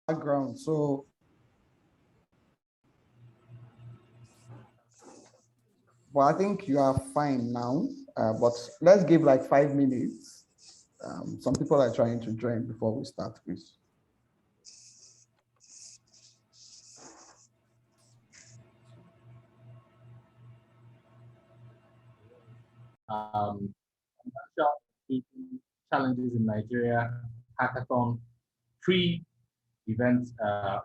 background. So well, I think you are fine now. But let's give like 5 minutes. Some people are trying to join before we start, please. Um, Challenges in Nigeria hackathon pre-event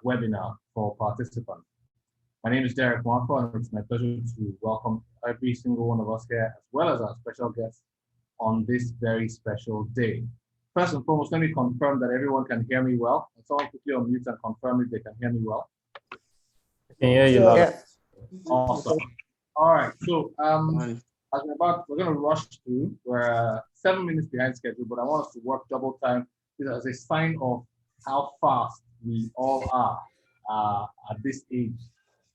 webinar for participants. My name is Derek Marco, and it's my pleasure to welcome every single one of us here, as well as our special guests on this very special day. First and foremost, let me confirm that everyone can hear me well. Can someone quickly unmute and confirm if they can hear me well? I can hear you loud. Yes. Awesome. All right, so as we're going to rush through. We're 7 minutes behind schedule, but I want us to work double time as a sign of how fast we all are at this age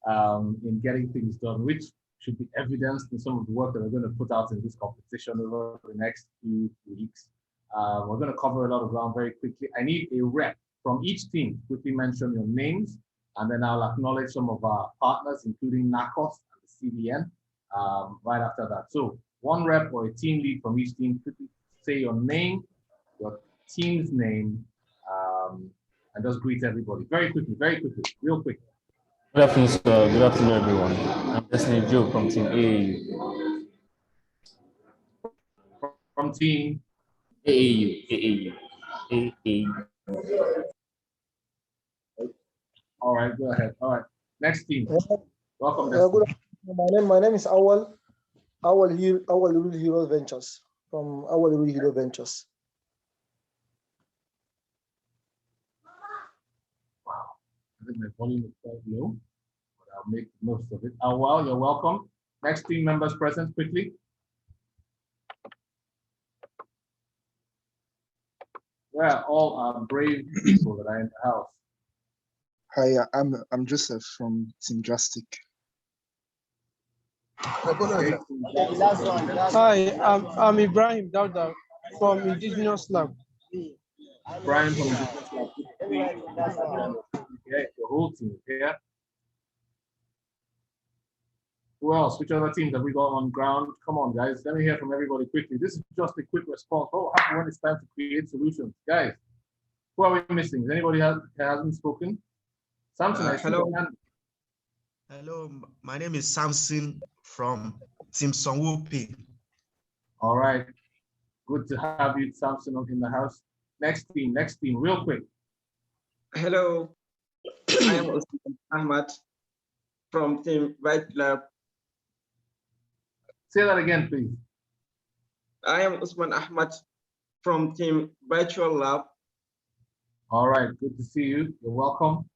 in getting things done, which should be evidenced in some of the work that we're going to put out in this competition over the next few weeks. We're going to cover a lot of ground very quickly. I need a rep from each team. Quickly mention your names, and then I'll acknowledge some of our partners, including NACOS and the CBN, right after that. So one rep or a team lead from each team, quickly say your name, your team's name, and just greet everybody. Very quickly, real quick. Good afternoon, sir. Good afternoon, everyone. I'm Destiny Joe from Team AAU. From Team AAU. All right, go ahead. All right, next team. Welcome. My name is Awal Hero Ventures from Awal Hero Ventures. Wow, I think my volume is quite low, but I'll make most of it. Awal, you're welcome. Next team members present quickly. Where are all brave people that are in the house? Hi, I'm Joseph from Team Drastic. Hi, I'm Ibrahim Dauda from Indigenous Lab. Brian from Indigenous Lab. Okay, the whole team, yeah. Who else? Which other teams have we got on ground? Come on, guys. Let me hear from everybody quickly. This is just a quick response. What will happen when it's time to create solutions? Guys, who are we missing? Is anybody hasn't spoken? Samson, hello. Hello, my name is Samson from Team Sonwupi. All right. Good to have you, Samson, in the house. Next team, real quick. Hello, I am Usman Ahmad from Team Right Lab. Say that again, please. I am Usman Ahmad from Team Virtual Lab. All right, good to see you. You're welcome.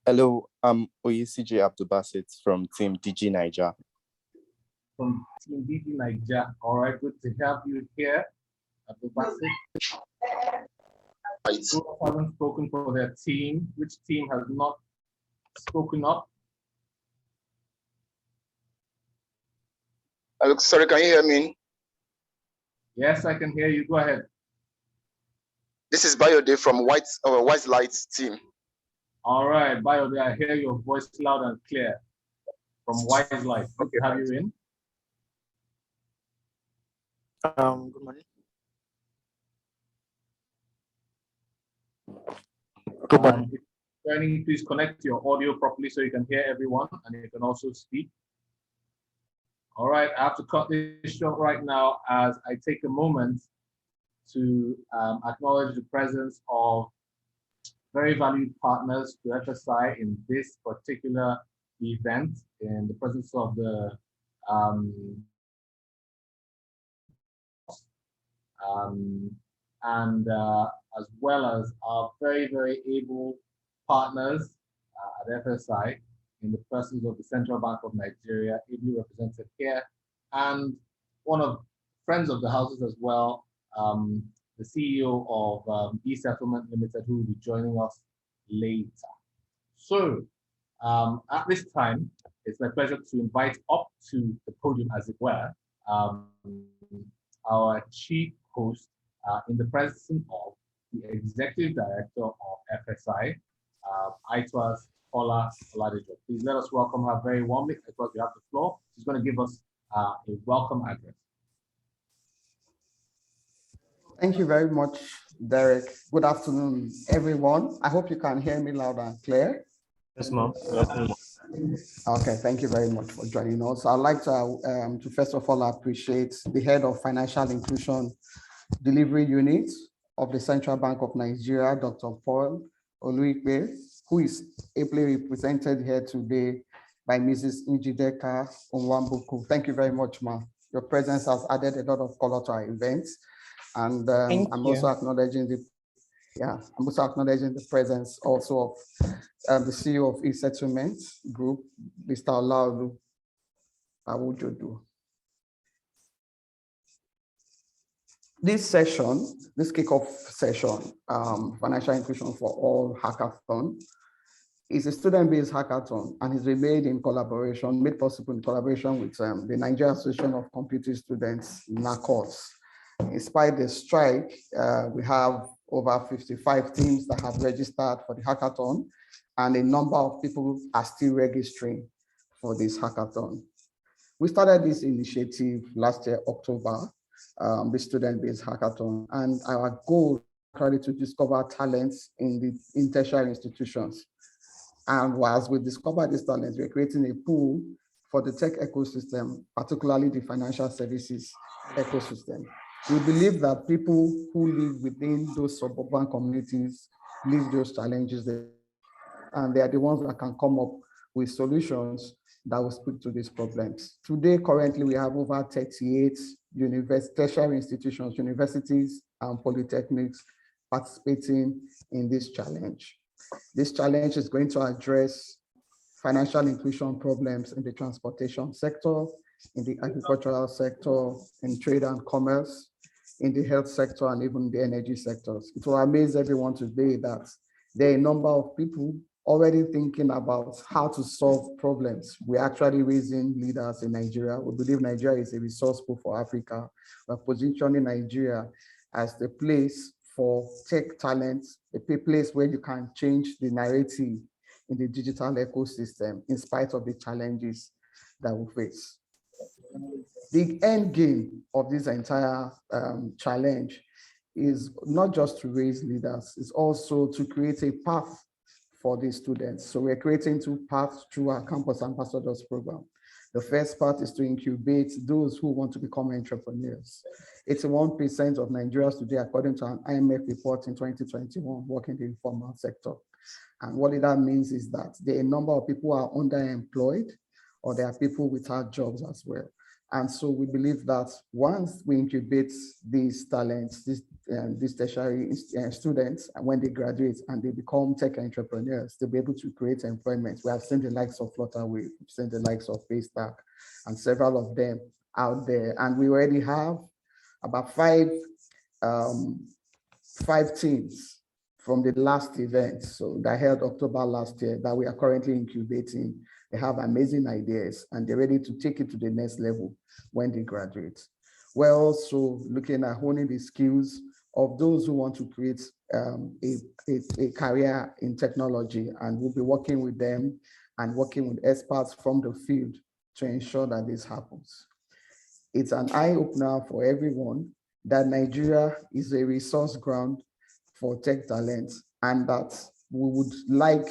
Hello, I'm Oyesiji Abdulbasit from Team DG Niger. From Team DG Niger. All right, good to have you here, Abdulbasit. Who haven't spoken for their team? Which team has not spoken up? Sorry, can you hear me? Yes, I can hear you. Go ahead. This is Bayode from White Lights team. All right, Bayode, I hear your voice loud and clear from White Light. Good to have you in. Good morning. Good morning. Please connect your audio properly so you can hear everyone and you can also speak. All right, I have to cut this short right now as I take a moment to acknowledge the presence of very valued partners to FSI in this particular event, in the presence of the as well as our very, very able partners at FSI in the presence of the Central Bank of Nigeria, ably represented here, and one of friends of the houses as well, the CEO of eSettlement Limited, who will be joining us later. So at this time, it's my pleasure to invite up to the podium, as it were, our chief host in the presence of the the Executive Director of FSI, Aitwas Ola Oladijo. Please let us welcome her very warmly. Aitwas, you have the floor. She's going to give us a welcome address. Thank you very much, Derek. Good afternoon, everyone. I hope you can hear me loud and clear. Yes, ma'am. Good afternoon. Okay, thank you very much for joining us. I'd like to first of all appreciate the head of Financial Inclusion Delivery Unit of the Central Bank of Nigeria, Dr. Paul Oluipe, who is ably represented here today by Mrs. Njideka Onwambuku. Thank you very much, ma. Your presence has added a lot of color to our events. And I'm also acknowledging the presence also of the CEO of E-Settlement Group, Mr. Olaolu Awujodu. This session, this kickoff session, Financial Inclusion for All Hackathon, is a student-based hackathon and is made possible in collaboration with the Nigeria Association of Computing Students, NACOS. Despite the strike, we have over 55 teams that have registered for the hackathon, and a number of people are still registering for this hackathon. We started this initiative last year, October, the student-based hackathon, and our goal is to discover talents in tertiary institutions. And as we discover these talents, we're creating a pool for the tech ecosystem, particularly the financial services ecosystem. We believe that people who live within those suburban communities live those challenges there, and they are the ones that can come up with solutions that will speak to these problems. Today, currently, we have over 38 tertiary institutions, universities, and polytechnics participating in this challenge. This challenge is going to address financial inclusion problems in the transportation sector, in the agricultural sector, in trade and commerce, in the health sector, and even the energy sectors. It will amaze everyone today that there are a number of people already thinking about how to solve problems. We're actually raising leaders in Nigeria. We believe Nigeria is a resource pool for Africa. We're positioning Nigeria as the place for tech talents, a place where you can change the narrative in the digital ecosystem in spite of the challenges that we face. The end game of this entire challenge is not just to raise leaders, it's also to create a path for these students. So we're creating two paths through our Campus Ambassadors program. The first part is to incubate those who want to become entrepreneurs. 81% of Nigerians today, according to an IMF report in 2021, work in the informal sector. And what that means is that there are a number of people who are underemployed, or there are people without jobs as well. And so we believe that once we incubate these talents, these tertiary students, and when they graduate and they become tech entrepreneurs, they'll be able to create employment. We have seen the likes of Flutterwave, we've seen the likes of Paystack, and several of them out there. And we already have about five teams from the last event, so that held October last year, that we are currently incubating. They have amazing ideas and they're ready to take it to the next level when they graduate. We're also looking at honing the skills of those who want to create a career in technology, and we'll be working with them and working with experts from the field to ensure that this happens. It's an eye-opener for everyone that Nigeria is a resource ground for tech talents, and that we would like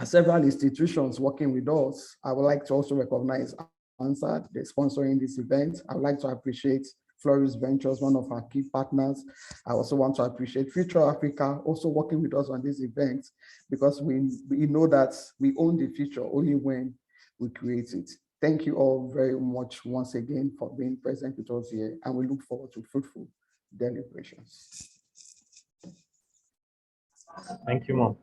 several institutions working with us. I would like to also recognize Ansad, they're sponsoring this event. I would like to appreciate Flourish Ventures, one of our key partners. I also want to appreciate Future Africa, also working with us on this event, because we know that we own the future only when we create it. Thank you all very much once again for being present with us here, and we look forward to fruitful deliberations. Thank you, Mom.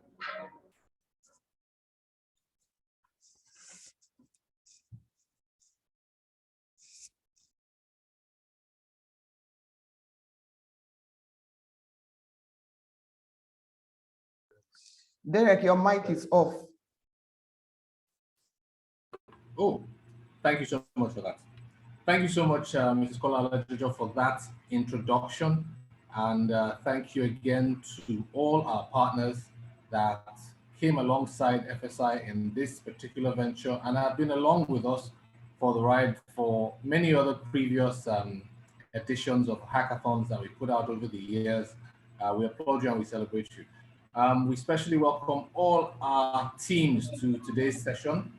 Derek, your mic is off. Oh, thank you so much for that. Thank you so much, Mrs. Kola Alejo, for that introduction. And thank you again to all our partners that came alongside FSI in this particular venture and have been along with us for the ride for many other previous editions of hackathons that we put out over the years. We applaud you and we celebrate you. We especially welcome all our teams to today's session.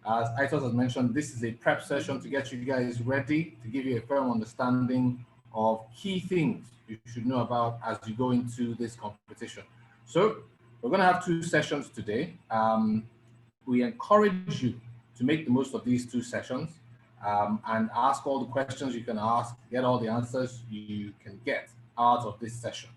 As Aitos has mentioned, this is a prep session to get you guys ready, to give you a firm understanding of key things you should know about as you go into this competition. So we're going to have 2 sessions today. We encourage you to make the most of these 2 sessions and ask all the questions you can ask, get all the answers you can get out of this session.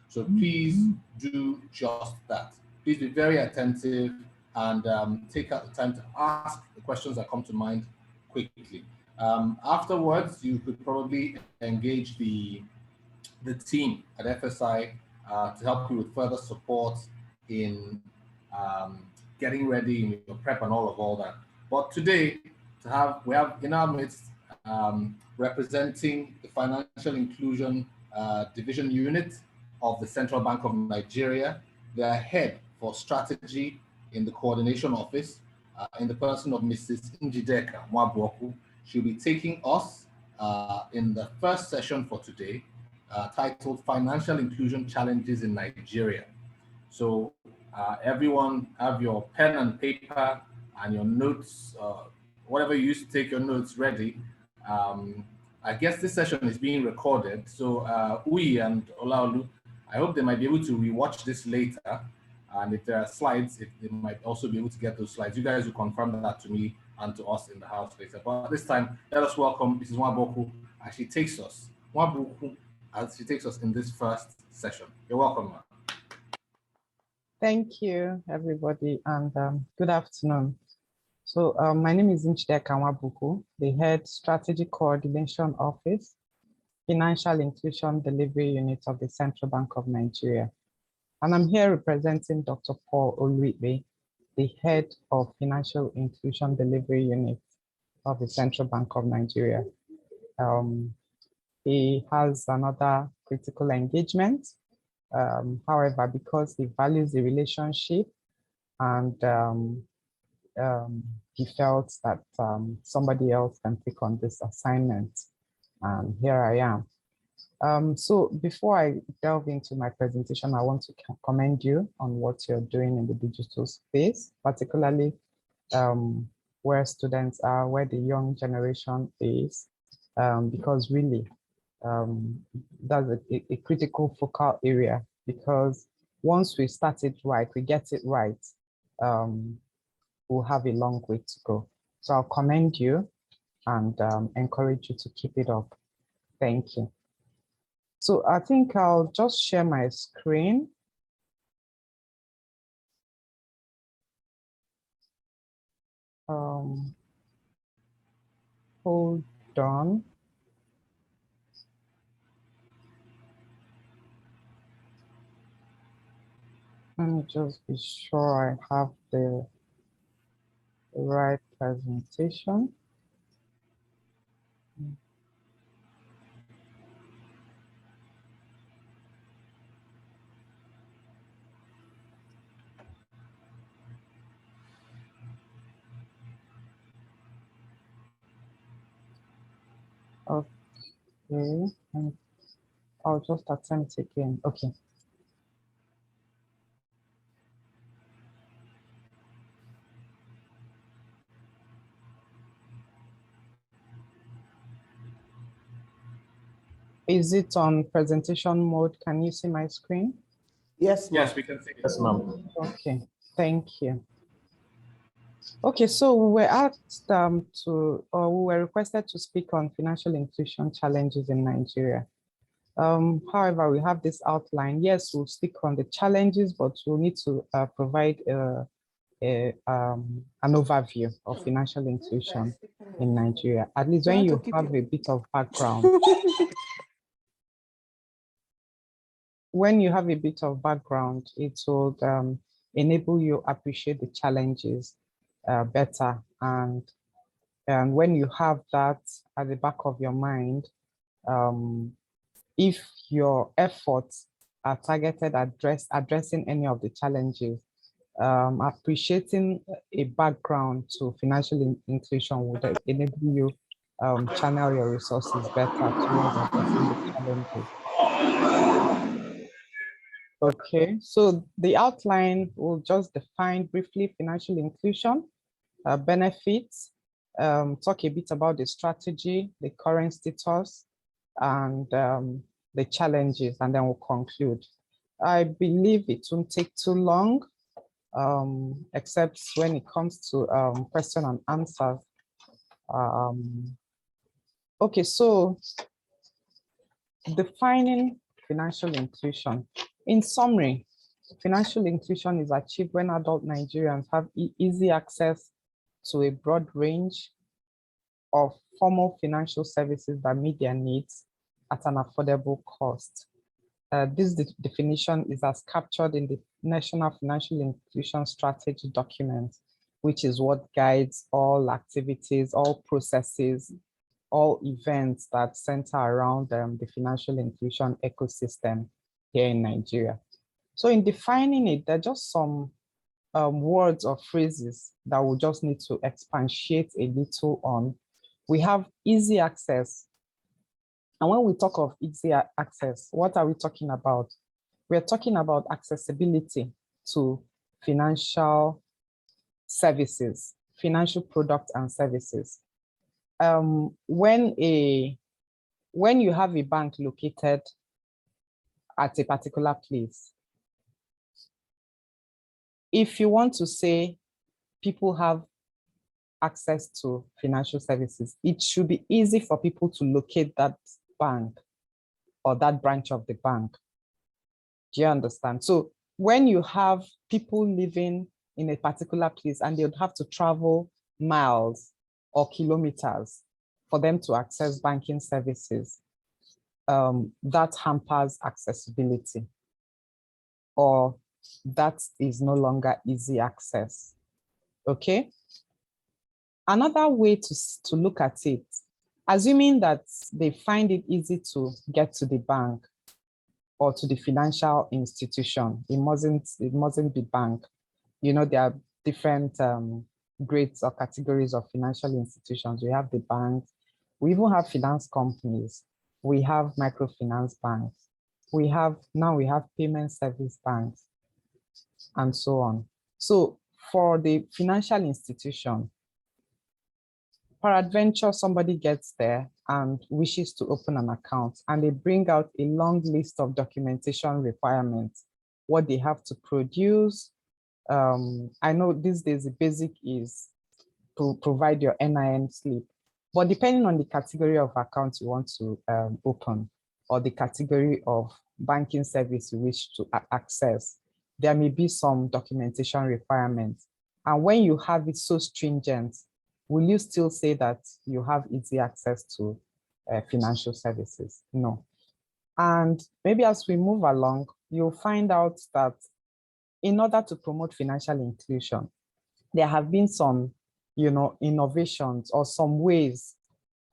So please do just that. Please be very attentive and take out the time to ask the questions that come to mind quickly. Afterwards, you could probably engage the team at FSI to help you with further support in getting ready in your prep and all that. But today, we have in our midst representing the Financial Inclusion Division Unit of the Central Bank of Nigeria, their head for strategy in the coordination office, in the person of Mrs. Njideka Mwabuoku. She'll be taking us in the first session for today, titled Financial Inclusion Challenges in Nigeria. So everyone have your pen and paper and your notes, whatever you use to take your notes ready. I guess this session is being recorded. So Uyi and Olaolu, I hope they might be able to rewatch this later. And if there are slides, they might also be able to get those slides. You guys will confirm that to me and to us in the house later. But this time, let us welcome Mrs. Mwabuoku as she takes us, in this first session. You're welcome, ma'am. Thank you, everybody, and good afternoon. So my name is Njideka Mwabuoku, the Head Strategy Coordination Office, Financial Inclusion Delivery Unit of the Central Bank of Nigeria. And I'm here representing Dr. Paul Oluibe, the Head of Financial Inclusion Delivery Unit of the Central Bank of Nigeria. He has another critical engagement. However, because he values the relationship and he felt that somebody else can take on this assignment, and here I am. So before I delve into my presentation, I want to commend you on what you're doing in the digital space, particularly where students are, where the young generation is, because really that's a critical focal area, because once we start it right, we get it right, we'll have a long way to go. So I'll commend you and encourage you to keep it up. Thank you. So I think I'll just share my screen. Hold on. Let me just be sure I have the right presentation. Okay, and I'll just attempt again. Okay. Is it on presentation mode? Can you see my screen? Yes, Yes, we can see it. Yes, ma'am. Okay, thank you. Okay, so we were asked we were requested to speak on financial inclusion challenges in Nigeria. However, we have this outline. Yes, we'll speak on the challenges, but we'll need to provide an overview of financial inclusion in Nigeria, at least when you have a bit of background. When you have a bit of background, it will enable you to appreciate the challenges better. And when you have that at the back of your mind, if your efforts are targeted at addressing any of the challenges, appreciating a background to financial inclusion would enable you channel your resources better towards addressing the challenges. Okay, so the outline will just define briefly financial inclusion, benefits, talk a bit about the strategy, the current status, and the challenges, and then we'll conclude. I believe it won't take too long, except when it comes to question and answers. Okay, so defining financial inclusion. In summary, financial inclusion is achieved when adult Nigerians have easy access to a broad range of formal financial services that meet their needs at an affordable cost. This definition is as captured in the National Financial Inclusion Strategy document, which is what guides all activities, all processes, all events that center around the financial inclusion ecosystem here in Nigeria. So in defining it, there are just some words or phrases that we just need to expatiate a little on. We have easy access. And when we talk of easy access, what are we talking about? We're talking about accessibility to financial services, financial products and services. When you have a bank located at a particular place, if you want to say people have access to financial services, it should be easy for people to locate that bank or that branch of the bank. Do you understand? So when you have people living in a particular place and they would have to travel miles or kilometers for them to access banking services, that hampers accessibility, or that is no longer easy access. Okay. Another way to look at it, assuming that they find it easy to get to the bank or to the financial institution, it mustn't be bank. You know, there are different grades or categories of financial institutions. We have the banks, we even have finance companies, we have microfinance banks, now we have payment service banks, and so on. So for the financial institution, peradventure, somebody gets there and wishes to open an account, and they bring out a long list of documentation requirements, what they have to produce. I know these days the basic is to provide your NIN slip, but depending on the category of account you want to open, or the category of banking service you wish to access, there may be some documentation requirements. And when you have it so stringent, will you still say that you have easy access to financial services? No. And maybe as we move along, you'll find out that in order to promote financial inclusion, there have been some, innovations or some ways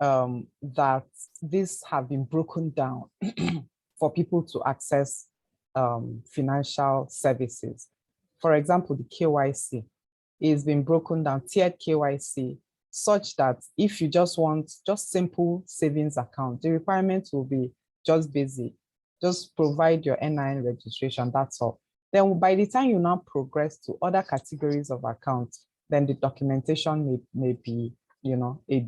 that these have been broken down for people to access financial services. For example, the KYC is being broken down, tiered KYC, such that if you just want simple savings account, the requirement will be just basic, just provide your NIN registration, that's all. Then by the time you now progress to other categories of accounts, then the documentation may be, a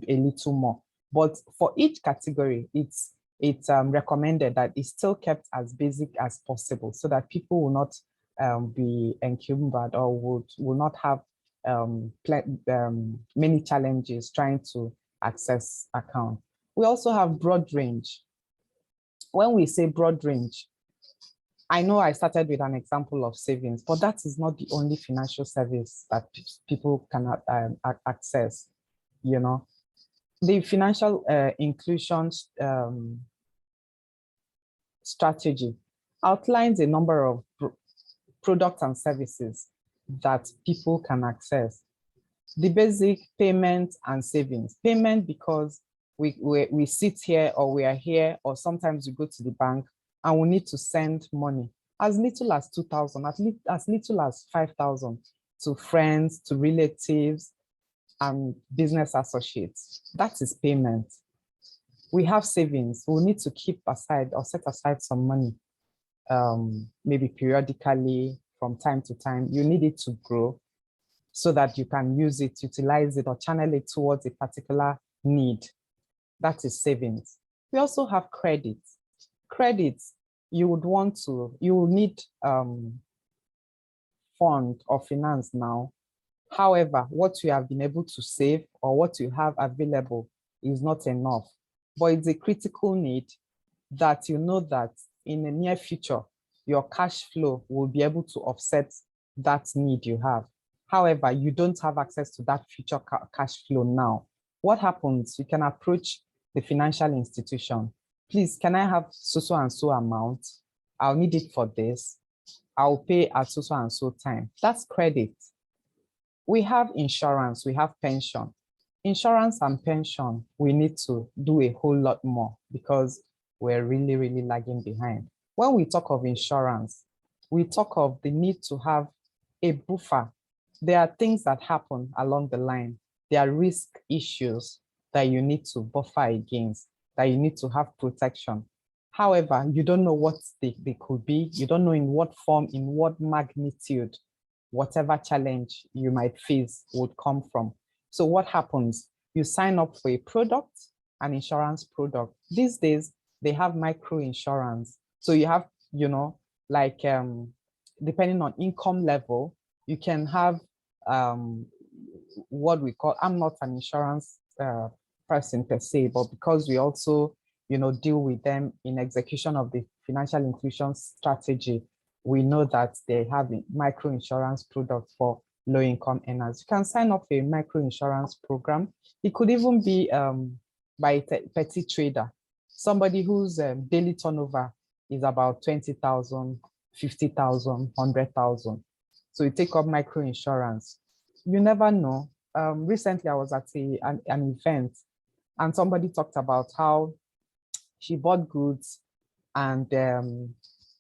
little more. But for each category, it's recommended that it's still kept as basic as possible, so that people will not be encumbered or will not have many challenges trying to access account. We also have broad range. When we say broad range, I know I started with an example of savings, but that is not the only financial service that people cannot access. The financial inclusion strategy outlines a number of products and services that people can access. The basic payment and savings. Payment because we sit here or we are here, or sometimes we go to the bank and we need to send money as little as 2,000, as little as 5,000 to friends, to relatives, and business associates. That is payment. We have savings. We need to keep aside or set aside some money, maybe periodically from time to time. You need it to grow so that you can use it, utilize it, or channel it towards a particular need. That is savings. We also have credit. Credit, you will need fund or finance now. However, what you have been able to save or what you have available is not enough, but it's a critical need that you know that in the near future, your cash flow will be able to offset that need you have. However, you don't have access to that future cash flow now. What happens? You can approach the financial institution. Please, can I have so and so amount? I'll need it for this. I'll pay at so and so time. That's credit. We have insurance, we have pension. Insurance and pension, we need to do a whole lot more because we're really, really lagging behind. When we talk of insurance, we talk of the need to have a buffer. There are things that happen along the line. There are risk issues that you need to buffer against, that you need to have protection. However, you don't know what they could be. You don't know in what form, in what magnitude, whatever challenge you might face would come from. So what happens? You sign up for a product, an insurance product. These days, they have micro insurance. So you have, like depending on income level, you can have what we call, I'm not an insurance person per se, but because we also, deal with them in execution of the financial inclusion strategy, we know that they have a micro insurance product for low income earners. You can sign up for a micro insurance program. It could even be by a petty trader, somebody whose daily turnover is about 20,000, 50,000, 100,000. So you take up micro insurance. You never know. Recently, I was at an event and somebody talked about how she bought goods and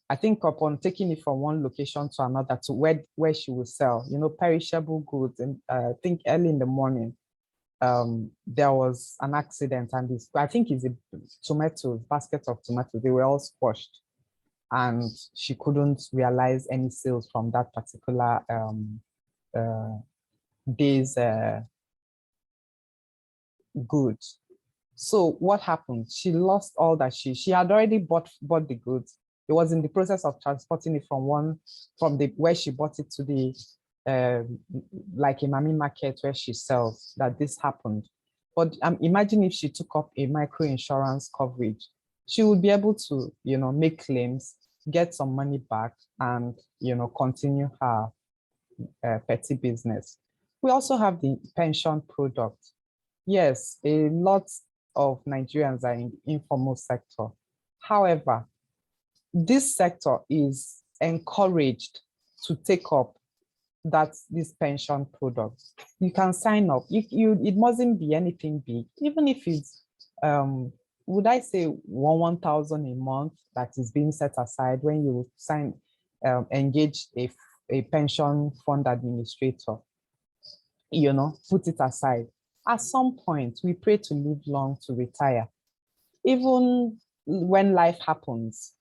I think upon taking it from one location to another to where she will sell, perishable goods. And I think early in the morning, there was an accident and this, I think it's a basket of tomatoes, they were all squashed. And she couldn't realize any sales from that particular day's goods. So what happened? She lost all that she had already bought the goods. It was in the process of transporting it from where she bought it to the like a Mami market where she sells, that this happened. But imagine if she took up a micro insurance coverage, she would be able to, make claims, get some money back, and continue her petty business. We also have the pension product. Yes, a lot of Nigerians are in the informal sector. However, this sector is encouraged to take up this pension product. You can sign up. It mustn't be anything big, even if it's would I say 1,000 a month that is being set aside when you engage a pension fund administrator. Put it aside. At some point, we pray to live long to retire. Even when life happens,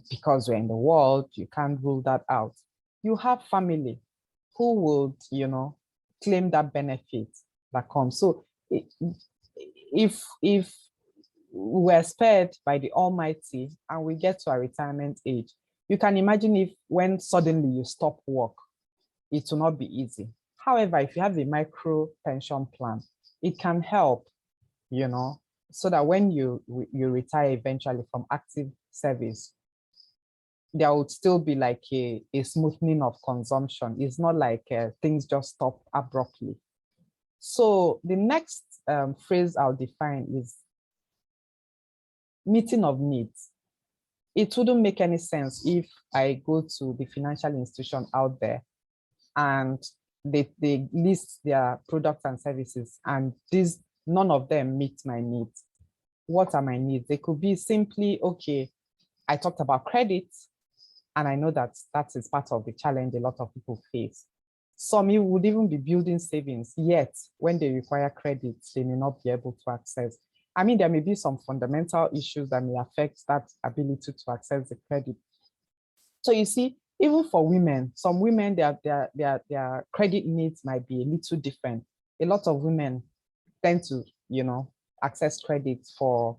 because we're in the world, you can't rule that out. You have family who would, claim that benefit that comes. So if we're spared by the Almighty and we get to our retirement age, you can imagine if when suddenly you stop work, it will not be easy. However, if you have a micro pension plan, it can help, so that when you retire eventually from active service, there would still be like a smoothing of consumption. It's not like things just stop abruptly. So the next phrase I'll define is meeting of needs. It wouldn't make any sense if I go to the financial institution out there and they list their products and services, and these none of them meet my needs. What are my needs? They could be simply, okay, I talked about credit, and I know that that is part of the challenge a lot of people face. Some you would even be building savings, yet when they require credit, they may not be able to access. I mean, there may be some fundamental issues that may affect that ability to access the credit. So you see, even for women, some women, their credit needs might be a little different. A lot of women tend to, access credit for,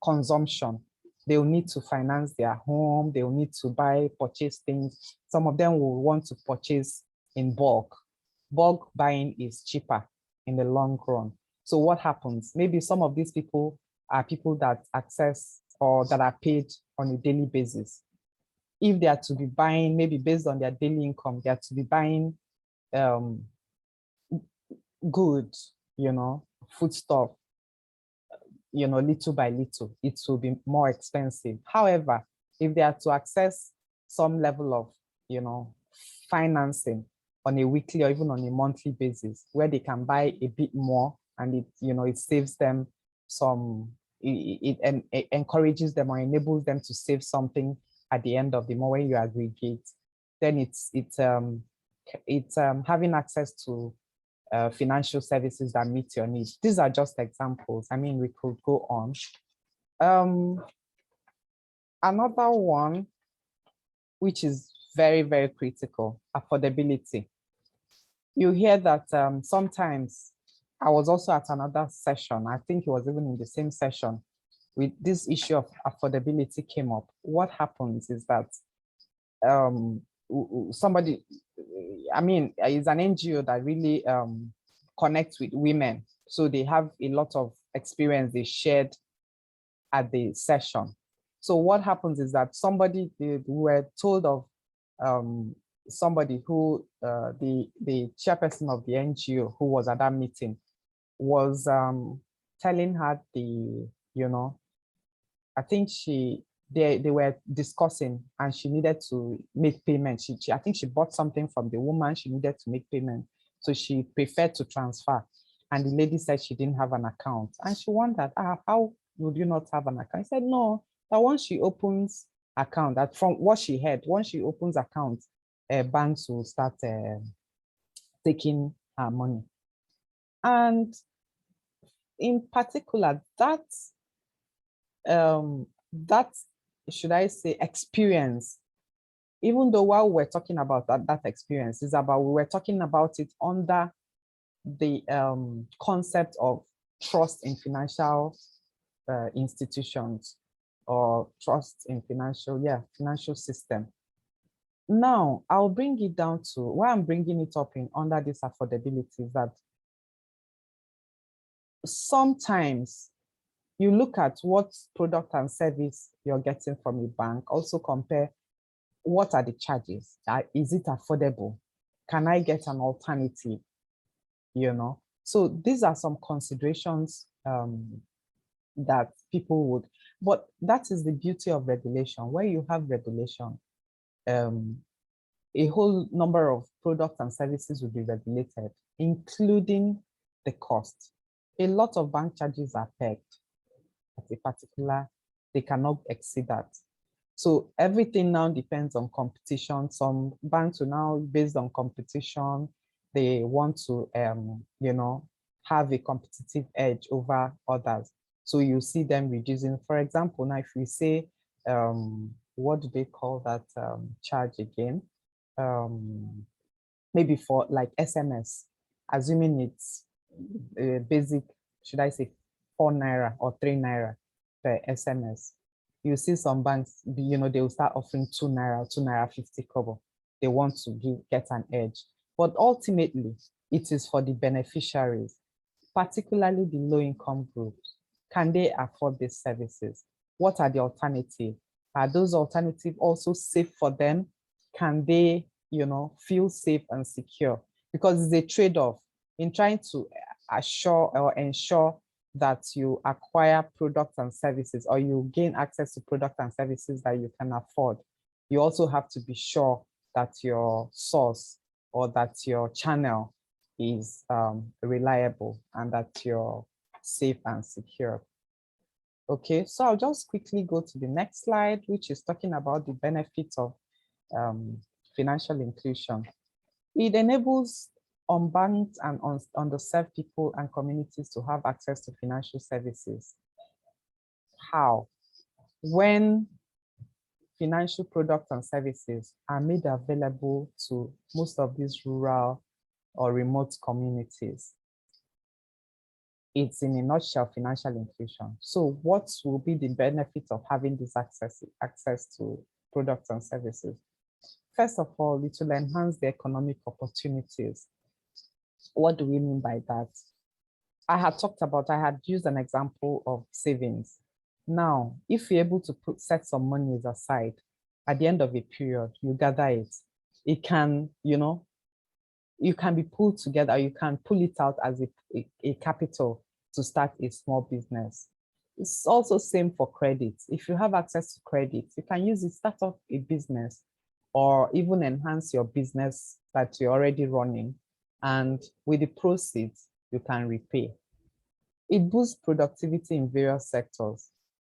consumption. They'll need to finance their home. They'll need to purchase things. Some of them will want to purchase in bulk. Bulk buying is cheaper in the long run. So what happens? Maybe some of these people are people that access or that are paid on a daily basis. If they are to be buying, maybe based on their daily income, they are to be buying goods, foodstuff, little by little, it will be more expensive. However, if they are to access some level of, financing on a weekly or even on a monthly basis, where they can buy a bit more and it saves them some, it encourages them or enables them to save something at the end of the month when you aggregate, then it's having access to financial services that meet your needs. These are just examples. I mean, we could go on. Another one, which is very, very critical, affordability. You hear that sometimes, I was also at another session, I think it was even in the same session, with this issue of affordability came up. What happens is that somebody, I mean, it's an NGO that really connects with women. So they have a lot of experience they shared at the session. So what happens is that we were told of somebody who, the chairperson of the NGO who was at that meeting was telling her I think they were discussing and she needed to make payment. I think she bought something from the woman, she needed to make payment. So she preferred to transfer. And the lady said she didn't have an account. And she wondered, how would you not have an account? I said, no, that once she opens account, that from what she heard, once she opens account, banks will start taking her money. And in particular, that should I say experience, even though while we're talking about that experience is about, we were talking about it under the concept of trust in financial institutions or trust in financial system. Now, I'll bring it down to why I'm bringing it up under this affordability is that sometimes you look at what product and service you're getting from a bank, also compare what are the charges? Is it affordable? Can I get an alternative? So these are some considerations that people would, but that is the beauty of regulation. Where you have regulation, a whole number of products and services will be regulated, including the cost. A lot of bank charges are pegged at a particular, they cannot exceed that. So everything now depends on competition. Some banks will now, based on competition, they want to, have a competitive edge over others. So you see them reducing. For example, now if we say, what do they call that charge again? Maybe for like SMS, assuming it's basic, should I say 4 naira or 3 naira per SMS. You see some banks, they will start offering 2 naira 50 kobo. They want to get an edge. But ultimately, it is for the beneficiaries, particularly the low-income groups. Can they afford these services? What are the alternatives? Are those alternatives also safe for them? Can they, feel safe and secure? Because it's a trade-off in trying to assure or ensure that you acquire products and services, or you gain access to products and services that you can afford. You also have to be sure that your source or that your channel is reliable and that you're safe and secure. Okay, so I'll just quickly go to the next slide, which is talking about the benefits of financial inclusion. It enables unbanked and underserved people and communities to have access to financial services. How? When financial products and services are made available to most of these rural or remote communities. It's in a nutshell financial inclusion. So what will be the benefit of having this access to products and services? First of all, it will enhance the economic opportunities. What do we mean by that? I had used an example of savings. Now, if you're able to set some monies aside, at the end of a period, you gather it. It can, you can be pulled together, you can pull it out as a capital to start a small business. It's also same for credit. If you have access to credit, you can use it, start up a business or even enhance your business that you're already running. And with the proceeds, you can repay. It boosts productivity in various sectors.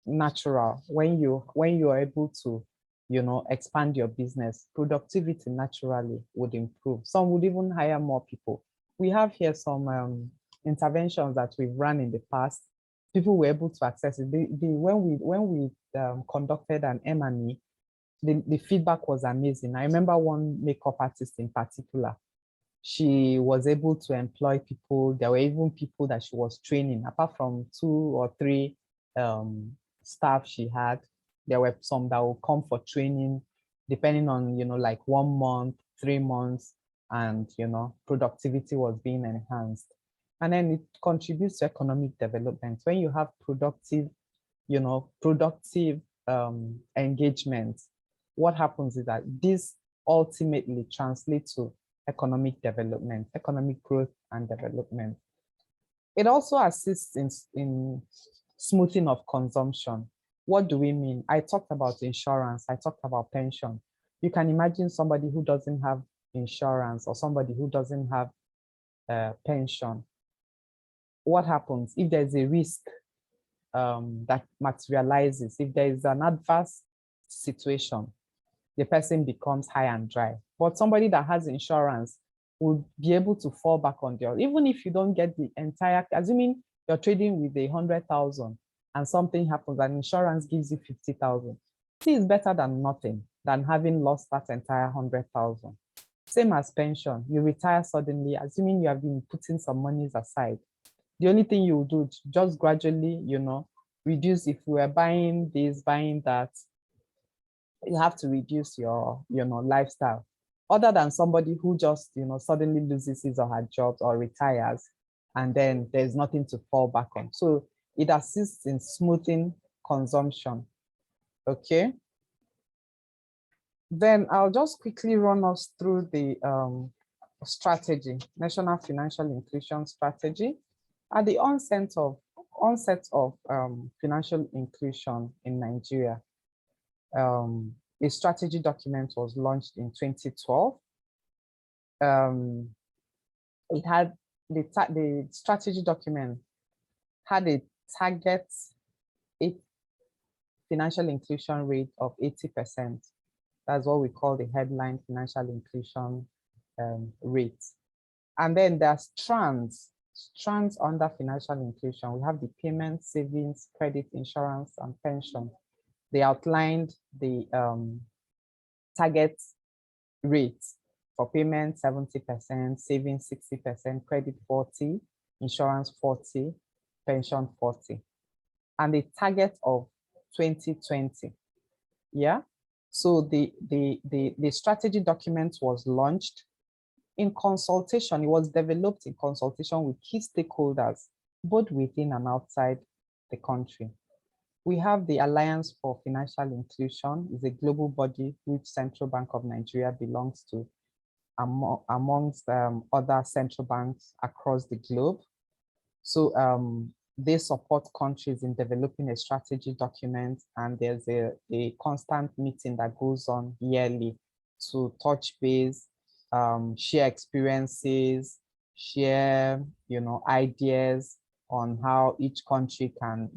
Natural, when you are able to, expand your business, productivity naturally would improve. Some would even hire more people. We have here some interventions that we've run in the past. People were able to access it. When we conducted an M&E, the feedback was amazing. I remember one makeup artist in particular. She was able to employ people. There were even people that she was training. Apart from 2 or 3 staff she had, there were some that will come for training, depending on, like 1 month, 3 months, and, productivity was being enhanced. And then it contributes to economic development. When you have productive engagement, what happens is that this ultimately translates to economic development, economic growth and development. It also assists in smoothing of consumption. What do we mean? I talked about insurance, I talked about pension. You can imagine somebody who doesn't have insurance or somebody who doesn't have pension. What happens if there's a risk that materializes? If there is an adverse situation, the person becomes high and dry. But somebody that has insurance would be able to fall back on their, even if you don't get the entire, assuming you're trading with 100,000 and something happens and insurance gives you 50,000. See, it's better than nothing, than having lost that entire 100,000. Same as pension, you retire suddenly, assuming you have been putting some monies aside. The only thing you will do is just gradually, reduce. If we are buying this, buying that, you have to reduce your, lifestyle. Other than somebody who just, suddenly loses his or her job or retires, and then there's nothing to fall back on. So it assists in smoothing consumption. Okay. Then I'll just quickly run us through the strategy, National Financial Inclusion Strategy. At the onset of financial inclusion in Nigeria, a strategy document was launched in 2012. It had the strategy document had a target financial inclusion rate of 80%. That's what we call the headline financial inclusion rate. And then there's strands under financial inclusion. We have the payment, savings, credit, insurance, and pension. They outlined the target rate for payment 70%, savings 60%, credit 40%, insurance 40%, pension 40%, and the target of 2020. Yeah. So the strategy document was launched in consultation. It was developed in consultation with key stakeholders, both within and outside the country. We have the Alliance for Financial Inclusion. It's a global body which Central Bank of Nigeria belongs to, amongst other central banks across the globe. So they support countries in developing a strategy document, and there's a constant meeting that goes on yearly to touch base, share experiences, share, ideas on how each country can,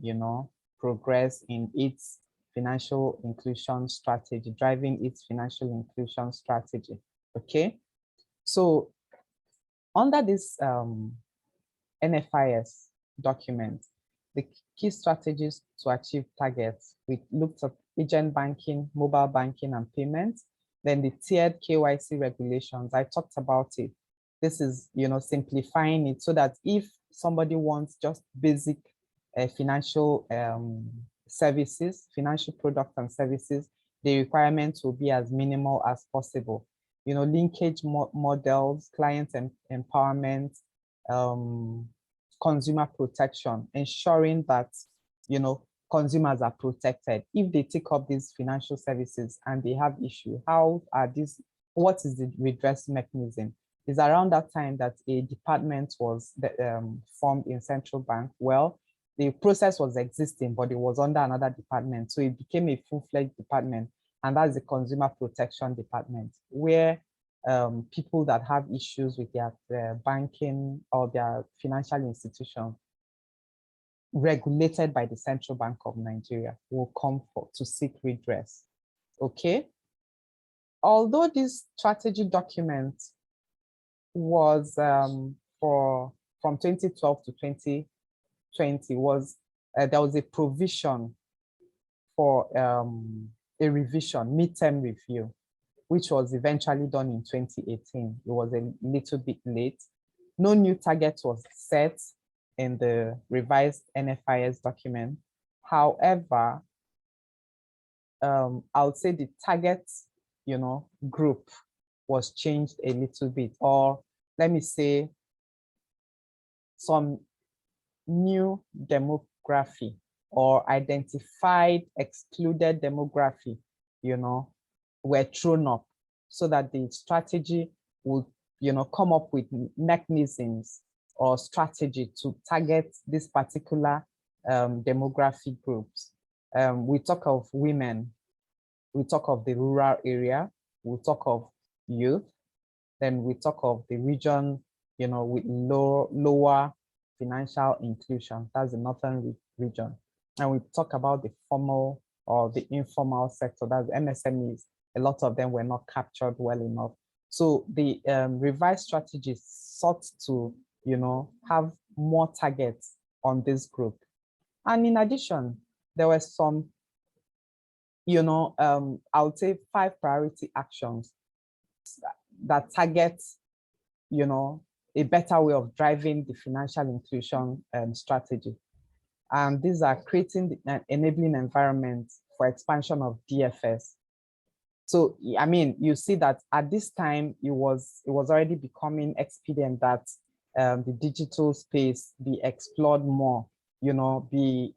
progress in its financial inclusion strategy, driving its financial inclusion strategy. Okay, so under this NFIS document, the key strategies to achieve targets, we looked at agent banking, mobile banking, and payments. Then the tiered KYC regulations, I talked about it. This is, simplifying it so that if somebody wants just basic financial services, financial products and services, the requirements will be as minimal as possible. Linkage models, client empowerment, consumer protection, ensuring that, consumers are protected. If they take up these financial services and they have issue, what is the redress mechanism? It's around that time that a department was formed in central bank. Well, the process was existing, but it was under another department. So it became a full-fledged department, and that's the Consumer Protection Department, where people that have issues with their banking or their financial institution regulated by the Central Bank of Nigeria will come to seek redress. Okay. Although this strategy document was from 2012 to 2020 there was a provision for a revision, midterm review, which was eventually done in 2018. It was a little bit late. No new target was set in the revised NFIS document. However, I would say the target, group was changed a little bit, or let me say some new demography or identified excluded demography, were thrown up so that the strategy would, come up with mechanisms or strategy to target this particular demographic groups. We talk of women, we talk of the rural area, we talk of youth, then we talk of the region, with lower financial inclusion. That's the northern region. And we talk about the formal or the informal sector, that's MSMEs. A lot of them were not captured well enough. So the revised strategy sought to, have more targets on this group. And in addition, there were some, I would say 5 priority actions that target, a better way of driving the financial inclusion strategy. And these are creating an enabling environment for expansion of DFS. So, I mean, you see that at this time, it was already becoming expedient that the digital space be explored more, be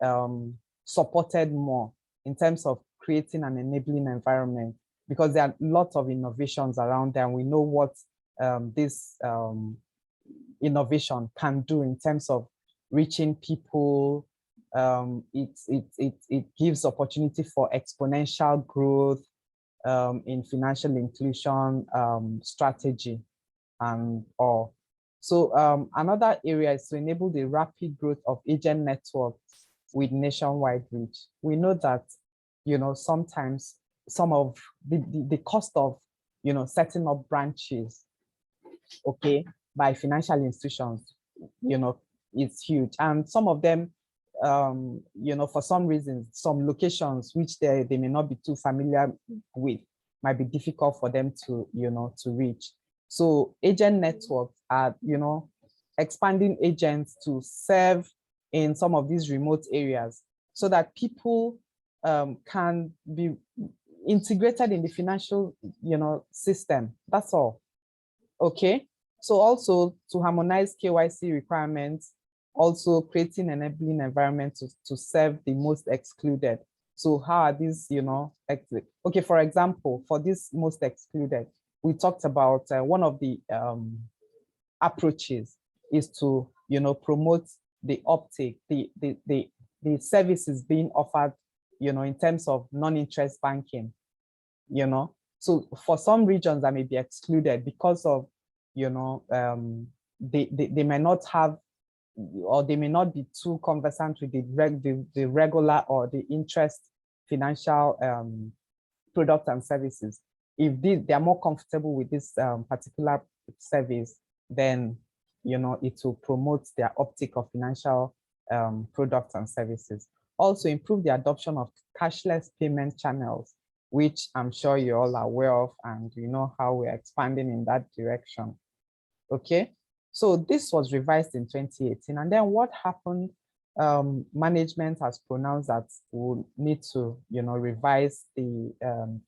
supported more in terms of creating an enabling environment, because there are lots of innovations around there, and we know what this innovation can do in terms of reaching people. It gives opportunity for exponential growth in financial inclusion strategy and all. So another area is to enable the rapid growth of agent networks with nationwide reach. We know that, sometimes some of the cost of, setting up branches, okay, by financial institutions, it's huge. And some of them, for some reasons, some locations which they may not be too familiar with might be difficult for them to, to reach. So agent networks are, expanding agents to serve in some of these remote areas so that people can be integrated in the financial, system. That's all. Okay. So also to harmonize KYC requirements, also creating an enabling environment to serve the most excluded. So how are these, okay, for example, for this most excluded, we talked about one of the approaches is to, promote the uptake, the services being offered, in terms of non-interest banking, So for some regions that may be excluded because of, they may not have, or they may not be too conversant with the regular or the interest financial product and services. If they are more comfortable with this particular service, then it will promote their uptake of financial products and services. Also improve the adoption of cashless payment channels, which I'm sure you all are aware of, and you know how we're expanding in that direction. Okay, so this was revised in 2018. And then what happened? Management has pronounced that we'll need to, revise the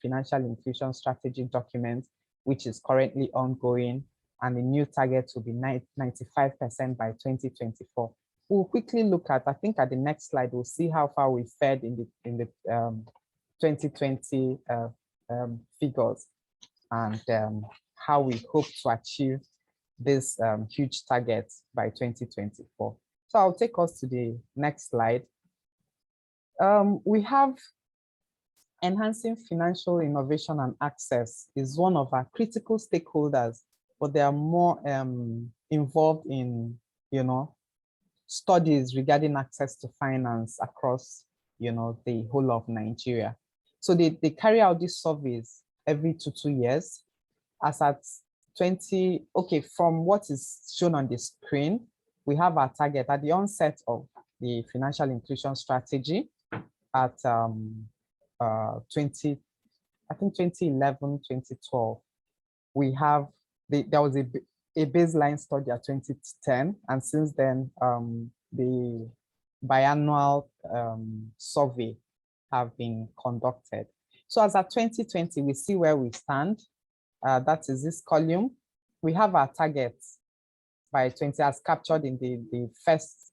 financial inclusion strategy document, which is currently ongoing, and the new target will be 95% by 2024. We'll quickly look at, I think at the next slide, we'll see how far we fared in the 2020 figures, and how we hope to achieve this huge target by 2024. So I'll take us to the next slide. We have enhancing financial innovation and access is one of our critical stakeholders, but they are more involved in, studies regarding access to finance across, the whole of Nigeria. So they carry out these surveys every 2 years. As at from what is shown on the screen, we have our target at the onset of the financial inclusion strategy at 2011, 2012. We have, there was a baseline study at 2010, and since then, the biannual survey have been conducted. So as at 2020, we see where we stand. That is this column. We have our targets by 20 as captured in the first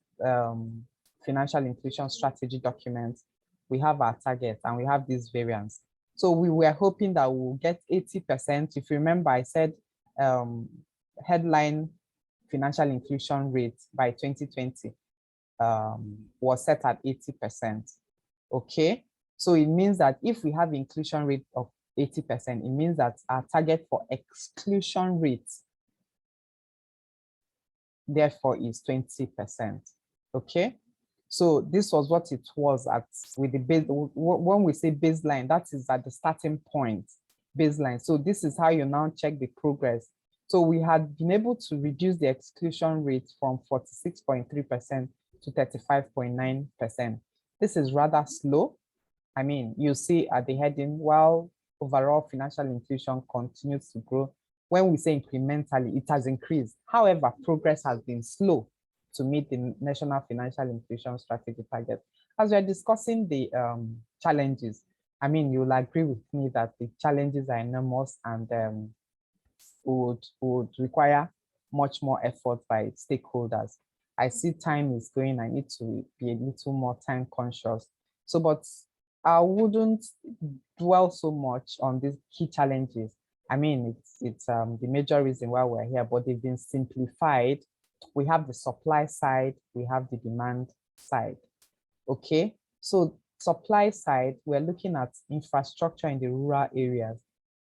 financial inclusion strategy document. We have our target and we have this variance. So we were hoping that we'll get 80%. If you remember, I said headline financial inclusion rate by 2020 was set at 80%. Okay, so it means that if we have inclusion rate of 80%, it means that our target for exclusion rate therefore is 20%. Okay, so this was what it was at with the base. When we say baseline, that is at the starting point, baseline. So this is how you now check the progress. So we had been able to reduce the exclusion rate from 46.3% to 35.9%. This is rather slow. I mean, you see at the heading, while overall financial inclusion continues to grow, when we say incrementally, it has increased. However, progress has been slow to meet the National Financial Inclusion Strategy target. As we're discussing the challenges, I mean, you'll agree with me that the challenges are enormous and would require much more effort by stakeholders. I see time is going, I need to be a little more time conscious. So, but I wouldn't dwell so much on these key challenges. I mean, it's the major reason why we're here, but they've been simplified. We have the supply side, we have the demand side. Okay, so supply side, we're looking at infrastructure in the rural areas.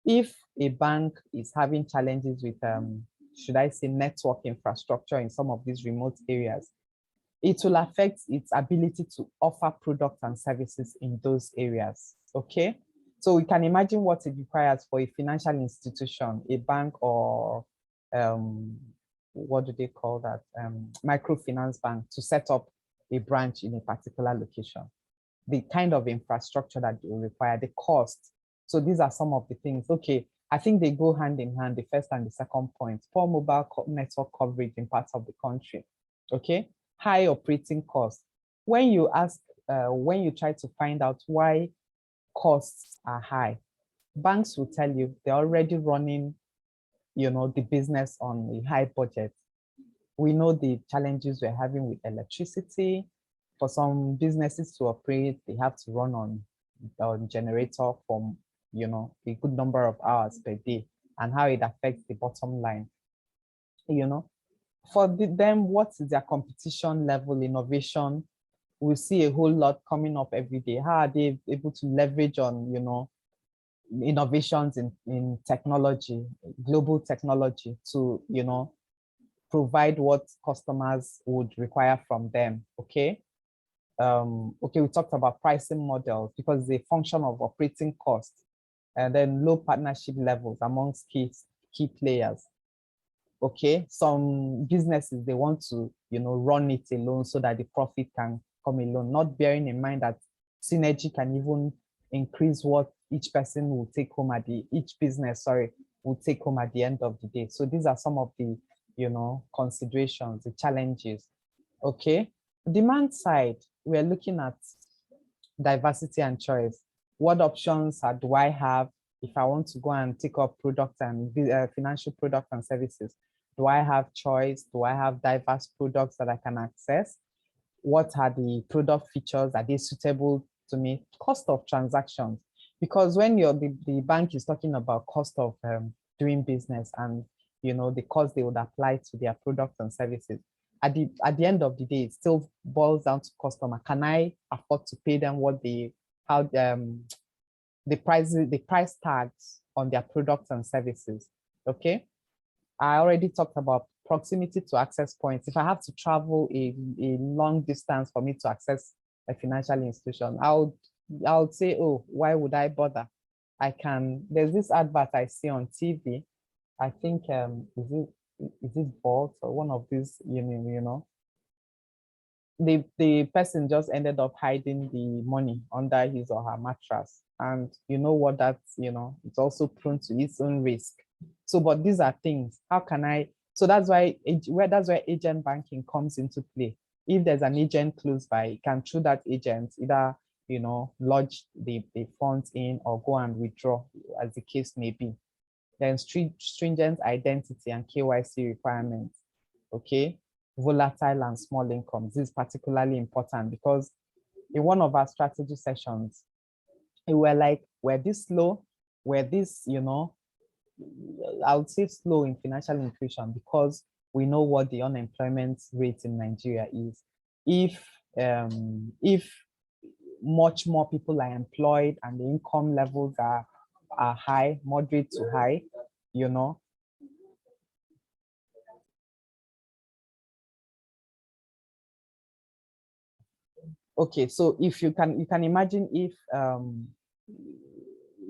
If a bank is having challenges with, should I say, network infrastructure in some of these remote areas, it will affect its ability to offer products and services in those areas. Okay, so we can imagine what it requires for a financial institution, a bank, or what do they call that? Microfinance bank, to set up a branch in a particular location. The kind of infrastructure that they will require, the cost. So these are some of the things. Okay, I think they go hand in hand, the first and the second point. Poor mobile network coverage in parts of the country. Okay, high operating costs. When you ask, when you try to find out why costs are high, banks will tell you they're already running, the business on a high budget. We know the challenges we're having with electricity. For some businesses to operate, they have to run on generator from, a good number of hours per day, and how it affects the bottom line. For them, what is their competition level, innovation? We see a whole lot coming up every day. How are they able to leverage on, innovations in technology, global technology, to, provide what customers would require from them, okay? Okay, we talked about pricing models because it's a function of operating costs and then low partnership levels amongst key players. Okay, some businesses, they want to, run it alone so that the profit can come alone, not bearing in mind that synergy can even increase what each person will take home each business, will take home at the end of the day. So these are some of the, considerations, the challenges. Okay, demand side, we're looking at diversity and choice. What options do I have if I want to go and take up product and financial product and services? Do I have choice? Do I have diverse products that I can access? What are the product features? Are they suitable to me? Cost of transactions, because when the bank is talking about cost of doing business and the cost they would apply to their products and services, at the end of the day, it still boils down to customer. Can I afford to pay them what the price tags on their products and services? Okay, I already talked about proximity to access points. If I have to travel a long distance for me to access a financial institution, I would say, oh, why would I bother? There's this advert I see on TV. I think, is it Vault or one of these, the person just ended up hiding the money under his or her mattress. And you know what that's, it's also prone to its own risk. So, but these are things, how can I, so that's why agent banking comes into play. If there's an agent close by, you can through that agent either, lodge the funds in or go and withdraw, as the case may be. Then stringent identity and KYC requirements, okay? Volatile and small incomes. This is particularly important because in one of our strategy sessions, we're this slow, we're this, I would say slow in financial inclusion because we know what the unemployment rate in Nigeria is. If much more people are employed and the income levels are high, moderate to high, Okay, so if you can imagine if,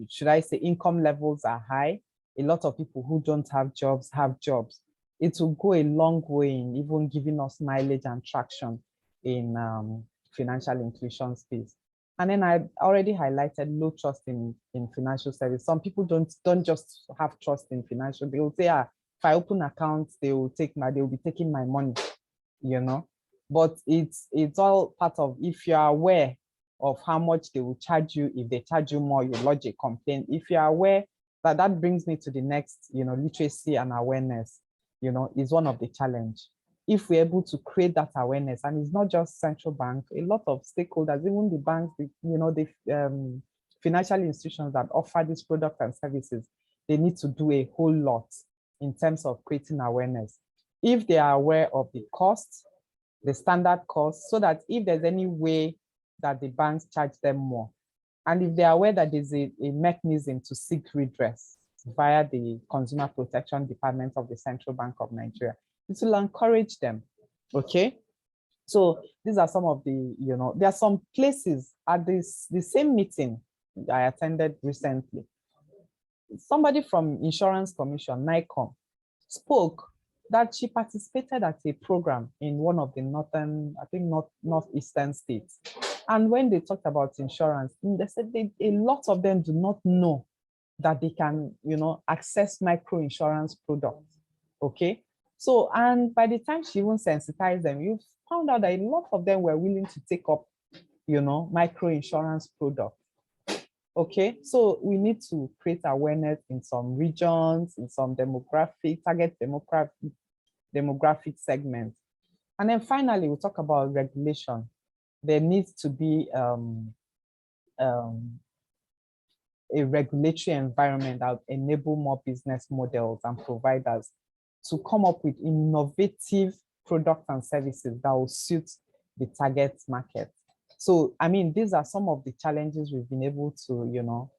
should I say, income levels are high, a lot of people who don't have jobs have jobs. It will go a long way in even giving us mileage and traction in financial inclusion space. And then I already highlighted low trust in financial service. Some people don't just have trust in financial. They will say, if I open accounts, they will be taking my money, But it's all part of, if you are aware of how much they will charge you, if they charge you more, you lodge a complaint. If you are aware, that brings me to the next, literacy and awareness, is one of the challenge. If we're able to create that awareness, and it's not just central bank, a lot of stakeholders, even the banks, the financial institutions that offer these products and services, they need to do a whole lot in terms of creating awareness. If they are aware of the costs, the standard cost, so that if there's any way that the banks charge them more, and if they're aware that there's a mechanism to seek redress via the Consumer Protection Department of the Central Bank of Nigeria, it will encourage them, okay? So these are some of the, there are some places at the same meeting I attended recently. Somebody from Insurance Commission, NICOM, spoke that she participated at a program in one of the northeastern states. And when they talked about insurance, they said a lot of them do not know that they can, access micro insurance products, okay? So, and by the time she even sensitized them, you found out that a lot of them were willing to take up, micro insurance products. Okay, so we need to create awareness in some regions, in some target demographic segments. And then finally, we'll talk about regulation. There needs to be a regulatory environment that will enable more business models and providers to come up with innovative products and services that will suit the target market. So, I mean, these are some of the challenges we've been able to,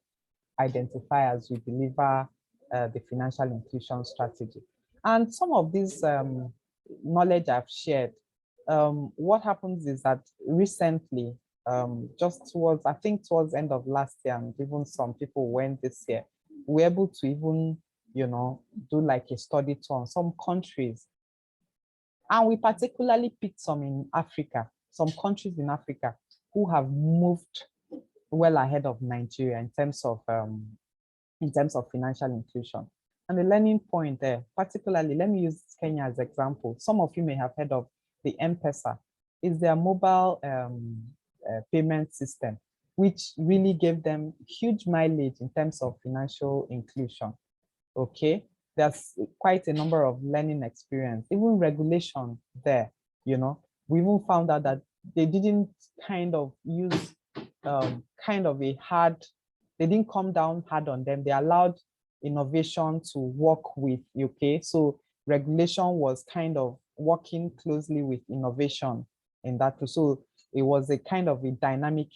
identify as we deliver the financial inclusion strategy. And some of these knowledge I've shared, what happens is that recently, just towards, I think towards the end of last year, and even some people went this year, we're able to even, do like a study tour on some countries. And we particularly picked some in Africa, some countries in Africa who have moved well ahead of Nigeria in terms of financial inclusion. And the learning point there, particularly, let me use Kenya as example. Some of you may have heard of the M-Pesa. Is their mobile payment system, which really gave them huge mileage in terms of financial inclusion. Okay, there's quite a number of learning experience, even regulation there. We even found out that they didn't kind of use they didn't come down hard on them. They allowed innovation to work with, okay? So regulation was kind of working closely with innovation in that. So it was a kind of a dynamic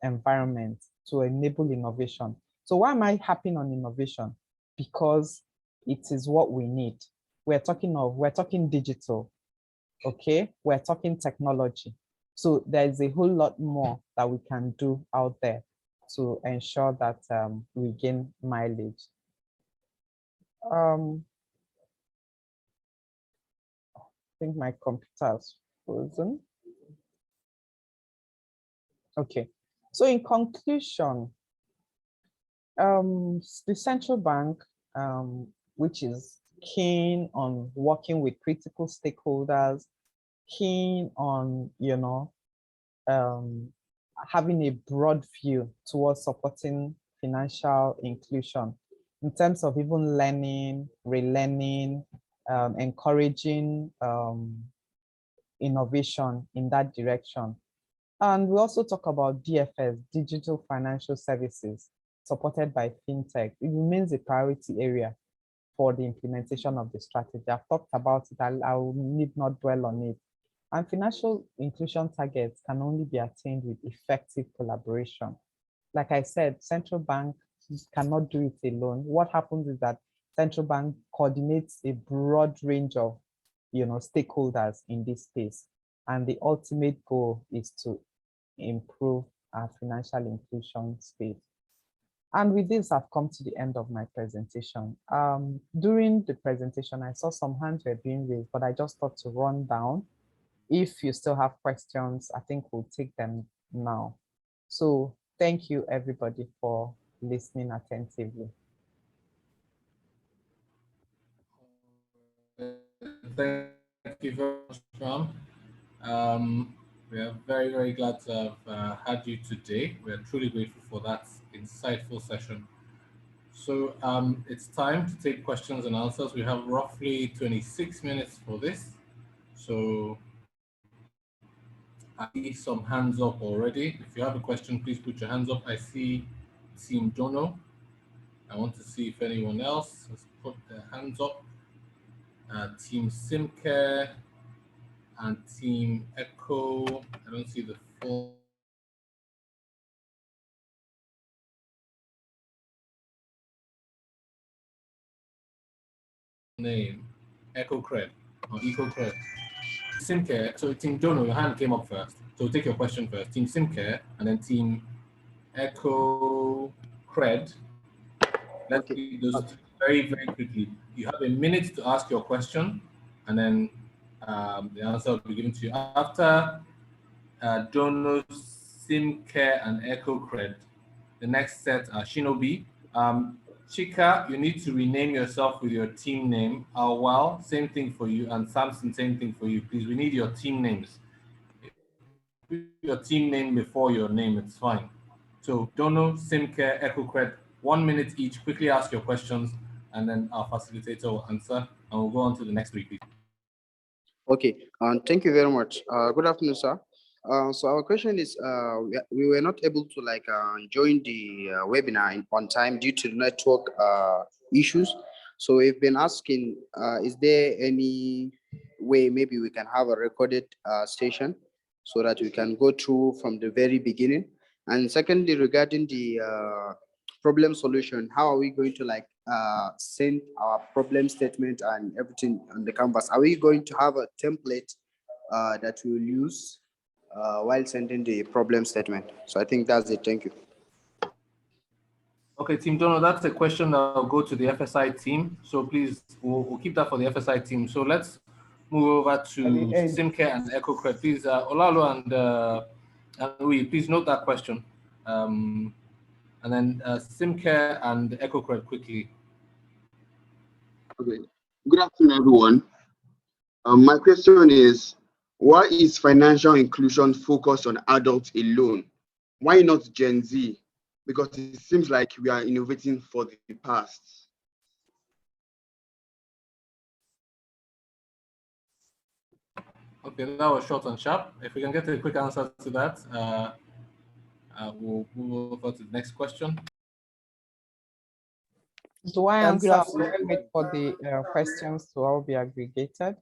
environment to enable innovation. So why am I harping on innovation? Because it is what we need. We're talking digital, okay? We're talking technology. So there's a whole lot more that we can do out there to ensure that we gain mileage. I think my computer is frozen. Okay, so in conclusion, the central bank, which is keen on working with critical stakeholders, keen on, having a broad view towards supporting financial inclusion in terms of even learning, relearning, encouraging innovation in that direction. And we also talk about DFS, Digital Financial Services, supported by FinTech. It remains a priority area for the implementation of the strategy. I've talked about it, I will need not dwell on it. And financial inclusion targets can only be attained with effective collaboration. Like I said, central bank cannot do it alone. What happens is that central bank coordinates a broad range of stakeholders in this space. And the ultimate goal is to improve our financial inclusion space. And with this, I've come to the end of my presentation. During the presentation, I saw some hands were being raised, but I just thought to run down. If you still have questions, I think we'll take them now. So thank you, everybody, for listening attentively. Thank you very much, Ram. We are very, very glad to have had you today. We are truly grateful for that insightful session. So it's time to take questions and answers. We have roughly 26 minutes for this. So I see some hands up already. If you have a question, please put your hands up. I see Team Dono. I want to see if anyone else has put their hands up. Team SimCare and Team Echo. I don't see the full name. EcoCred or EcoCred. SimCare. So Team Dono, your hand came up first. So take your question first. Team SimCare and then Team EcoCred. Let's do those very, very quickly. You have a minute to ask your question, and then the answer will be given to you. After Dono, SimCare, and EcoCred, the next set are Shinobi. Chika, you need to rename yourself with your team name. Awal, same thing for you, and Samson, same thing for you. Please, we need your team names. Your team name before your name, it's fine. So Dono, SimCare, EcoCred, 1 minute each. Quickly ask your questions, and then our facilitator will answer, and we'll go on to the next week. Okay, thank you very much. Good afternoon, sir. So our question is, we were not able to join the webinar on time due to network issues. So we've been asking, is there any way maybe we can have a recorded session so that we can go through from the very beginning? And secondly, regarding the problem solution, how are we going to send our problem statement and everything on the canvas, are we going to have a template that we'll use while sending the problem statement? So I think that's it. Thank you. Okay, Team Dono, that's a question that will go to the FSI team. So please, we'll keep that for the FSI team. So let's move over to SimCare and EcoCred. Please, Olalo and Louis, please note that question. And then SimCare and EcoCred quickly. Okay. Good afternoon, everyone. My question is, why is financial inclusion focused on adults alone? Why not Gen Z? Because it seems like we are innovating for the past. Okay, that was short and sharp. If we can get a quick answer to that, we'll move over to the next question. Do I answer or wait for the questions to all be aggregated?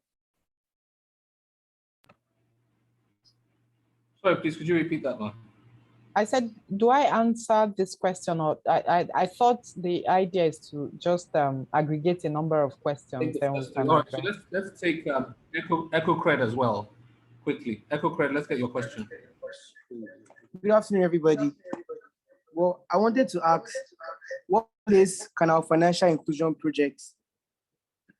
Sorry, please, could you repeat that one? I said, do I answer this question, or I thought the idea is to just aggregate a number of questions. Then we can all right, so let's take EcoCred as well, quickly. EcoCred, let's get your question. Good afternoon, everybody. Well, I wanted to ask, what place can our financial inclusion projects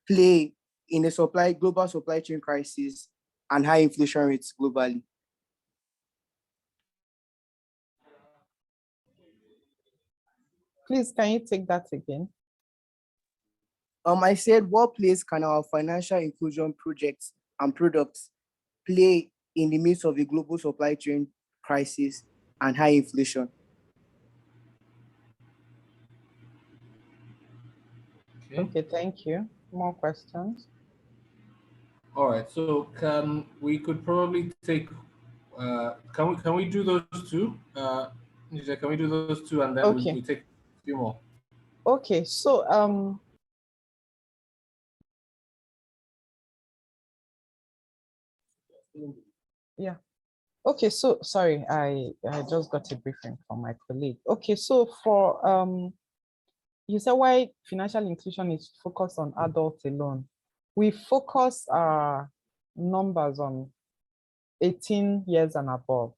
play in the global supply chain crisis and high inflation rates globally? Please, can you take that again? I said, what place can our financial inclusion projects and products play in the midst of a global supply chain crisis and high inflation? Okay, thank you. More questions? All right, so we could probably take, can we do those two? Can we do those two and then okay. we take a few more? Okay, so yeah. Okay, so sorry, I just got a briefing from my colleague. Okay, so for you said why financial inclusion is focused on adults alone. We focus our numbers on 18 years and above.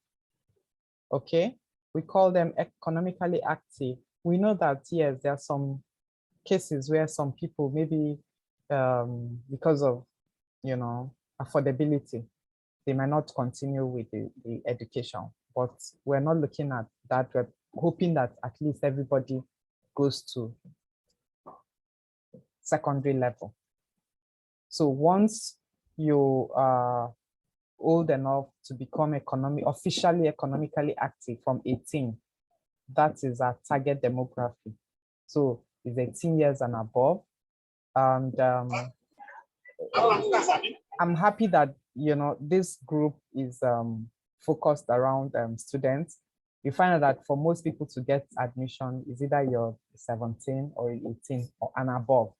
Okay, we call them economically active. We know that yes, there are some cases where some people maybe because of affordability, they might not continue with the education, but we're not looking at that. We're hoping that at least everybody goes to secondary level. So once you are old enough to become officially economically active from 18, that is our target demography. So it's 18 years and above. And I'm happy that this group is focused around students. You find out that for most people to get admission is either you're 17 or 18 or and above.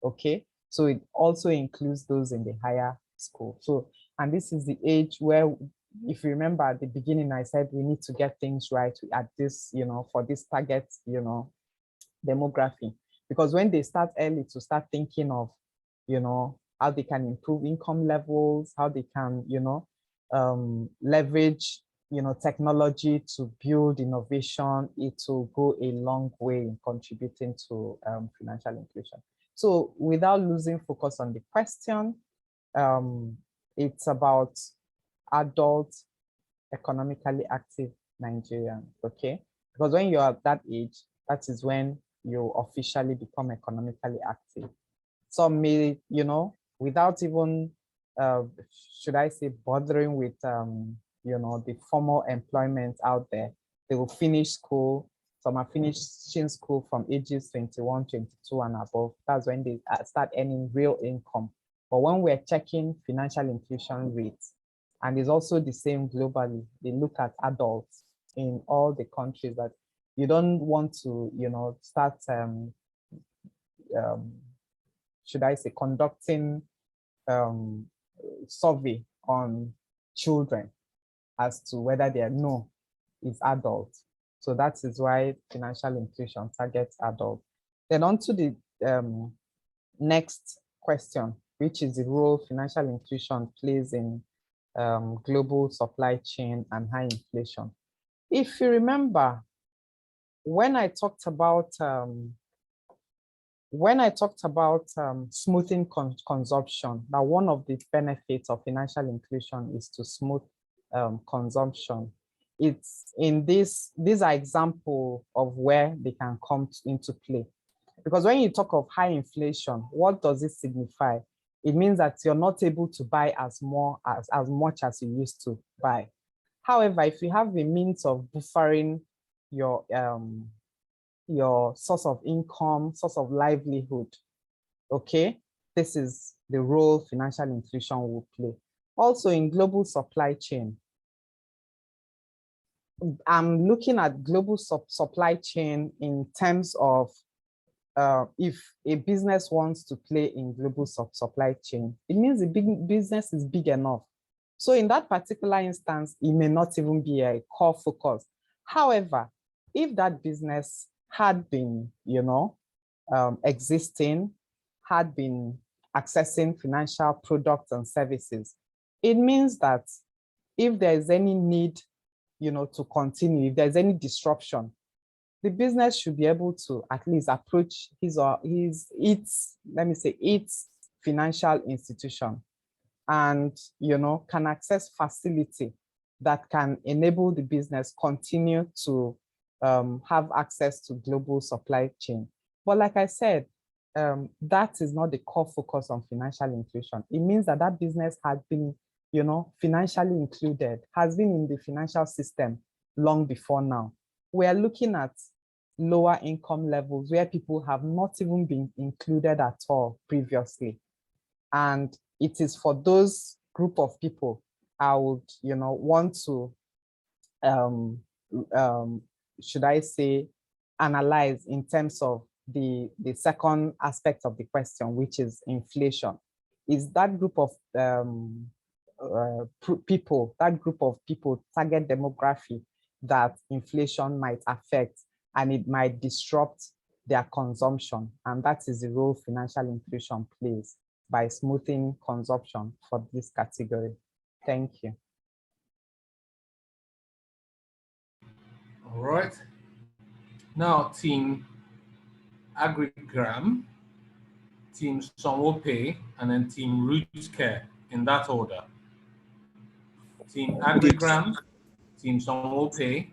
Okay, so it also includes those in the higher school. So, and this is the age where, if you remember at the beginning, I said we need to get things right at this, for this target, demography. Because when they start early to start thinking of, how they can improve income levels, how they can, leverage, technology to build innovation, it will go a long way in contributing to financial inclusion. So without losing focus on the question, it's about adult, economically active Nigerians, okay? Because when you're at that age, that is when you officially become economically active. Some may, without even, should I say, bothering with, the formal employment out there, they will finish school. Some are finishing school from ages 21, 22 and above. That's when they start earning real income. But when we're checking financial inclusion rates, and it's also the same globally, they look at adults in all the countries that you don't want to, start, should I say, conducting survey on children as to whether they are is adults. So that is why financial inclusion targets adults. Then on to the next question, which is the role financial inclusion plays in global supply chain and high inflation. If you remember, when I talked about smoothing consumption, that one of the benefits of financial inclusion is to smooth consumption. It's in these are examples of where they can come into play. Because when you talk of high inflation, what does it signify? It means that you're not able to buy as much as you used to buy. However, if you have a means of buffering your source of income, source of livelihood, okay, this is the role financial inclusion will play. Also in global supply chain, I'm looking at global supply chain in terms of if a business wants to play in global supply chain, it means the business is big enough. So in that particular instance, it may not even be a core focus. However, if that business had been, existing, had been accessing financial products and services, it means that if there is any need, to continue, if there's any disruption, the business should be able to at least approach its financial institution and, can access facility that can enable the business continue to have access to global supply chain. But like I said, that is not the core focus on financial inclusion. It means that that business has been, financially included, has been in the financial system long before now. We are looking at lower income levels where people have not even been included at all previously. And it is for those group of people I would, want to, should I say, analyze in terms of the second aspect of the question, which is inflation. Is that group of people, target demography that inflation might affect, and it might disrupt their consumption. And that is the role financial inclusion plays by smoothing consumption for this category. Thank you. All right. Now, Team Agrigram, Team Sonwope, and then Team Roots Care in that order. Team Agrigram, Team Sonwope,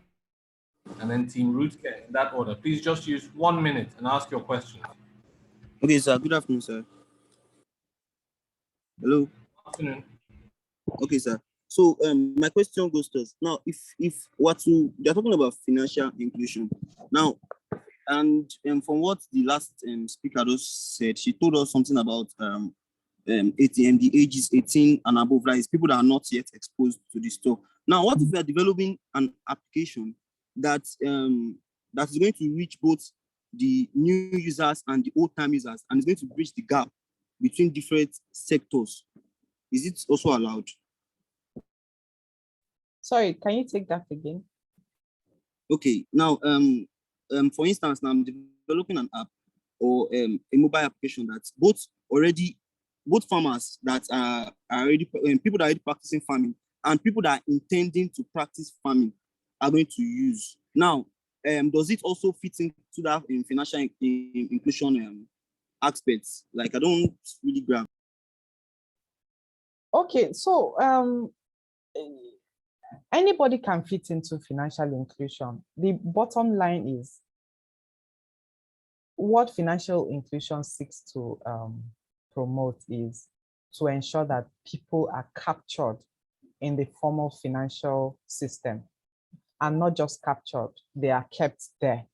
and then Team Roots Care in that order. Please just use 1 minute and ask your questions. Okay, sir. Good afternoon, sir. Hello. Good afternoon. Okay, sir. So my question goes to us. Now, if they're talking about financial inclusion now, and from what the last speaker just said, she told us something about the ages 18 and above, right? It's people that are not yet exposed to the stuff. Now, what if we are developing an application that that is going to reach both the new users and the old-time users, and is going to bridge the gap between different sectors? Is it also allowed? Sorry, can you take that again? Okay, now, for instance, now I'm developing an app or a mobile application that's both farmers that are already, people that are already practicing farming and people that are intending to practice farming are going to use. Now, does it also fit into that financial inclusion aspects? Like, I don't really grab. Okay, so anybody can fit into financial inclusion. The bottom line is what financial inclusion seeks to promote is to ensure that people are captured in the formal financial system, and not just captured, they are kept there,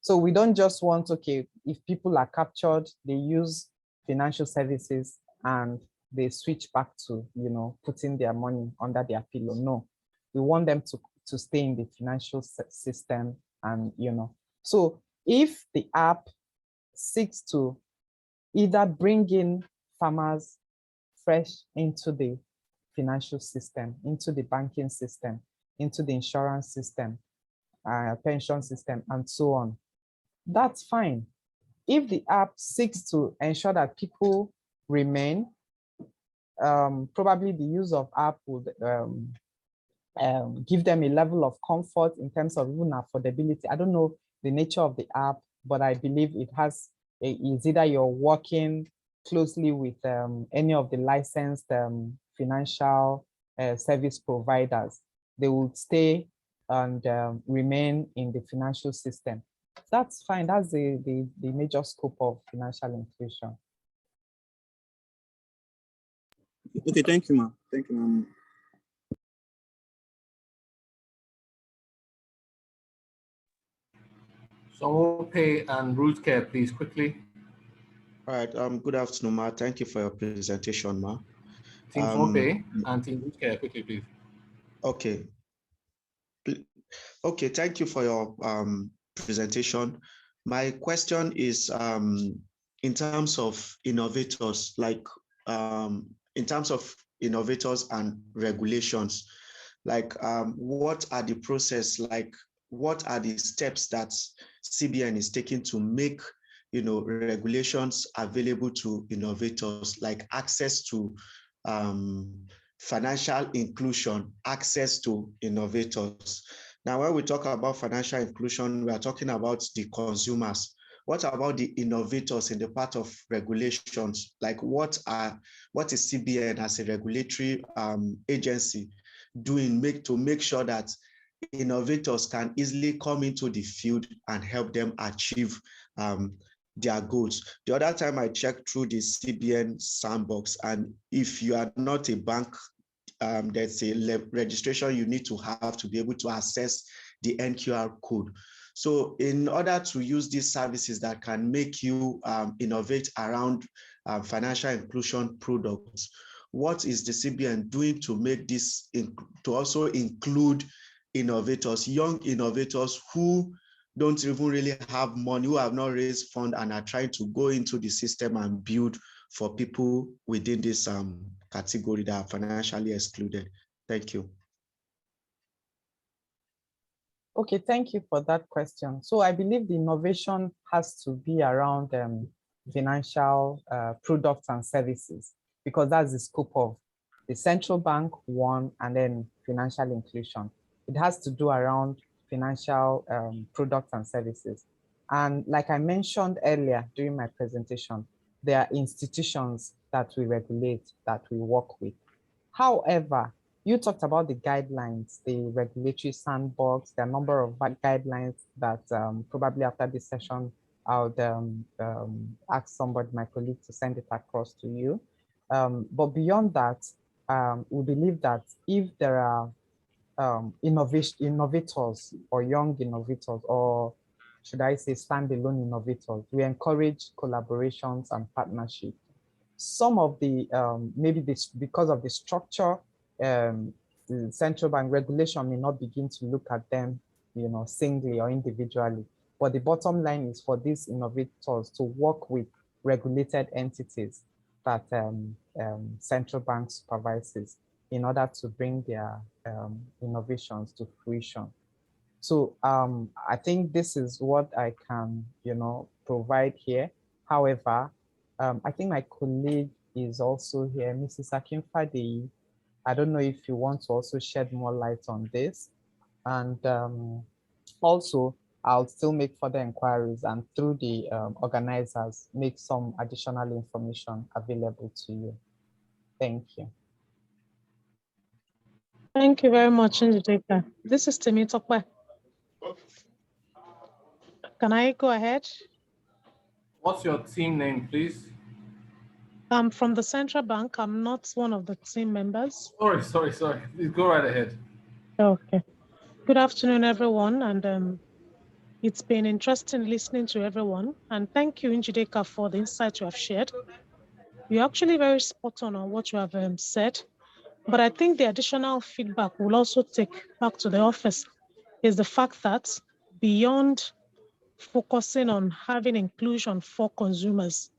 So we don't just want, okay, if people are captured, they use financial services and they switch back to, putting their money under their pillow. No, we want them to stay in the financial system and, So if the app seeks to either bring in farmers fresh into the financial system, into the banking system, into the insurance system, pension system, and so on, that's fine. If the app seeks to ensure that people remain, probably the use of app would give them a level of comfort in terms of even affordability. I don't know the nature of the app, but I believe it has, is either you're working closely with any of the licensed financial service providers, they would stay and remain in the financial system. That's fine. That's the major scope of financial inclusion. Okay, thank you, ma'am. Thank you, ma'am. So pay and root care, please, quickly. All right. Good afternoon, Ma. Thank you for your presentation, Ma. Team pay and team root care, quickly, please. Okay. Okay, thank you for your presentation. My question is in terms of innovators, like in terms of innovators and regulations, like what are the process, like what are the steps that CBN is taking to make, you know, regulations available to innovators, like access to financial inclusion, access to innovators. Now, when we talk about financial inclusion, we are talking about the consumers. What about the innovators in the part of regulations? Like what is CBN as a regulatory agency doing to make sure that innovators can easily come into the field and help them achieve their goals? The other time I checked through the CBN sandbox, and if you are not a bank, there's a registration you need to have to be able to access the NQR code. So in order to use these services that can make you innovate around financial inclusion products, what is the CBN doing to make this, to also include innovators, young innovators who don't even really have money, who have not raised funds and are trying to go into the system and build for people within this category that are financially excluded? Thank you. Okay, thank you for that question. So I believe the innovation has to be around financial products and services, because that's the scope of the central bank, one, and then financial inclusion. It has to do around financial products and services. And like I mentioned earlier during my presentation, there are institutions that we regulate, that we work with. However, you talked about the guidelines, the regulatory sandbox, the number of guidelines that probably after this session, I would ask somebody, my colleague, to send it across to you. But beyond that, we believe that if there are innovators or young innovators, or should I say standalone innovators, we encourage collaborations and partnership. Some of the, maybe this, because of the structure, the central bank regulation may not begin to look at them, you know, singly or individually. But the bottom line is for these innovators to work with regulated entities that central bank supervises in order to bring their innovations to fruition. So I think this is what I can, you know, provide here. However, I think my colleague is also here, Mrs. Akinfade. I don't know if you want to also shed more light on this. And also, I'll still make further inquiries and through the organizers, make some additional information available to you. Thank you. Thank you very much, Njideka. This is Temitope. Can I go ahead? What's your team name, please? I'm from the Central Bank. I'm not one of the team members. Sorry. Please go right ahead. Okay. Good afternoon, everyone. And it's been interesting listening to everyone. And thank you, Njideka, for the insights you have shared. You're actually very spot on what you have said. But I think the additional feedback we'll also take back to the office is the fact that beyond focusing on having inclusion for consumers,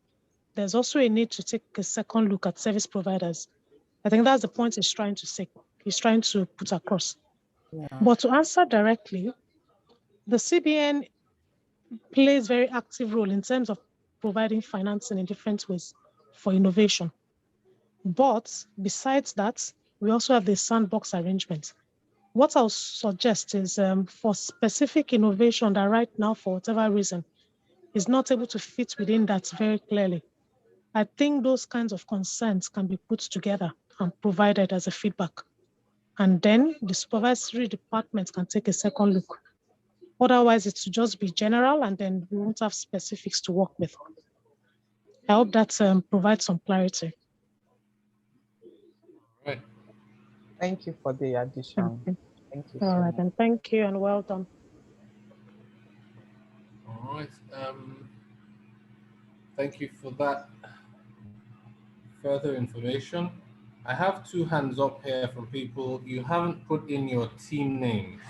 there's also a need to take a second look at service providers. I think that's the point he's trying to say, he's trying to put across. Yeah. But to answer directly, the CBN plays very active role in terms of providing financing in different ways for innovation. But besides that, we also have the sandbox arrangement. What I'll suggest is for specific innovation that right now, for whatever reason, is not able to fit within that very clearly. I think those kinds of consents can be put together and provided as a feedback. And then the supervisory department can take a second look. Otherwise, it should just be general, and then we won't have specifics to work with. I hope that provides some clarity. Right. Thank you for the addition. Thank you. All right, and thank you and well done. All right. Thank you for that further information. I have 2 hands up here from people. You haven't put in your team names.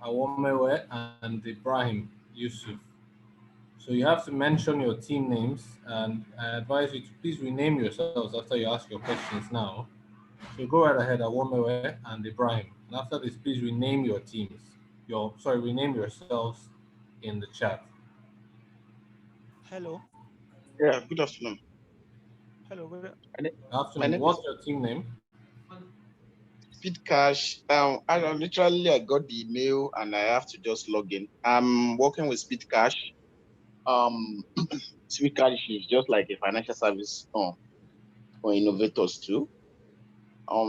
Awomewe and Ibrahim Yusuf. So you have to mention your team names, and I advise you to please rename yourselves after you ask your questions now. So go right ahead, Awomewe and Ibrahim. And after this, please rename your teams. Rename yourselves in the chat. Hello. Yeah, good afternoon. Hello. Good afternoon. What's your team name? Speed Cash. I got the email and I have to just log in. I'm working with Speed Cash. Speed Cash is just like a financial service for innovators too.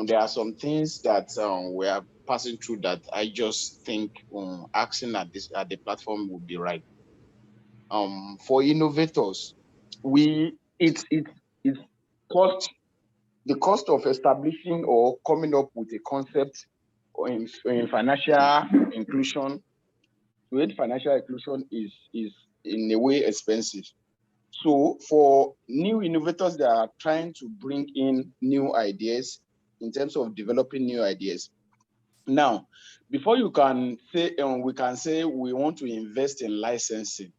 There are some things that we are passing through that I just think asking at the platform would be right. For innovators, the cost of establishing or coming up with a concept in financial inclusion. With financial inclusion is in a way expensive. So for new innovators that are trying to bring in new ideas in terms of developing new ideas. Now, before you can say, we can say we want to invest in licensing,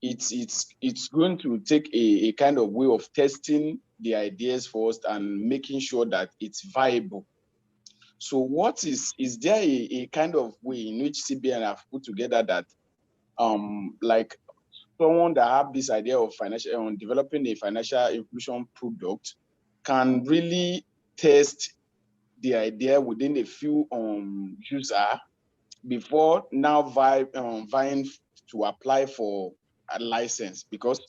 it's going to take a kind of way of testing the ideas first and making sure that it's viable. So what is there a kind of way in which CBN have put together that like someone that have this idea of financial developing a financial inclusion product can really test the idea within a few user before now vying to apply for a license, because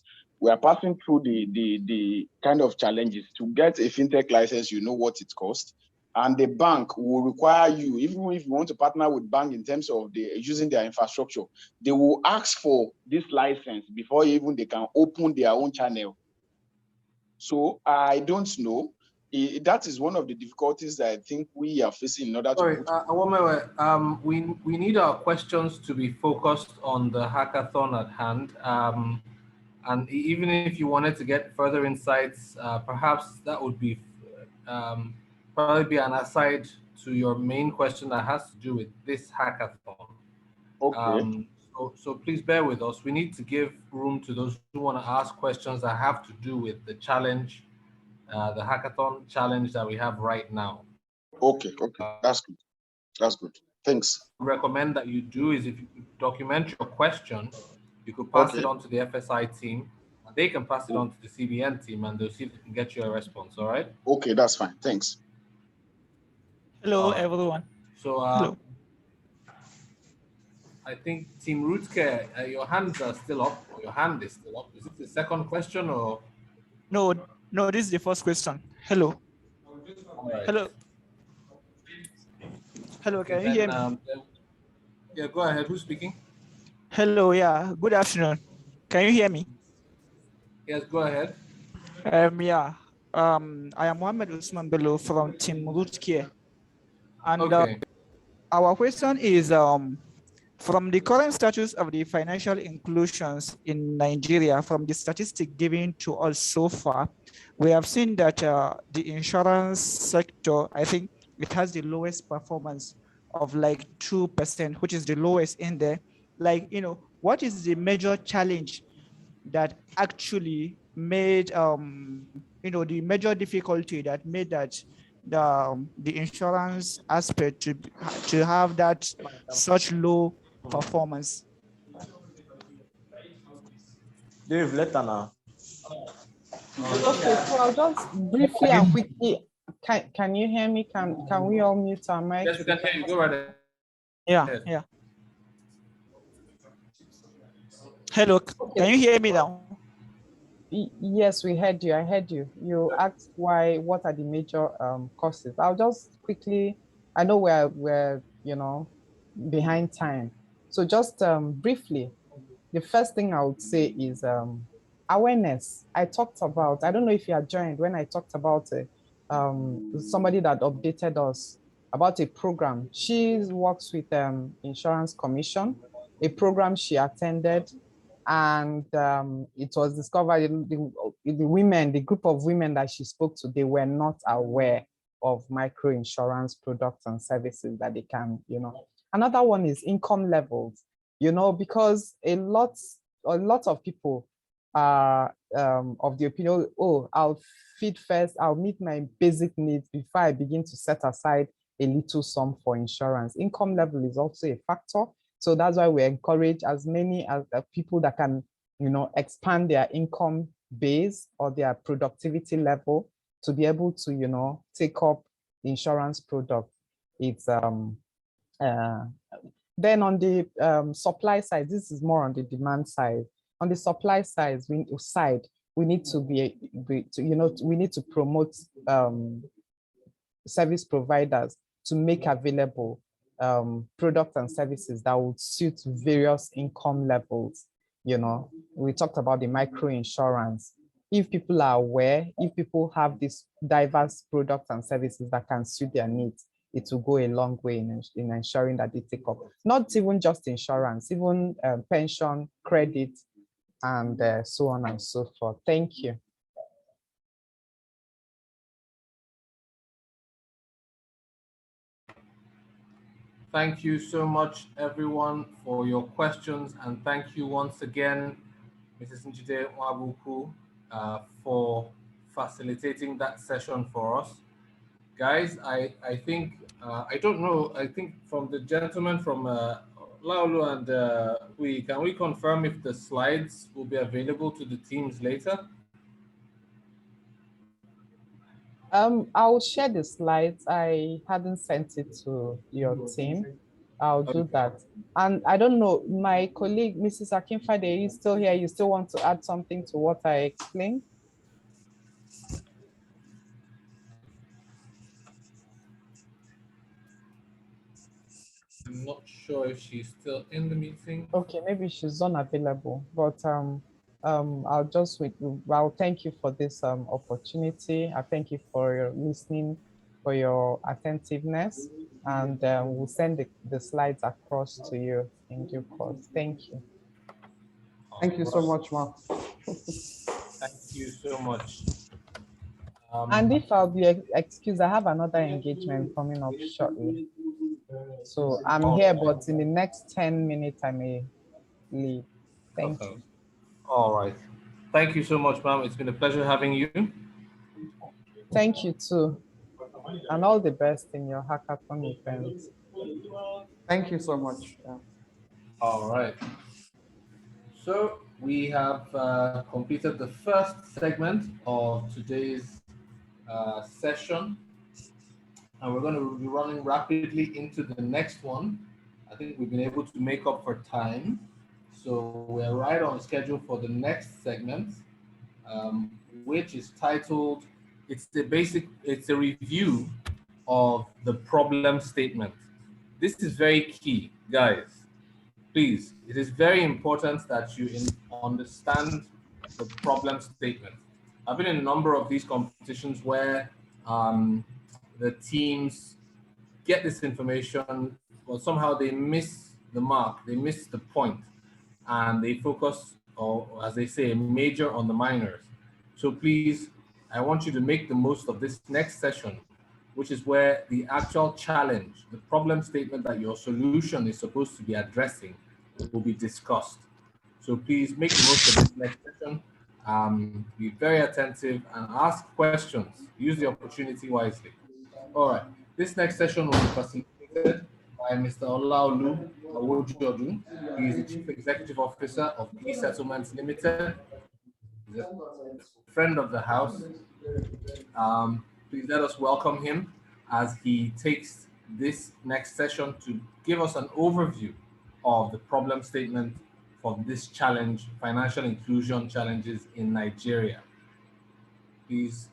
we are passing through the kind of challenges to get a fintech license. You know what it costs, and the bank will require you, even if you want to partner with bank in terms of using their infrastructure, they will ask for this license before even they can open their own channel. So I don't know. That is one of the difficulties that I think we are facing in order to. Sorry, we need our questions to be focused on the hackathon at hand. And even if you wanted to get further insights, perhaps that would be probably be an aside to your main question that has to do with this hackathon. Okay. So please bear with us. We need to give room to those who want to ask questions that have to do with the challenge, the hackathon challenge that we have right now. Okay, that's good. That's good. Thanks. Recommend that you do is if you document your question, you could pass it on to the FSI team. They can pass it on to the CBN team, and they'll see if they can get you a response. All right? Okay, that's fine. Thanks. Hello, everyone. So Hello. I think Team Rootcare, your hands are still up. Or your hand is still up. Is it the second question or? No, this is the first question. Hello. Right. Hello. Hello, can you hear me? Yeah, go ahead. Who's speaking? Hello, yeah. Good afternoon. Can you hear me? Yes, go ahead. I am Mohammed Usman Bello from Team Rootcare. And our question is, from the current status of the financial inclusions in Nigeria, from the statistic given to us so far, we have seen that the insurance sector, I think it has the lowest performance of like 2%, which is the lowest in there. Like, what is the major challenge that actually made, the major difficulty that made that the insurance aspect to have that such low performance? Dave, later now. Okay, so I'll just briefly and quickly, can you hear me? Can we all mute our mics? Yes, we can hear you. Go right ahead. Yeah. Hello, can you hear me now? Yes, we heard you. I heard you. You asked what are the major causes. I'll just quickly, I know we're behind time. So just briefly, the first thing I would say is awareness. I talked about, I don't know if you are joined when I talked about somebody that updated us about a program. She works with Insurance Commission, a program she attended, and it was discovered the group of women that she spoke to, they were not aware of micro insurance products and services that they can, Another one is income levels, because a lot of people are of the opinion, oh, I'll feed first, I'll meet my basic needs before I begin to set aside a little sum for insurance. Income level is also a factor. So that's why we encourage as many as people that can, expand their income base or their productivity level to be able to, take up insurance product. It's then on the supply side, this is more on the demand side. On the supply side, we need to we need to promote service providers to make available products and services that would suit various income levels. We talked about the micro insurance. If people are aware, if people have these diverse products and services that can suit their needs, it will go a long way in ensuring that they take up, not even just insurance, even pension, credit, and so on and so forth. Thank you. Thank you so much, everyone, for your questions. And thank you once again, Mrs. Njide Wabuku, for facilitating that session for us. Guys, I think, I don't know, I think from the gentleman from Laulu and can we confirm if the slides will be available to the teams later? I'll share the slides. I hadn't sent it to your team. I'll do that. And I don't know, my colleague, Mrs. Akinfade, is still here. You still want to add something to what I explained? I'm not sure if she's still in the meeting. Okay, maybe she's unavailable, but I'll thank you for this opportunity. I thank you for your listening, for your attentiveness, and we'll send the slides across to you in due course. Thank you. Thank you so much, Ma. Thank you so much. And if I'll be excused, I have another engagement coming up shortly. So I'm here, but in the next 10 minutes, I may leave. Thank you. All right. Thank you so much, ma'am. It's been a pleasure having you. Thank you too. And all the best in your hackathon event. Thank you so much. Yeah. All right. So we have completed the first segment of today's session. And we're going to be running rapidly into the next one. I think we've been able to make up for time. So we're right on schedule for the next segment, which is titled, it's a review of the problem statement. This is very key, guys. Please, it is very important that you understand the problem statement. I've been in a number of these competitions where the teams get this information, but somehow they miss the mark, they miss the point, and they focus, or as they say, major on the minors. So please, I want you to make the most of this next session, which is where the actual challenge, the problem statement that your solution is supposed to be addressing, will be discussed. So please make the most of this next session. Be very attentive and ask questions. Use the opportunity wisely. All right, this next session will be facilitated by Mr. Olaolu Awojuodu. He is the Chief Executive Officer of E-Settlements Limited, He's a friend of the house. Please let us welcome him as he takes this next session to give us an overview of the problem statement for this challenge, financial inclusion challenges in Nigeria. Please.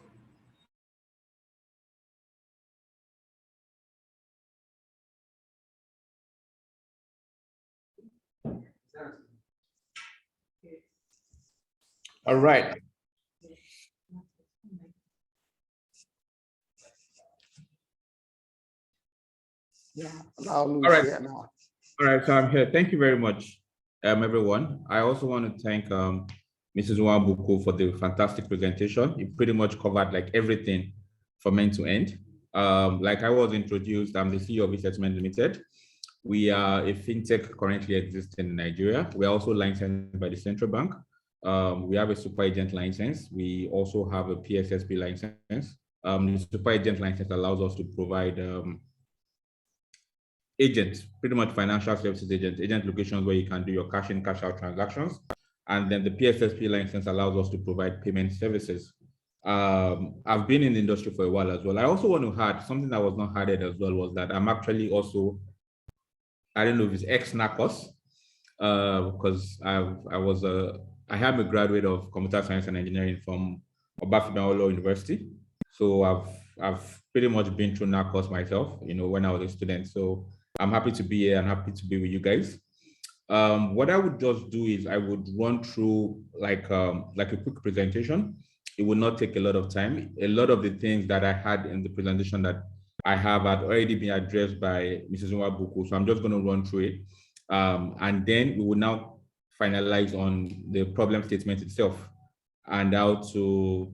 All right. Yeah. All right. All right. So I'm here. Thank you very much, everyone. I also want to thank Mrs. Nwambuku for the fantastic presentation. It pretty much covered like everything from end to end. Like I was introduced, I'm the CEO of eSettlement Limited. We are a fintech currently existing in Nigeria. We are also licensed by the central bank. We have a super agent license. We also have a PSSP license. The super agent license allows us to provide agents, pretty much financial services agent locations where you can do your cash in, cash out transactions. And then the PSSP license allows us to provide payment services. I've been in the industry for a while as well. I also want to add something that was not added as well was that I'm actually also, I don't know if it's ex-NACOS, because I am a graduate of computer science and engineering from Obafemi Awolowo University. So I've pretty much been through NACOS myself, you know, when I was a student. So I'm happy to be here and happy to be with you guys. What I would just do is I would run through like a quick presentation. It will not take a lot of time. A lot of the things that I had in the presentation that I have had already been addressed by Mrs. Nwambuku. So I'm just going to run through it. And then we will now finalize on the problem statement itself and how to,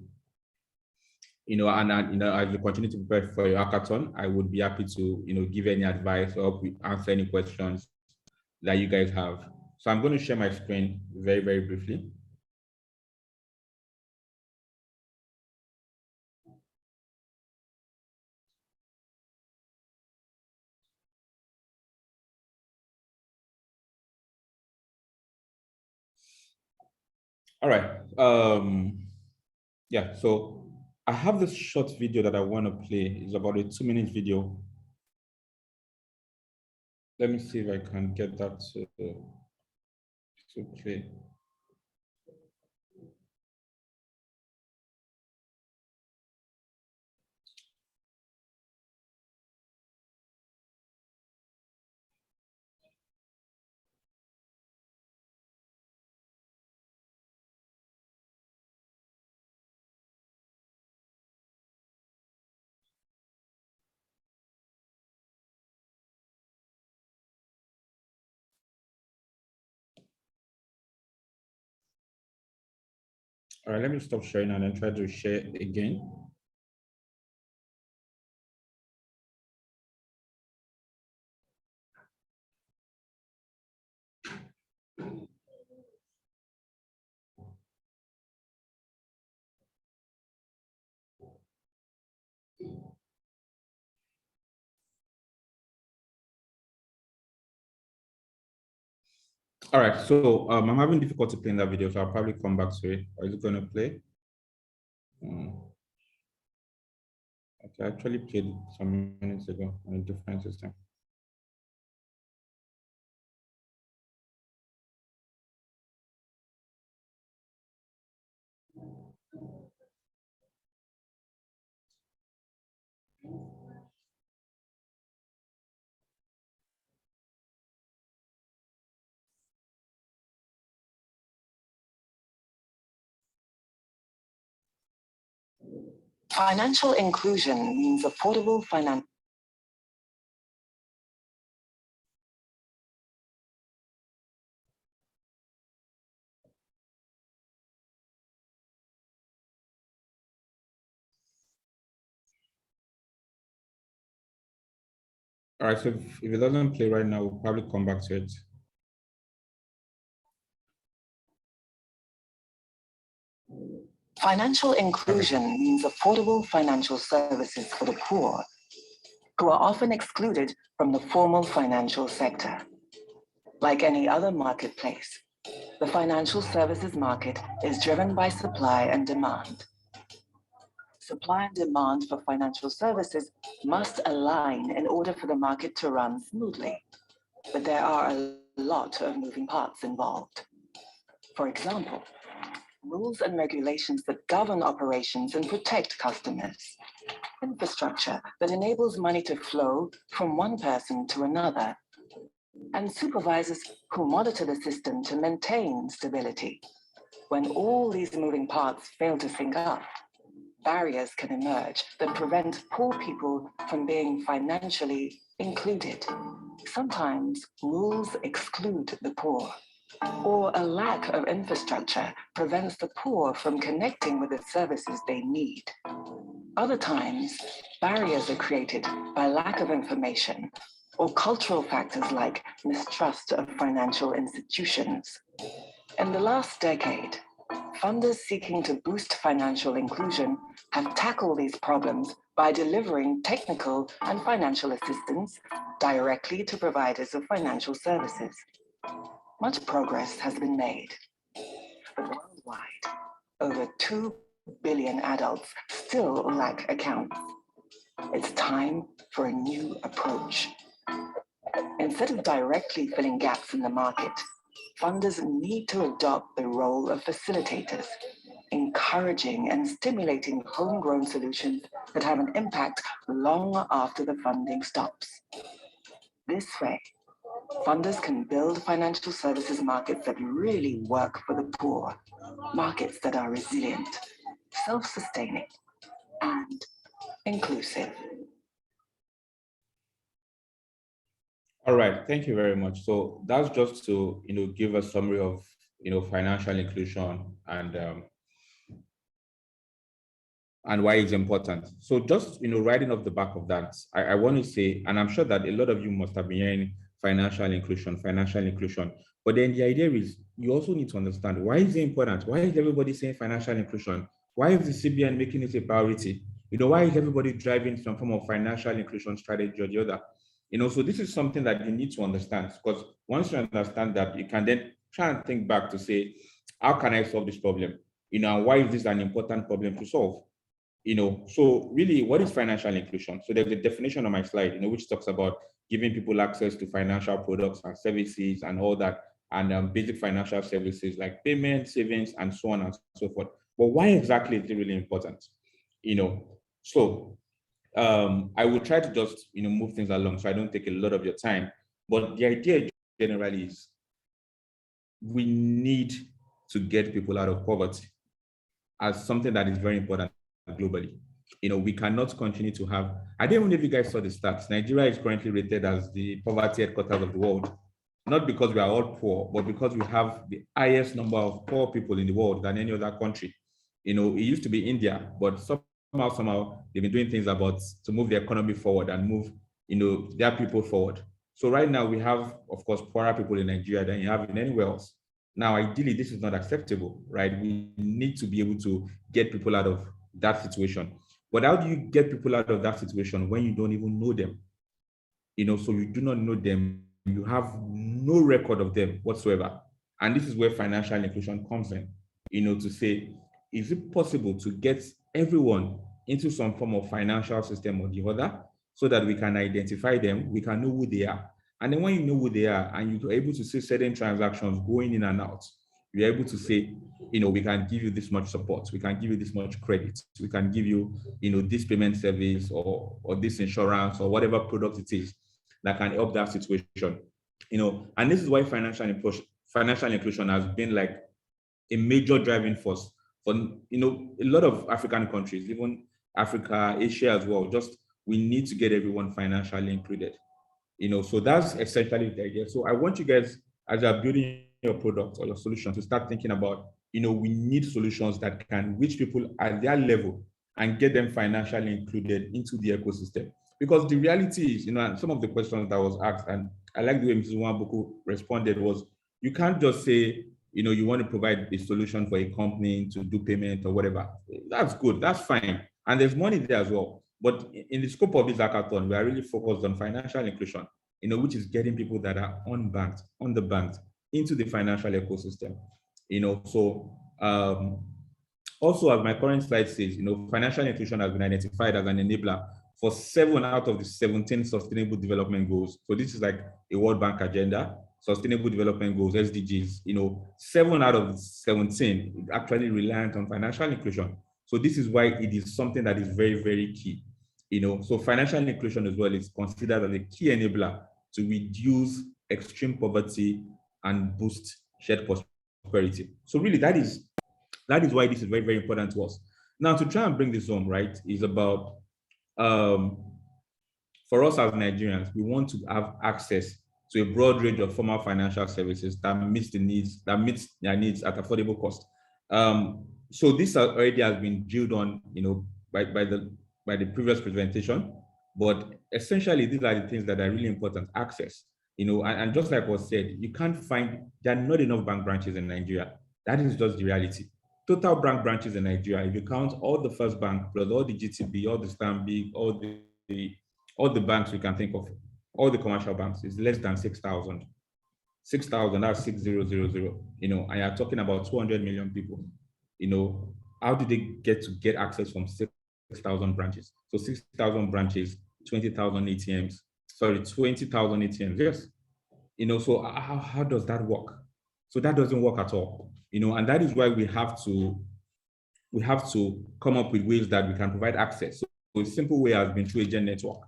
you know, as you continue to prepare for your hackathon, I would be happy to, you know, give any advice or answer any questions that you guys have. So I'm going to share my screen very, very briefly. All right. Yeah, so I have this short video that I want to play. It's about a 2-minute video. Let me see if I can get that to play. All right, let me stop sharing and then try to share it again. All right, so I'm having difficulty playing that video, so I'll probably come back to it. Or is it going to play? Okay, I actually played it some minutes ago on a different system. Financial inclusion means affordable finance. All right, so if it doesn't play right now, we'll probably come back to it. Financial inclusion means affordable financial services for the poor, who are often excluded from the formal financial sector. Like any other marketplace, The financial services market is driven by supply and demand. Supply and demand for financial services must align in order for the market to run smoothly. But there are a lot of moving parts involved. For example, rules and regulations that govern operations and protect customers. Infrastructure that enables money to flow from one person to another. And supervisors who monitor the system to maintain stability. When all these moving parts fail to sync up, barriers can emerge that prevent poor people from being financially included. Sometimes rules exclude the poor, or a lack of infrastructure prevents the poor from connecting with the services they need. Other times, barriers are created by lack of information or cultural factors like mistrust of financial institutions. In the last decade, funders seeking to boost financial inclusion have tackled these problems by delivering technical and financial assistance directly to providers of financial services. Much progress has been made, but worldwide, over 2 billion adults still lack accounts. It's time for a new approach. Instead of directly filling gaps in the market, funders need to adopt the role of facilitators, encouraging and stimulating homegrown solutions that have an impact long after the funding stops. This way, funders can build financial services markets that really work for the poor, markets that are resilient, self-sustaining, and inclusive. All right, thank you very much. So that's just to give a summary of financial inclusion and why it's important. So just riding off the back of that, I want to say, and I'm sure that a lot of you must have been hearing financial inclusion, but then the idea is you also need to understand why is it important? Why is everybody saying financial inclusion? Why is the CBN making it a priority? Why is everybody driving some form of financial inclusion strategy or the other? So this is something that you need to understand, because once you understand that, you can then try and think back to say, how can I solve this problem? And why is this an important problem to solve? So really, what is financial inclusion? So there's a definition on my slide, which talks about giving people access to financial products and services and all that, and basic financial services like payment, savings, and so on and so forth. But why exactly is it really important? So I will try to just move things along so I don't take a lot of your time. But the idea generally is we need to get people out of poverty as something that is very important globally. We cannot continue to have, I don't even know if you guys saw the stats. Nigeria is currently rated as the poverty headquarters of the world, not because we are all poor, but because we have the highest number of poor people in the world than any other country. It used to be India, but somehow they've been doing things to move the economy forward and move their people forward. So right now we have, of course, poorer people in Nigeria than you have in anywhere else. Now, ideally, this is not acceptable, right? We need to be able to get people out of that situation. But how do you get people out of that situation when you don't even know them? So you do not know them, you have no record of them whatsoever. And this is where financial inclusion comes in, to say, is it possible to get everyone into some form of financial system or the other so that we can identify them, we can know who they are. And then when you know who they are and you're able to see certain transactions going in and out, you're able to say, we can give you this much support, we can give you this much credit, we can give you, this payment service or this insurance or whatever product it is that can help that situation. And this is why financial inclusion has been like a major driving force for, a lot of African countries, even Africa, Asia as well. Just we need to get everyone financially included. So that's essentially the idea. So I want you guys, as you're building your product or your solution, to start thinking about, we need solutions that can reach people at their level and get them financially included into the ecosystem. Because the reality is, and some of the questions that was asked, and I like the way Mrs. Nwambuku responded, was you can't just say, you want to provide a solution for a company to do payment or whatever. That's good, that's fine. And there's money there as well. But in the scope of this hackathon, we are really focused on financial inclusion, which is getting people that are unbanked, underbanked, into the financial ecosystem. So also, as my current slide says, financial inclusion has been identified as an enabler for 7 out of the 17 Sustainable Development Goals. So this is like a World Bank agenda, Sustainable Development Goals, SDGs. 7 out of 17 actually reliant on financial inclusion. So this is why it is something that is very, very key. So financial inclusion as well is considered as a key enabler to reduce extreme poverty and boost shared prosperity. So really, that is why this is very, very important to us. Now, to try and bring this home, right, is about, for us as Nigerians, we want to have access to a broad range of formal financial services that meets their needs at affordable cost. So this already has been drilled on, by the previous presentation, but essentially these are the things that are really important: access. And just like was said, you can't find, there are not enough bank branches in Nigeria. That is just the reality. Total bank branches in Nigeria, if you count all the First Bank plus all the GTB, all the Stanbic, all the banks we can think of, all the commercial banks, is less than 6,000. 6,000, that's 6,000. And you're talking about 200 million people. How do they get access from 6,000 branches? So 6,000 branches, 20,000 ATMs. Sorry, 20,000 ATMs. Yes. So how does that work? So that doesn't work at all. And that is why we have to come up with ways that we can provide access. So a simple way has been through agent network.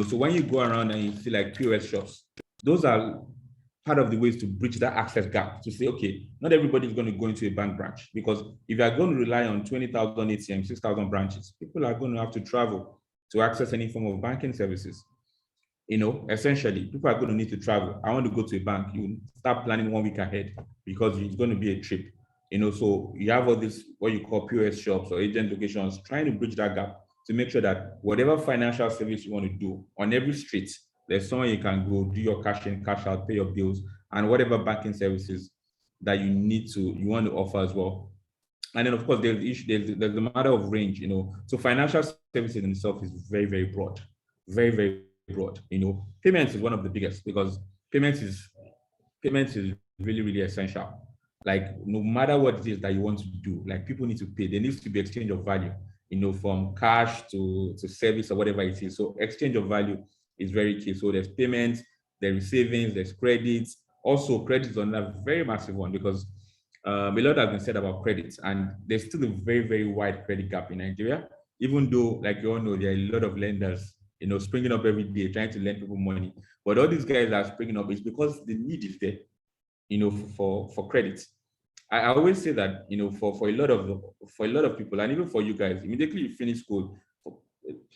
So when you go around and you see like POS shops, those are part of the ways to bridge that access gap, to say, okay, not everybody is going to go into a bank branch, because if you are going to rely on 20,000 ATMs, 6,000 branches, people are going to have to travel to access any form of banking services. Essentially, people are going to need to travel. I want to go to a bank. You start planning 1 week ahead because it's going to be a trip. So you have all this, what you call POS shops or agent locations, trying to bridge that gap to make sure that whatever financial service you want to do, on every street, there's somewhere you can go, do your cash in, cash out, pay your bills, and whatever banking services that you want to offer as well. And then, of course, there's the matter of range. So financial services in itself is very, very broad, very, very broad. Payments is one of the biggest, because payments is really, really essential. Like, no matter what it is that you want to do, like, people need to pay. There needs to be exchange of value, from cash to service or whatever it is. So exchange of value is very key. So there's payments, there's savings, there's credits. Also, credit is another very massive one, because a lot has been said about credits, and there's still a very, very wide credit gap in Nigeria, even though, like you all know, there are a lot of lenders, springing up every day, trying to lend people money. But all these guys are springing up is because the need is there, for credit. I always say that, for a lot of people, and even for you guys, immediately you finish school,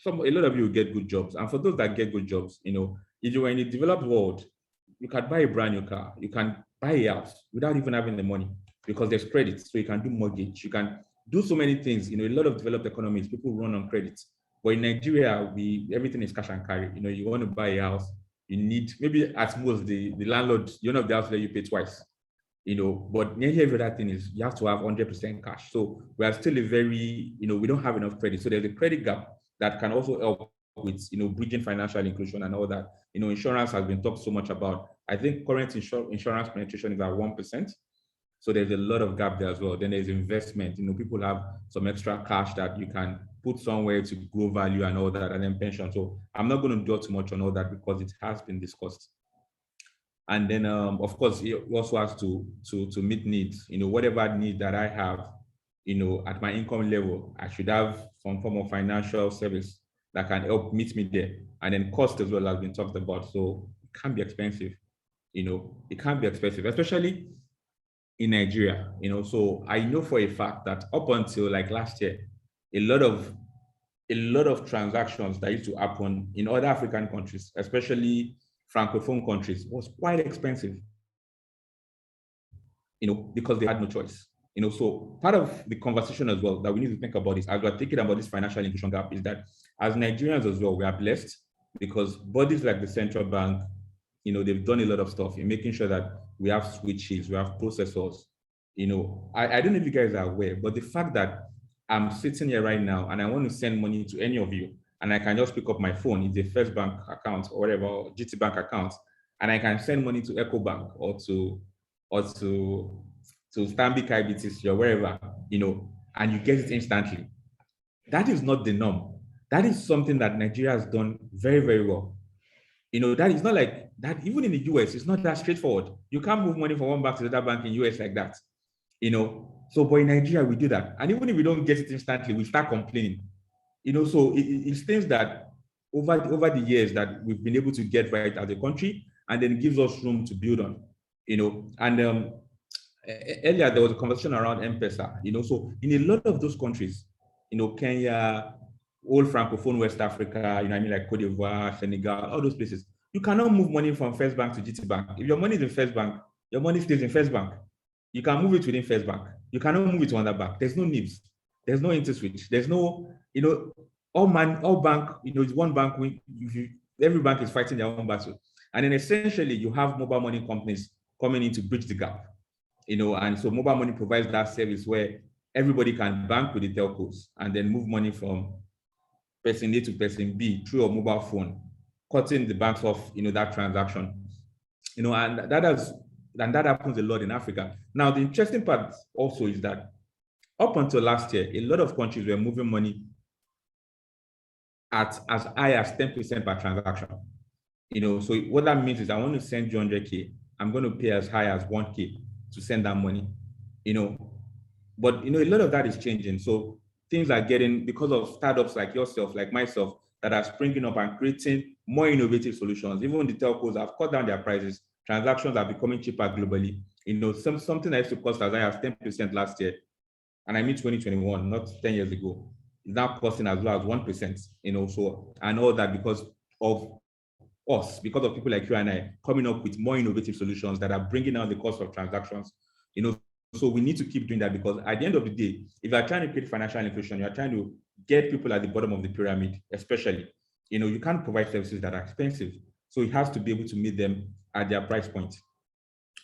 a lot of you will get good jobs. And for those that get good jobs, if you were in a developed world, you can buy a brand new car, you can buy a house without even having the money, because there's credit. So you can do mortgage, you can do so many things. A lot of developed economies, people run on credit. But in Nigeria, everything is cash and carry. You want to buy a house, you need, maybe at most the landlord, the house that you pay twice. But nearly every other thing is you have to have 100% cash. So we are still we don't have enough credit. So there's a credit gap that can also help with, bridging financial inclusion and all that. Insurance has been talked so much about. I think current insurance penetration is at 1%. So there's a lot of gap there as well. Then there's investment. People have some extra cash that you can put somewhere to grow value and all that, and then pension. So I'm not going to dwell too much on all that because it has been discussed. And then, of course, it also has to meet needs. Whatever need that I have, at my income level, I should have some form of financial service that can help meet me there. And then cost as well has been talked about. So it can be expensive. It can be expensive, especially in Nigeria. So I know for a fact that up until like last year, a lot of transactions that used to happen in other African countries, especially Francophone countries, was quite expensive, because they had no choice. So part of the conversation as well that we need to think about is, as we're thinking about this financial inclusion gap, is that as Nigerians as well, we are blessed because bodies like the central bank, they've done a lot of stuff in making sure that we have switches, we have processors. I don't know if you guys are aware, but the fact that I'm sitting here right now and I want to send money to any of you, and I can just pick up my phone, it's a First Bank account or whatever, or GT Bank account, and I can send money to EcoBank or to or to Stanbic IBTC or wherever, and you get it instantly. That is not the norm. That is something that Nigeria has done very, very well. That is not like that. Even in the US, it's not that straightforward. You can't move money from one bank to the other bank in US like that. So but in Nigeria, we do that. And even if we don't get it instantly, we start complaining. So it's things that over the years that we've been able to get right as a country, and then it gives us room to build on. And earlier there was a conversation around M-Pesa. So in a lot of those countries, Kenya, old Francophone West Africa, like Cote d'Ivoire, Senegal, all those places, you cannot move money from First Bank to GT Bank. If your money is in First Bank, your money stays in First Bank. You can move it within First Bank. You cannot move it to another bank. There's no NIBS. There's no interswitch. There's no, all bank, it's one bank. Every bank is fighting their own battle. And then essentially you have mobile money companies coming in to bridge the gap. And so mobile money provides that service where everybody can bank with the telcos and then move money from person A to person B through a mobile phone, cutting the banks off, that transaction. And that happens a lot in Africa. Now, the interesting part also is that up until last year, a lot of countries were moving money at as high as 10% per transaction. So what that means is I want to send you 100K, I'm going to pay as high as 1K to send that money. But a lot of that is changing. So things are getting, because of startups like yourself, like myself, that are springing up and creating more innovative solutions. Even the telcos have cut down their prices. Transactions are becoming cheaper globally. Something that used to cost as high as 10% last year, and I mean 2021, not 10 years ago, is now costing as low as 1%. So, and all that because of us, because of people like you and I coming up with more innovative solutions that are bringing down the cost of transactions. So we need to keep doing that, because at the end of the day, if you're trying to create financial inclusion, you're trying to get people at the bottom of the pyramid, especially, you can't provide services that are expensive. So it has to be able to meet them at their price point.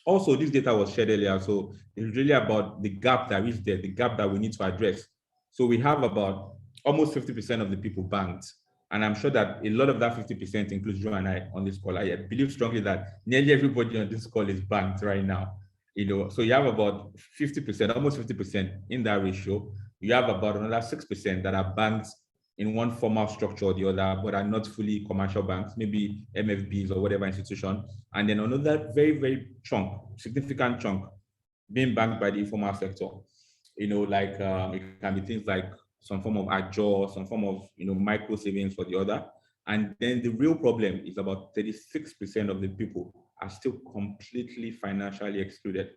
Also, this data was shared earlier. So it's really about the gap that is there, the gap that we need to address. So we have about almost 50% of the people banked. And I'm sure that a lot of that 50% includes you and I on this call. I believe strongly that nearly everybody on this call is banked right now. So you have about 50%, almost 50% in that ratio. You have about another 6% that are banked in one formal structure or the other, but are not fully commercial banks, maybe MFBs or whatever institution. And then another very, very significant chunk being banked by the informal sector. It can be things like some form of Ajo, some form of micro savings for the other. And then the real problem is about 36% of the people are still completely financially excluded.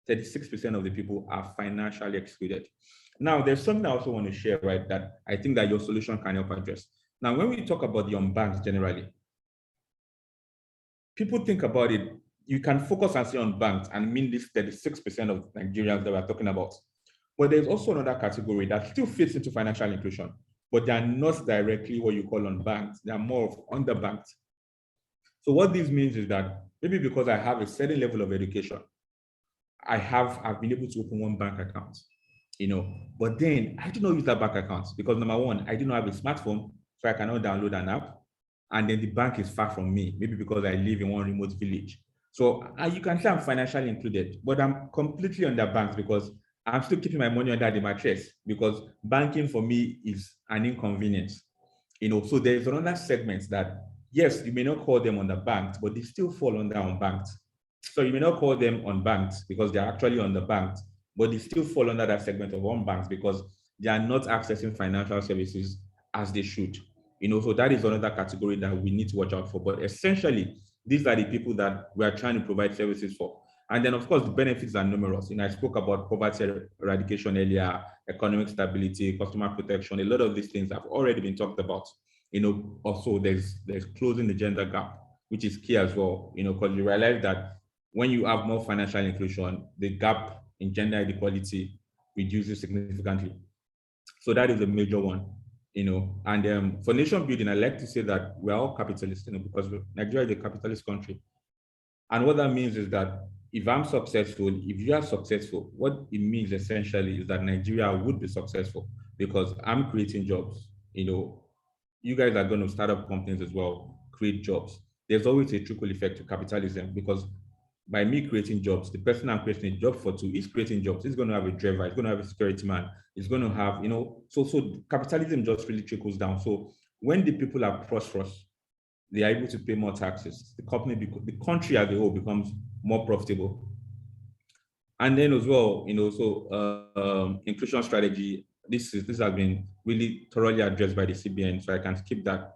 36% of the people are financially excluded. Now, there's something I also want to share, right, that I think that your solution can help address. Now, when we talk about the unbanked generally, people think about it, you can focus and say unbanked and mean this 36% of Nigerians that we're talking about. But there's also another category that still fits into financial inclusion, but they are not directly what you call unbanked. They are more of underbanked. So what this means is that maybe because I have a certain level of education, I've been able to open one bank account, but then I do not use that bank account because number one, I do not have a smartphone, so I cannot download an app. And then the bank is far from me, maybe because I live in one remote village. So you can say I'm financially included, but I'm completely underbanked because I'm still keeping my money under the mattress because banking for me is an inconvenience. So there's another segment that, yes, you may not call them underbanked, but they still fall under unbanked. So you may not call them unbanked because they're actually underbanked, but they still fall under that segment of unbanked because they are not accessing financial services as they should. So that is another category that we need to watch out for. But essentially, these are the people that we are trying to provide services for. And then, of course, the benefits are numerous. I spoke about poverty eradication earlier, economic stability, customer protection. A lot of these things have already been talked about. Also there's closing the gender gap, which is key as well. Because you realize that when you have more financial inclusion, the gap in gender equality reduces significantly. So that is a major one. And for nation building, I like to say that we're all capitalists, because Nigeria is a capitalist country. And what that means is that if I'm successful, if you are successful, what it means essentially is that Nigeria would be successful because I'm creating jobs. You guys are going to start up companies as well, create jobs. There's always a trickle effect to capitalism because by me creating jobs, the person I'm creating a job for too is creating jobs. He's going to have a driver, he's going to have a security man, he's going to have, so capitalism just really trickles down. So when the people are prosperous, they are able to pay more taxes. The country as a whole becomes more profitable. And then as well, inclusion strategy, this has been really thoroughly addressed by the CBN, so I can skip that.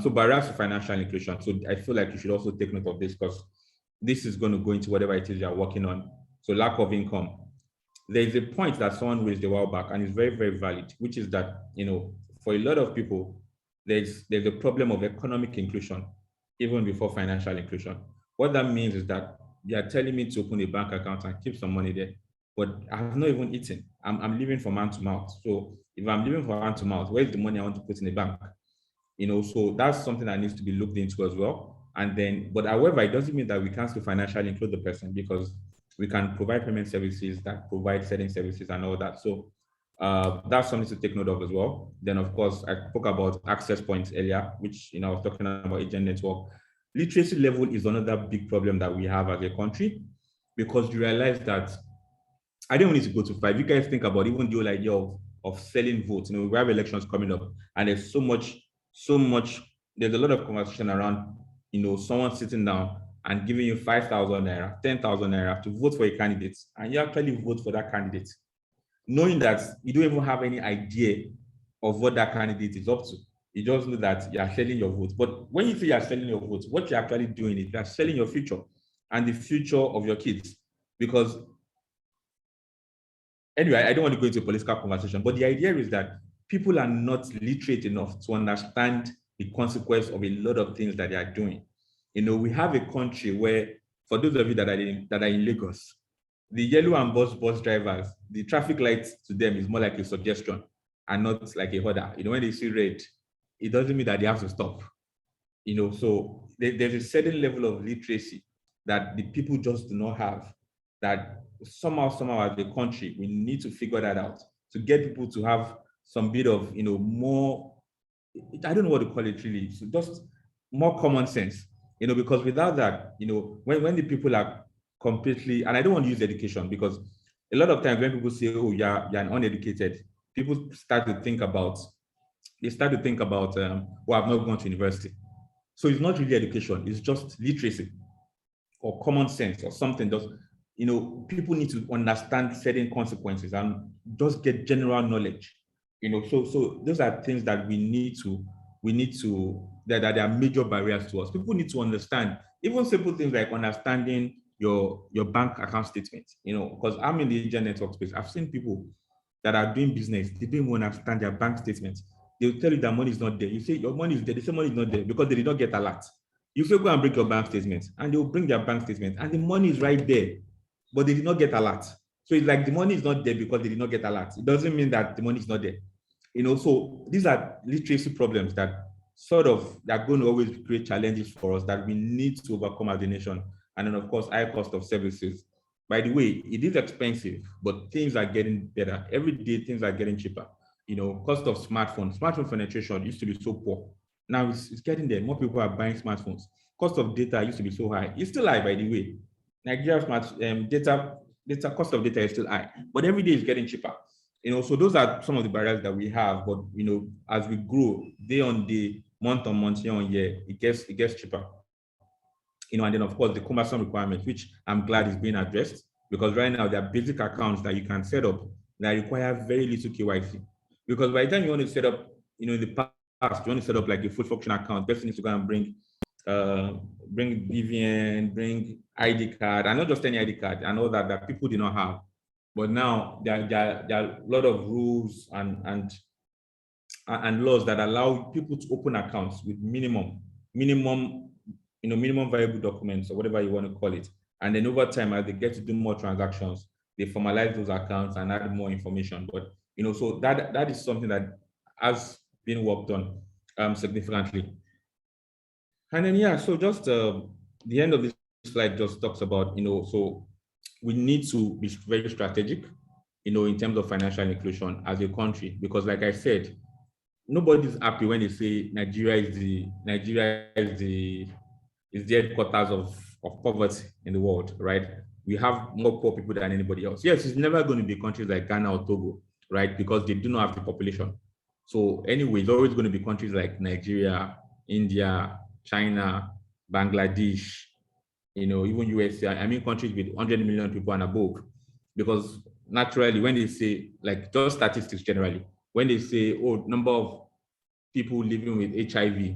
So barriers to financial inclusion. So I feel like you should also take note of this because this is going to go into whatever it is you're working on. So lack of income. There is a point that someone raised a while back and it's very, very valid, which is that, for a lot of people, there's a problem of economic inclusion, even before financial inclusion. What that means is that they are telling me to open a bank account and keep some money there, but I have not even eaten. I'm living from hand to mouth. So if I'm living from hand to mouth, where's the money I want to put in the bank? So that's something that needs to be looked into as well. And then, but however, it doesn't mean that we can't still financially include the person because we can provide payment services that provide certain services and all that. So that's something to take note of as well. Then, of course, I spoke about access points earlier, which I was talking about agent network. Literacy level is another big problem that we have as a country because you realize that I don't need to go to 5. You guys think about even the whole idea of selling votes. We have elections coming up, and there's so much. There's a lot of conversation around, someone sitting down and giving you 5,000 naira, 10,000 naira to vote for a candidate, and you actually vote for that candidate, knowing that you don't even have any idea of what that candidate is up to. You just know that you are selling your vote. But when you say you are selling your vote, what you're actually doing is you are selling your future and the future of your kids. Because anyway, I don't want to go into a political conversation, but the idea is that people are not literate enough to understand the consequence of a lot of things that they are doing. We have a country where, for those of you that are in Lagos, the yellow and bus drivers, the traffic lights to them is more like a suggestion and not like a order. When they see red, it doesn't mean that they have to stop. So there's a certain level of literacy that the people just do not have, that somehow as a country, we need to figure that out to get people to have some bit of, more, I don't know what to call it really, so just more common sense, because without that, when the people are completely, and I don't want to use education because a lot of times when people say, oh, you're an uneducated, people start to think about, well, I've not gone to university. So it's not really education, it's just literacy or common sense or something. Just, people need to understand certain consequences and just get general knowledge. So those are things that we need to, that there are major barriers to us. People need to understand, even simple things like understanding your bank account statement, because I'm in the agent network space. I've seen people that are doing business, they don't even understand their bank statements. They'll tell you that money is not there. You say your money is there, they say money is not there because they did not get a lot. You say go and bring your bank statement, and they'll bring their bank statement, and the money is right there, but they did not get a lot. So it's like the money is not there because they did not get a lot. It doesn't mean that the money is not there. So these are literacy problems that are going to always create challenges for us that we need to overcome as a nation. And then, of course, high cost of services. By the way, it is expensive, but things are getting better. Every day, things are getting cheaper. Cost of smartphone penetration used to be so poor. Now it's getting there. More people are buying smartphones. Cost of data used to be so high. It's still high, by the way. Nigeria's data cost of data is still high, but every day is getting cheaper. So those are some of the barriers that we have. But as we grow, day on day, month on month, year on year, it gets cheaper. And then of course the cumbersome requirements, which I'm glad is being addressed, because right now there are basic accounts that you can set up that require very little KYC. Because by the time you want to set up, in the past, you want to set up like a full function account, person needs to go and bring BVN, bring ID card, and not just any ID card, and all that people do not have. But now there are a lot of rules and laws that allow people to open accounts with minimum viable documents or whatever you want to call it. And then over time, as they get to do more transactions, they formalize those accounts and add more information. But so that is something that has been worked on significantly. And then so just the end of this slide just talks about so we need to be very strategic, in terms of financial inclusion as a country, because like I said, nobody's happy when they say Nigeria is the headquarters of poverty in the world, right? We have more poor people than anybody else. Yes, it's never going to be countries like Ghana or Togo, right? Because they do not have the population. So anyway, it's always going to be countries like Nigeria, India, China, Bangladesh, even USA. I mean, countries with 100 million people and above. Because naturally, when they say, like, just statistics generally, when they say, oh, number of people living with HIV,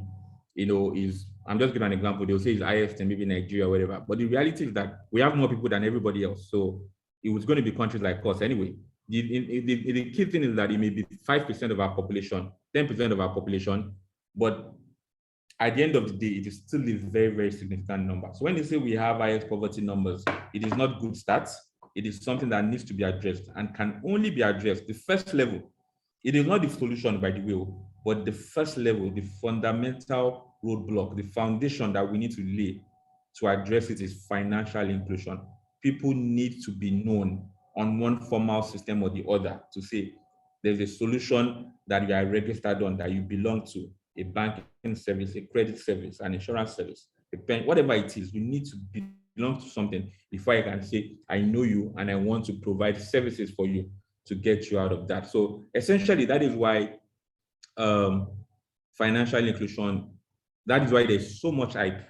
is, I'm just giving an example, they'll say it's highest in maybe Nigeria or whatever. But the reality is that we have more people than everybody else. So it was going to be countries like us anyway. The key thing is that it may be 5% of our population, 10% of our population, but at the end of the day, it is still a very, very significant number. So when they say we have highest poverty numbers, it is not good stats. It is something that needs to be addressed and can only be addressed. The first level, it is not the solution, by the way, but the first level, the fundamental roadblock, the foundation that we need to lay to address it is financial inclusion. People need to be known on one formal system or the other to say there's a solution that you are registered on, that you belong to, a banking service, a credit service, an insurance service, a bank, whatever it is, you need to belong to something before I can say, I know you and I want to provide services for you to get you out of that. So essentially, that is why financial inclusion, that is why there's so much hype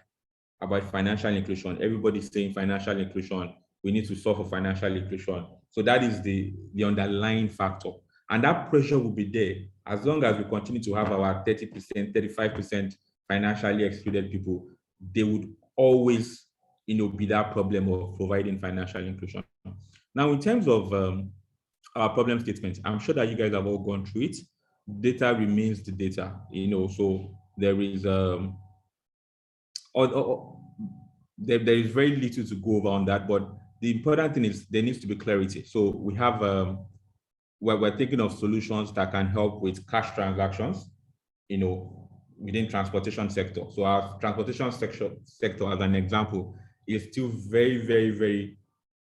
about financial inclusion. Everybody's saying financial inclusion, we need to solve for financial inclusion. So that is the underlying factor. And that pressure will be there as long as we continue to have our 30%, 35% financially excluded people. They would always, be that problem of providing financial inclusion. Now, in terms of our problem statement, I'm sure that you guys have all gone through it. Data remains the data, so there is there is very little to go over on that, but the important thing is there needs to be clarity. So we have we're thinking of solutions that can help with cash transactions, within transportation sector. So our transportation sector, as an example, is still very, very, very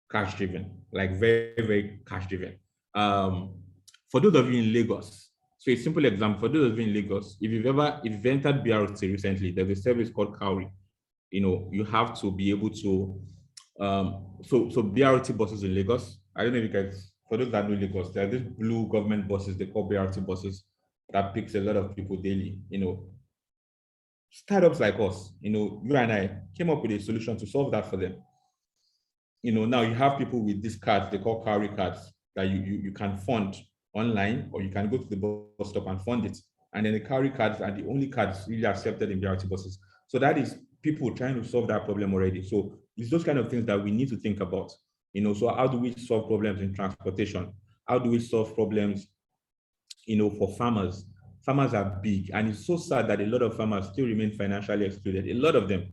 cash driven, like very, very cash driven. For those of you in Lagos, so a simple example, for those of you in Lagos, if you've entered BRT recently, there's a service called Cowry. You have to be able to, so BRT buses in Lagos, I don't know if you guys, for those that know Lagos, there are these blue government buses, they call BRT buses, that picks a lot of people daily. Startups like us, you and I came up with a solution to solve that for them. Now you have people with these cards, they call Cowry cards, that you can fund online, or you can go to the bus stop and fund it. And then the Cowry cards are the only cards really accepted in BRT buses. So that is people trying to solve that problem already. So it's those kind of things that we need to think about. So how do we solve problems in transportation? How do we solve problems, for farmers? Farmers are big, and it's so sad that a lot of farmers still remain financially excluded, a lot of them.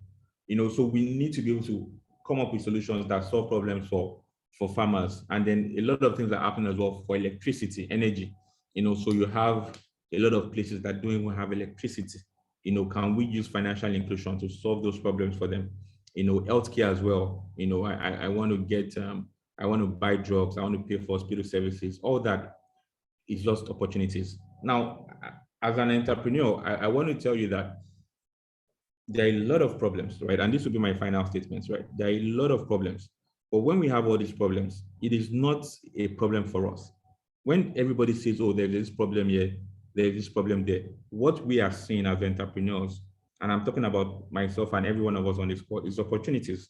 So we need to be able to come up with solutions that solve problems for farmers. And then a lot of things are happening as well for electricity, energy. So you have a lot of places that don't even have electricity. Can we use financial inclusion to solve those problems for them? Healthcare as well. I want to get, I want to buy drugs, I want to pay for hospital services. All that is just opportunities. Now, as an entrepreneur, I want to tell you that there are a lot of problems, right? And this will be my final statements, right? There are a lot of problems. But when we have all these problems, it is not a problem for us. When everybody says, oh, there's this problem here, there's this problem there, what we are seeing as entrepreneurs, and I'm talking about myself and every one of us on this call, is opportunities.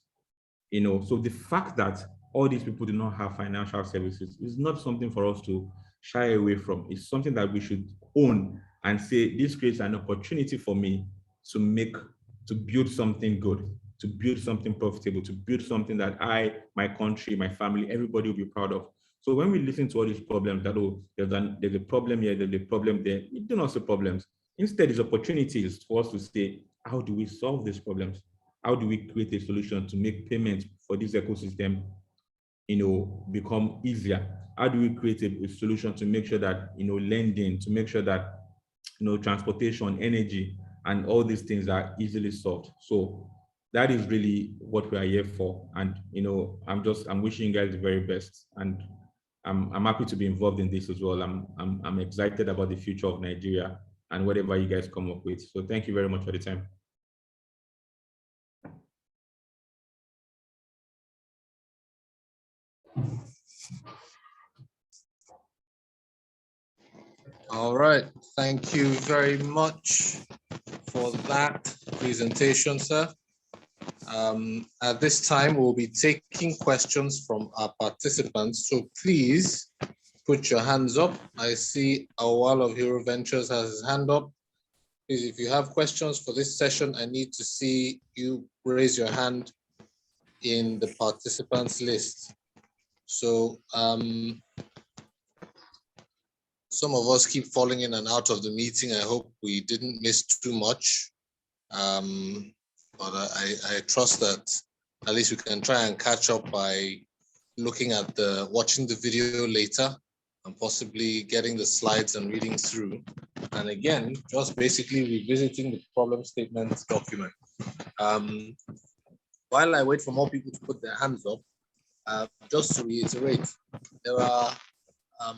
So the fact that all these people do not have financial services is not something for us to shy away from. It's something that we should own and say, this creates an opportunity for me to build something good, to build something profitable, to build something that I, my country, my family, everybody will be proud of. So when we listen to all these problems that, oh, there's a problem here, there's a problem there, we do not see problems. Instead, it's opportunities for us to say, how do we solve these problems? How do we create a solution to make payments for this ecosystem, become easier? How do we create a solution to make sure that, lending, to make sure that, transportation, energy, and all these things are easily solved? So that is really what we are here for. And, I'm wishing you guys the very best. And I'm happy to be involved in this as well. I'm excited about the future of Nigeria and whatever you guys come up with. So thank you very much for the time. All right, thank you very much for that presentation, sir. At this time, we'll be taking questions from our participants, so please put your hands up. I see Awal of Hero Ventures has his hand up. Please, if you have questions for this session, I need to see you raise your hand in the participants list. So some of us keep falling in and out of the meeting. I hope we didn't miss too much. But I trust that at least we can try and catch up by looking at watching the video later and possibly getting the slides and reading through. And again, just basically revisiting the problem statement document. While I wait for more people to put their hands up, just to reiterate, there are a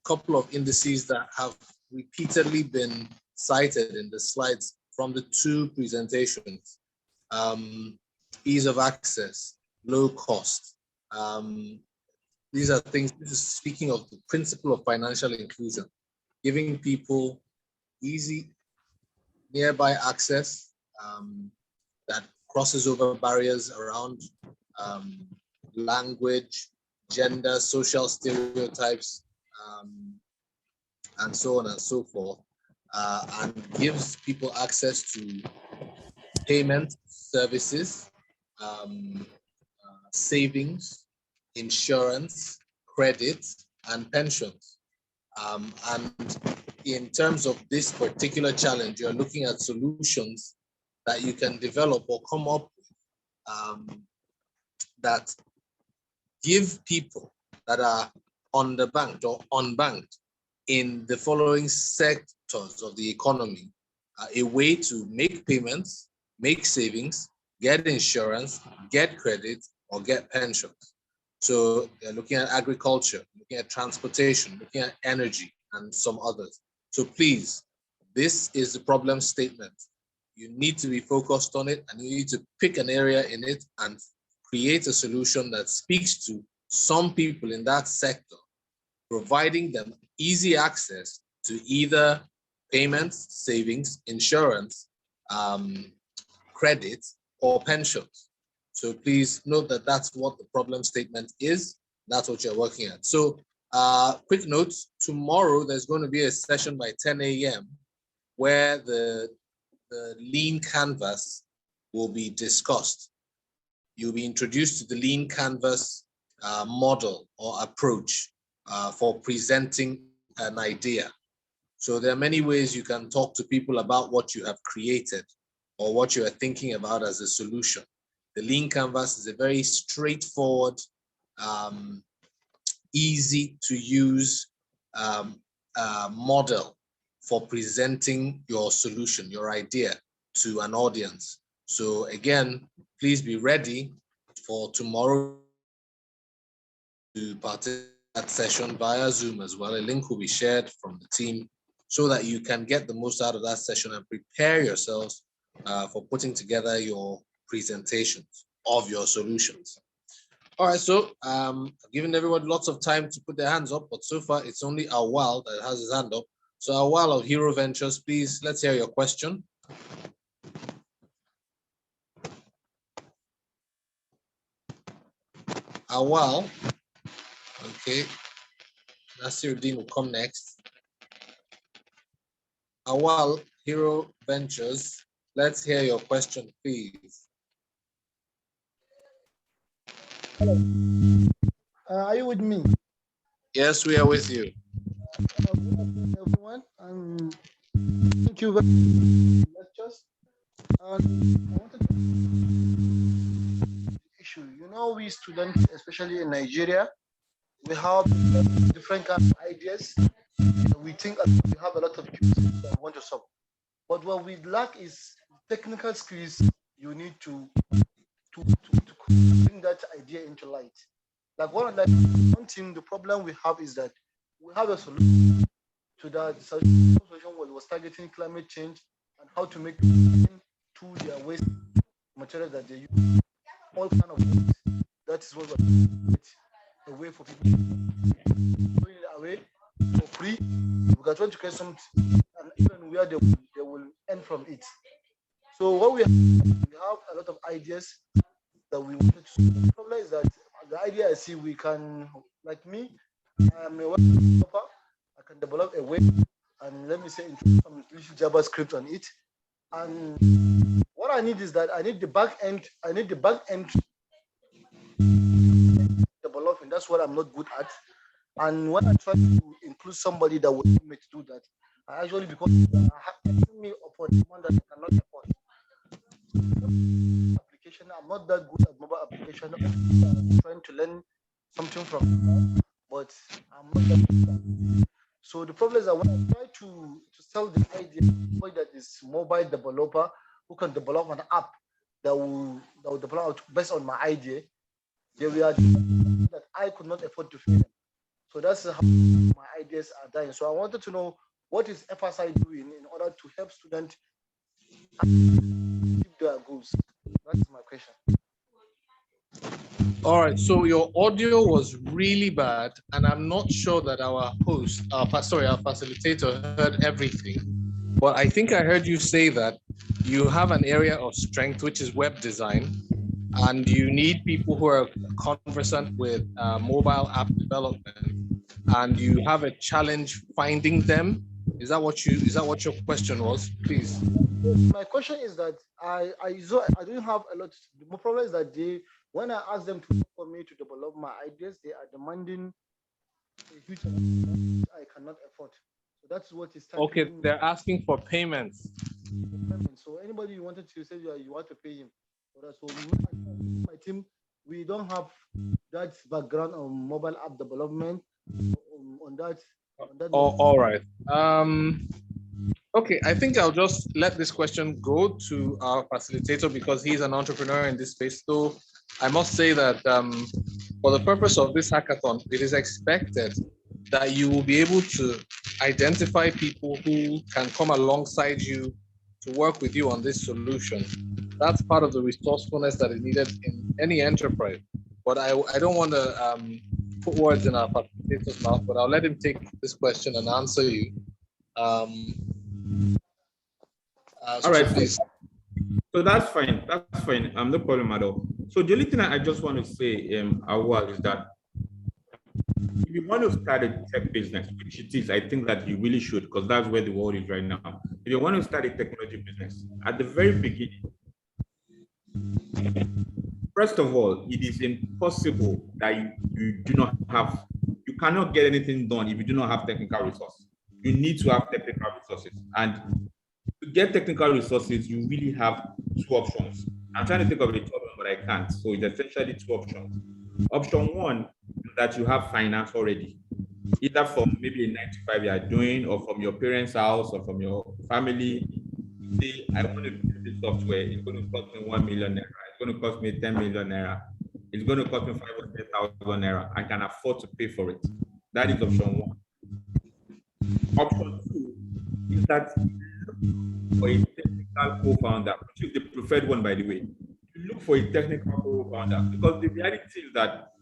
couple of indices that have repeatedly been cited in the slides from the two presentations. Ease of access, low cost. These are things, this is speaking of the principle of financial inclusion, giving people easy, nearby access that crosses over barriers around language, gender, social stereotypes, and so on and so forth, and gives people access to payment services, savings, insurance, credit, and pensions. And in terms of this particular challenge, you're looking at solutions that you can develop or come up with that give people that are underbanked or unbanked in the following sectors of the economy a way to make payments, make savings, get insurance, get credit, or get pensions. So they're looking at agriculture, looking at transportation, looking at energy, and some others. So please, this is the problem statement. You need to be focused on it, and you need to pick an area in it and create a solution that speaks to some people in that sector, providing them easy access to either payments, savings, insurance, credit, or pensions. So please note that that's what the problem statement is. That's what you're working at. So quick notes, tomorrow there's going to be a session by 10 a.m. where the lean canvas will be discussed. You'll be introduced to the lean canvas model or approach for presenting an idea. So there are many ways you can talk to people about what you have created or what you are thinking about as a solution. The lean canvas is a very straightforward, easy to use model for presenting your solution, your idea to an audience. So again, please be ready for tomorrow to participate in that session via Zoom as well. A link will be shared from the team so that you can get the most out of that session and prepare yourselves for putting together your presentations of your solutions. All right, so I've given everyone lots of time to put their hands up, but so far it's only Awal that has his hand up. So Awal of Hero Ventures, please, let's hear your question. Awal, okay, Nasiruddin will come next. Awal, Hero Ventures, let's hear your question, please. Hello. Are you with me? Yes, we are with you. Everyone, and thank you very much for lectures. I wanted to issue. You know, we students, especially in Nigeria, we have different kind of ideas. We think we have a lot of issues that we want to solve. But what we lack is technical skills. You need to bring that idea into light. Like one thing, the problem we have is that we have a solution to that solution was targeting climate change and how to make to their waste material that they use, all kind of waste. That is what we're doing. a way for people to it away for free. We are trying to create something, and even where they will earn from it. So what we have a lot of ideas that we wanted to solve. The problem is that the idea I see we can, like me, I am a web developer. I can develop a web and let me say introduce some little JavaScript on it. And what I need is that I need the back end. I need the back end developing. That's what I'm not good at. And when I try to include somebody that will help me to do that, I actually because me upon one that I cannot afford. Application. I'm not that good at mobile application. I'm trying to learn something from, but I'm not that good. So the problem is that when I try to sell the idea, somebody that is mobile developer who can develop an app that will develop based on my idea, there were that I could not afford to pay them. So that's how my ideas are dying. So I wanted to know what is FSI doing in order to help students achieve their goals. That's my question. All right, so your audio was really bad, and I'm not sure that our host, our facilitator heard everything. But I think I heard you say that you have an area of strength, which is web design, and you need people who are conversant with mobile app development, and you have a challenge finding them. Is that what your question was? Please. My question is that I don't have a lot. The problem is that when I ask them to for me to develop my ideas, they are demanding a huge amount I cannot afford. So that's what is Okay, they're asking for payments. So anybody you wanted to say you want to pay him. So my team, we don't have that background on mobile app development on that. All right. Okay, I think I'll just let this question go to our facilitator because he's an entrepreneur in this space. So I must say that for the purpose of this hackathon, it is expected that you will be able to identify people who can come alongside you to work with you on this solution. That's part of the resourcefulness that is needed in any enterprise. But I don't want to put words in our facilitator's mouth, but I'll let him take this question and answer you. All right, please. So that's fine. That's fine. No problem at all. So the only thing I just want to say, Awal, is that if you want to start a tech business, which it is, I think that you really should, because that's where the world is right now. If you want to start a technology business, at the very beginning, first of all, it is impossible that you cannot get anything done if you do not have technical resources. You need to have technical resources. And to get technical resources, you really have two options. I'm trying to think of the third one, but I can't. So it's essentially two options. Option one is that you have finance already, either from maybe a 9 to 5 you are doing, or from your parents' house, or from your family. You say, I want to build this software. It's going to cost me 1 million naira. It's going to cost me 10 million naira. It's going to cost me 500,000 naira. I can afford to pay for it. That is option one. Option two is that for a technical co-founder, which is the preferred one, by the way. You look for a technical co-founder because the reality is that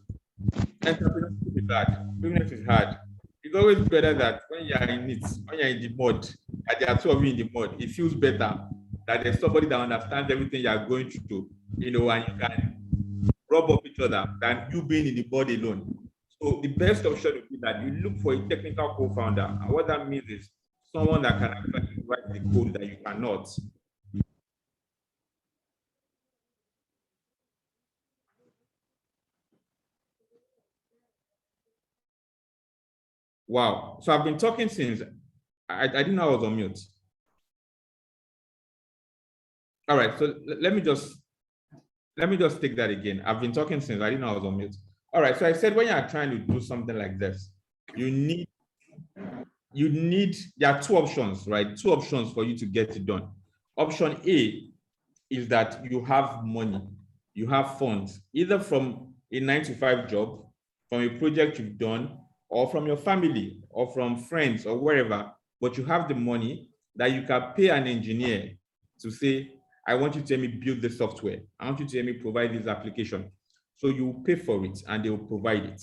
entrepreneurship is hard. Business is hard. It's always better that when you're in it, when you're in the mud, and there are two of you in the mud, it feels better that there's somebody that understands everything you're going through, and you can rub off each other than you being in the mud alone. So the best option would be that you look for a technical co-founder. And what that means is someone that can actually write the code that you cannot. Wow. So I've been talking since I didn't know I was on mute. All right. So let me just take that again. I've been talking since I didn't know I was on mute. All right. So I said when you are trying to do something like this, there are two options, right? Two options for you to get it done. Option A is that you have money, you have funds, either from a 9 to 5 job, from a project you've done, or from your family, or from friends, or wherever, but you have the money that you can pay an engineer to say, I want you to help me build this software. I want you to help me provide this application. So you pay for it and they will provide it.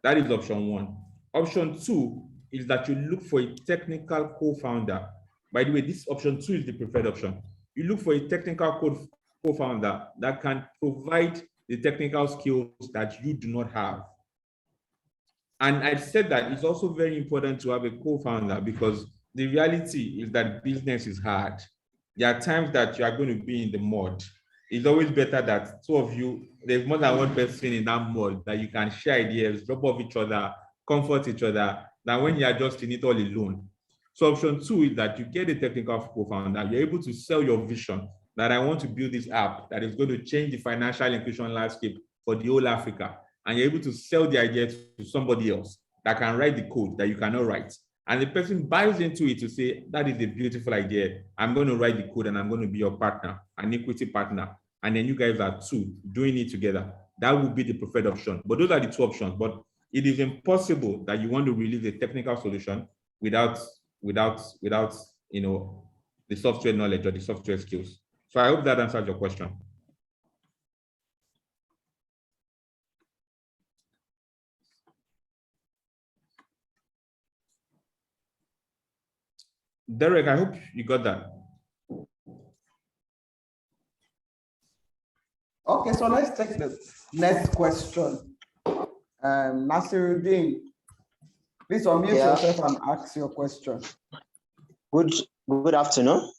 That is option one. Option two is that you look for a technical co-founder. By the way, this option two is the preferred option. You look for a technical co-founder that can provide the technical skills that you do not have. And I said that it's also very important to have a co-founder because the reality is that business is hard. There are times that you are going to be in the mud. It's always better that two of you, there's more than one person in that mud that you can share ideas, drop off each other, comfort each other, than when you are just in it all alone. So option two is that you get a technical co-founder, you're able to sell your vision that I want to build this app that is going to change the financial inclusion landscape for the whole Africa. And you're able to sell the idea to somebody else that can write the code that you cannot write. And the person buys into it to say, that is a beautiful idea. I'm going to write the code and I'm going to be your partner, an equity partner. And then you guys are two doing it together. That would be the preferred option. But those are the two options. But it is impossible that you want to release a technical solution without you know, the software knowledge or the software skills. So I hope that answers your question. Derek, I hope you got that. Okay, so let's take the next question. Nasiruddin, please unmute yourself and ask your question. Good afternoon.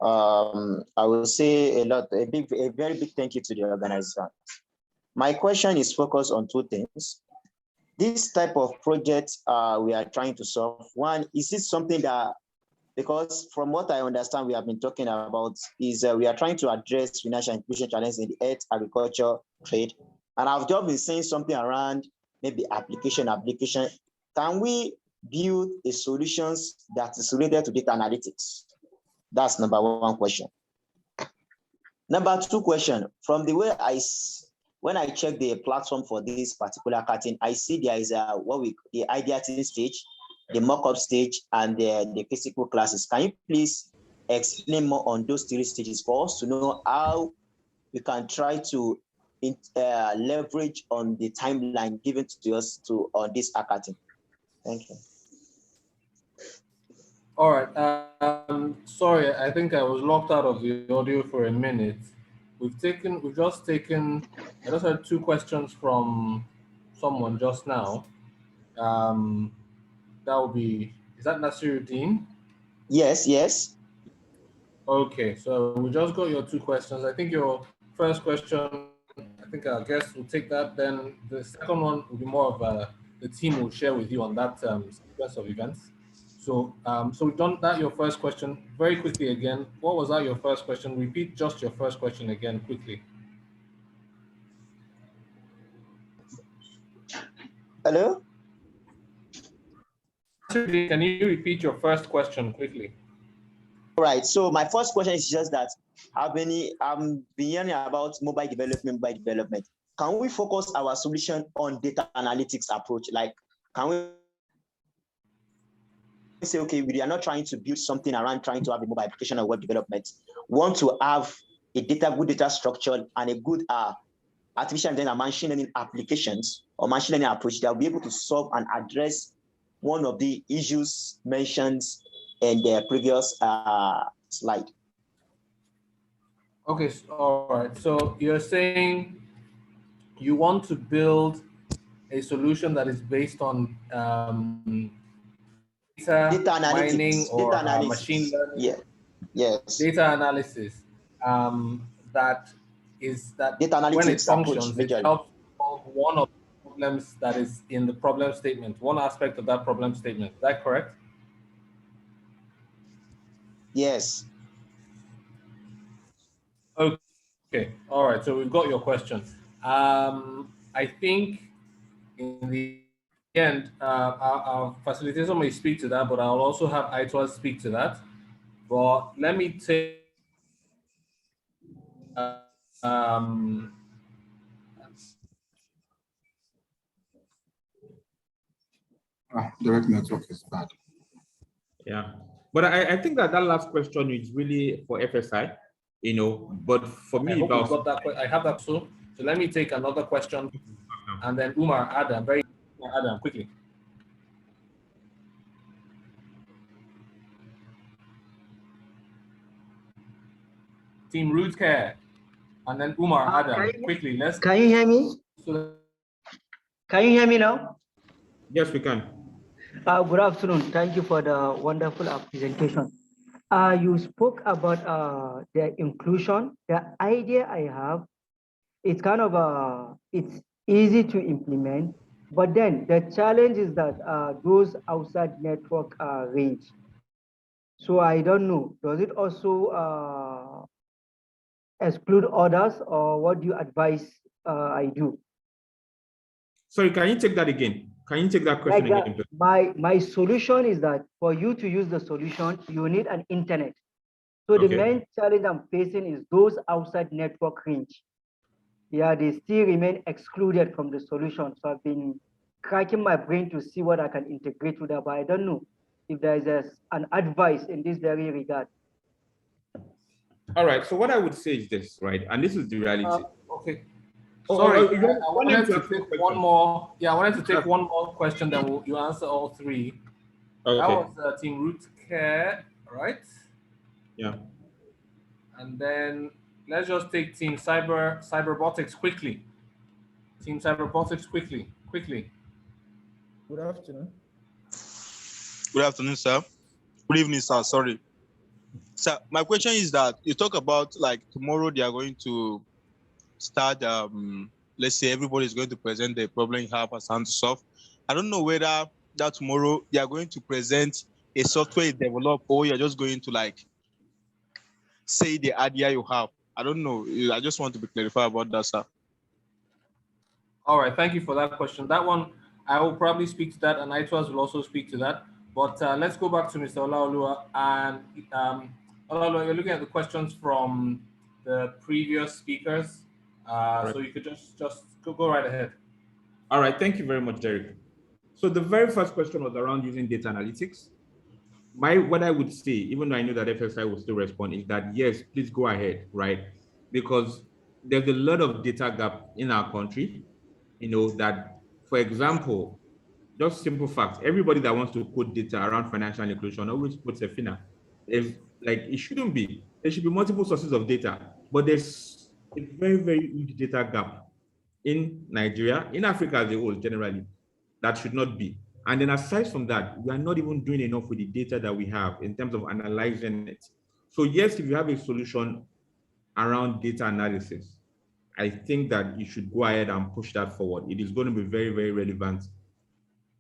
I will say a very big thank you to the organizer. My question is focused on two things. This type of project we are trying to solve. One, is it something that, because from what I understand we have been talking about, is we are trying to address financial inclusion challenges in the earth, agriculture, trade. And I've just been saying something around maybe application. Can we build a solutions that is related to data analytics? That's number one question. Number two question, from the way when I check the platform for this particular cartoon, I see there is the ideating stage, the mock-up stage, and the physical classes. Can you please explain more on those three stages for us to know how we can try to leverage on the timeline given to us on this hackathon? Thank you. All right. Sorry, I think I was locked out of the audio for a minute. I just had two questions from someone just now. That would be, is that Nasiruddin? Yes. Okay, so we just got your two questions. I think your first question, I think our guest will take that. Then the second one will be more of the team will share with you on that sequence of events. So, so we've done that, your first question. Very quickly again, what was that your first question? Repeat just your first question again quickly. Hello? Can you repeat your first question quickly? All right, so my first question is just that I've been hearing about mobile development. Can we focus our solution on data analytics approach? Like, can we say, okay, we are not trying to build something around trying to have a mobile application or web development. We want to have a good data structure and a good artificial intelligence and machine learning applications or machine learning approach that will be able to solve and address one of the issues mentioned in the previous slide. Okay, all right. So you're saying you want to build a solution that is based on data mining or machine learning. Yes. Data analysis. That data analytics when it functions, approach, it helps solve one of the problems that is in the problem statement, one aspect of that problem statement. Is that correct? Yes. Okay. All right. So we've got your question. I think in the end, our facilitator may speak to that, but I'll also have Aitwa speak to that. But let me take direct network is bad. Yeah, but I think that last question is really for FSI, you know. But for me, I have that too. So let me take another question and then Umar Adam. Adam, quickly. Team Root Care, and then Umar Adam. Quickly, let's. Can you hear me? Can you hear me now? Yes, we can. Good afternoon. Thank you for the wonderful presentation. You spoke about the inclusion. The idea I have, it's kind of it's easy to implement, but then the challenge is that those outside network range. So I don't know, does it also exclude others, or what do you advise I do? Sorry, can you take that again? Can you take that question again? My solution is that for you to use the solution, you need an internet. So the main challenge I'm facing is those outside network range. Yeah, they still remain excluded from the solution. So I've been cracking my brain to see what I can integrate with that, but I don't know if there is an advice in this very regard. All right, so what I would say is this, right? And this is the reality. Okay. Oh, Sorry, I I wanted to take one more. Yeah, I wanted to take one more question, then you answer all three. Okay. That was Team Root Care, right? Yeah. And then let's just take Team Cyberbotics quickly. Team Cyberbotics quickly. Good afternoon. Good afternoon, sir. Good evening, sir. Sorry. So my question is that you talk about like tomorrow they are going to start, let's say everybody is going to present the problem you have as hand to solve. I don't know whether that tomorrow they are going to present a software developed or you're just going to like say the idea you have. I don't know. I just want to be clarified about that, sir. All right, thank you for that question. That one, I will probably speak to that, and ITWAS will also speak to that. But let's go back to Mr. Olaoluwa. And Olaoluwa, you're looking at the questions from the previous speakers. So you could just go right ahead. All right, thank you very much, Derek. So the very first question was around using data analytics. What I would say, even though I know that FSI will still respond, is that yes, please go ahead, right? Because there's a lot of data gap in our country, that, for example, just simple facts, everybody that wants to code data around financial inclusion always puts a FINA. It shouldn't be. There should be multiple sources of data, but there's a very, very huge data gap in Nigeria, in Africa as a whole, generally. That should not be. And then aside from that, we are not even doing enough with the data that we have in terms of analyzing it. So yes, if you have a solution around data analysis, I think that you should go ahead and push that forward. It is going to be very, very relevant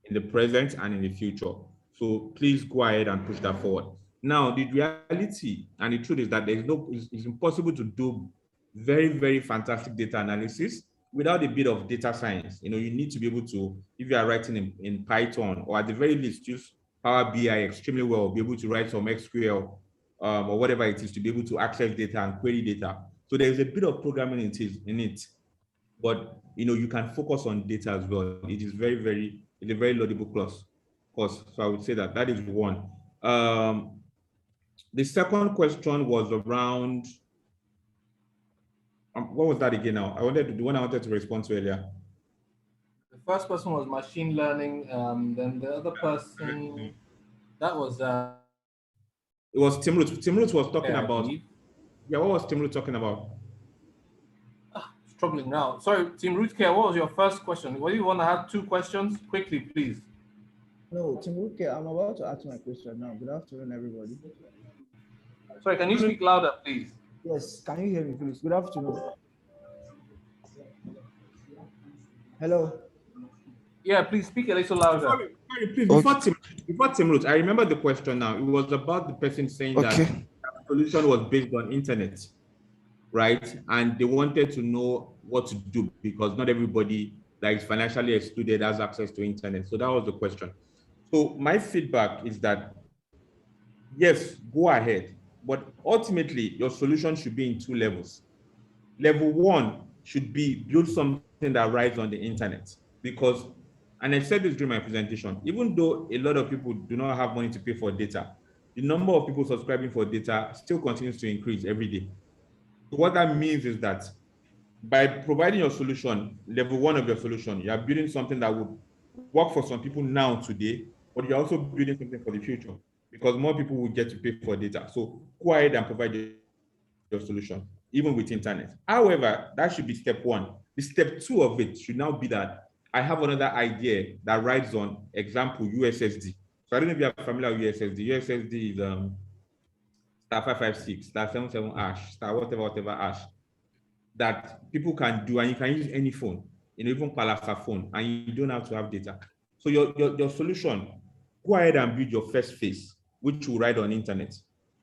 in the present and in the future. So please go ahead and push that forward. Now, the reality and the truth is that it's impossible to do very, very fantastic data analysis without a bit of data science. You need to be able to, if you are writing in Python, or at the very least use Power BI extremely well, be able to write some SQL or whatever it is to be able to access data and query data. So there's a bit of programming in it, but you can focus on data as well. It is it's a very laudable course. So I would say that is one. The second question was around, what was that again now? The one I wanted to respond to earlier. The first person was machine learning. Then the other person, that was... It was Tim Root. Tim Root was talking about... Yeah, what was Tim Root talking about? Struggling now. Sorry, Team Root Care, what was your first question? Were you want to have two questions? Quickly, please. No, Team Root Care, I'm about to ask my question now. Good afternoon, everybody. Sorry, can you speak louder, please? Yes, can you hear me, please? Good afternoon. Hello. Yeah, please speak a little louder. Sorry, please. Before Tim Root, I remember the question now. It was about the person saying that the solution was based on internet, right? And they wanted to know what to do because not everybody that is financially excluded has access to internet. So that was the question. So my feedback is that, yes, go ahead. But ultimately, your solution should be in two levels. Level one should be build something that rides on the internet. Because, and I said this during my presentation, even though a lot of people do not have money to pay for data, the number of people subscribing for data still continues to increase every day. So what that means is that by providing your solution, level one of your solution, you are building something that would work for some people now today, but you're also building something for the future because more people will get to pay for data. So go ahead and provide your solution, even with internet. However, that should be step one. The step two of it should now be that I have another idea that rides on, example, USSD. So I don't know if you are familiar with USSD. USSD is *556, *77# whatever hash that people can do, and you can use any phone, even Palasa phone, and you don't have to have data. So your solution, go ahead and build your first phase, which will ride on internet.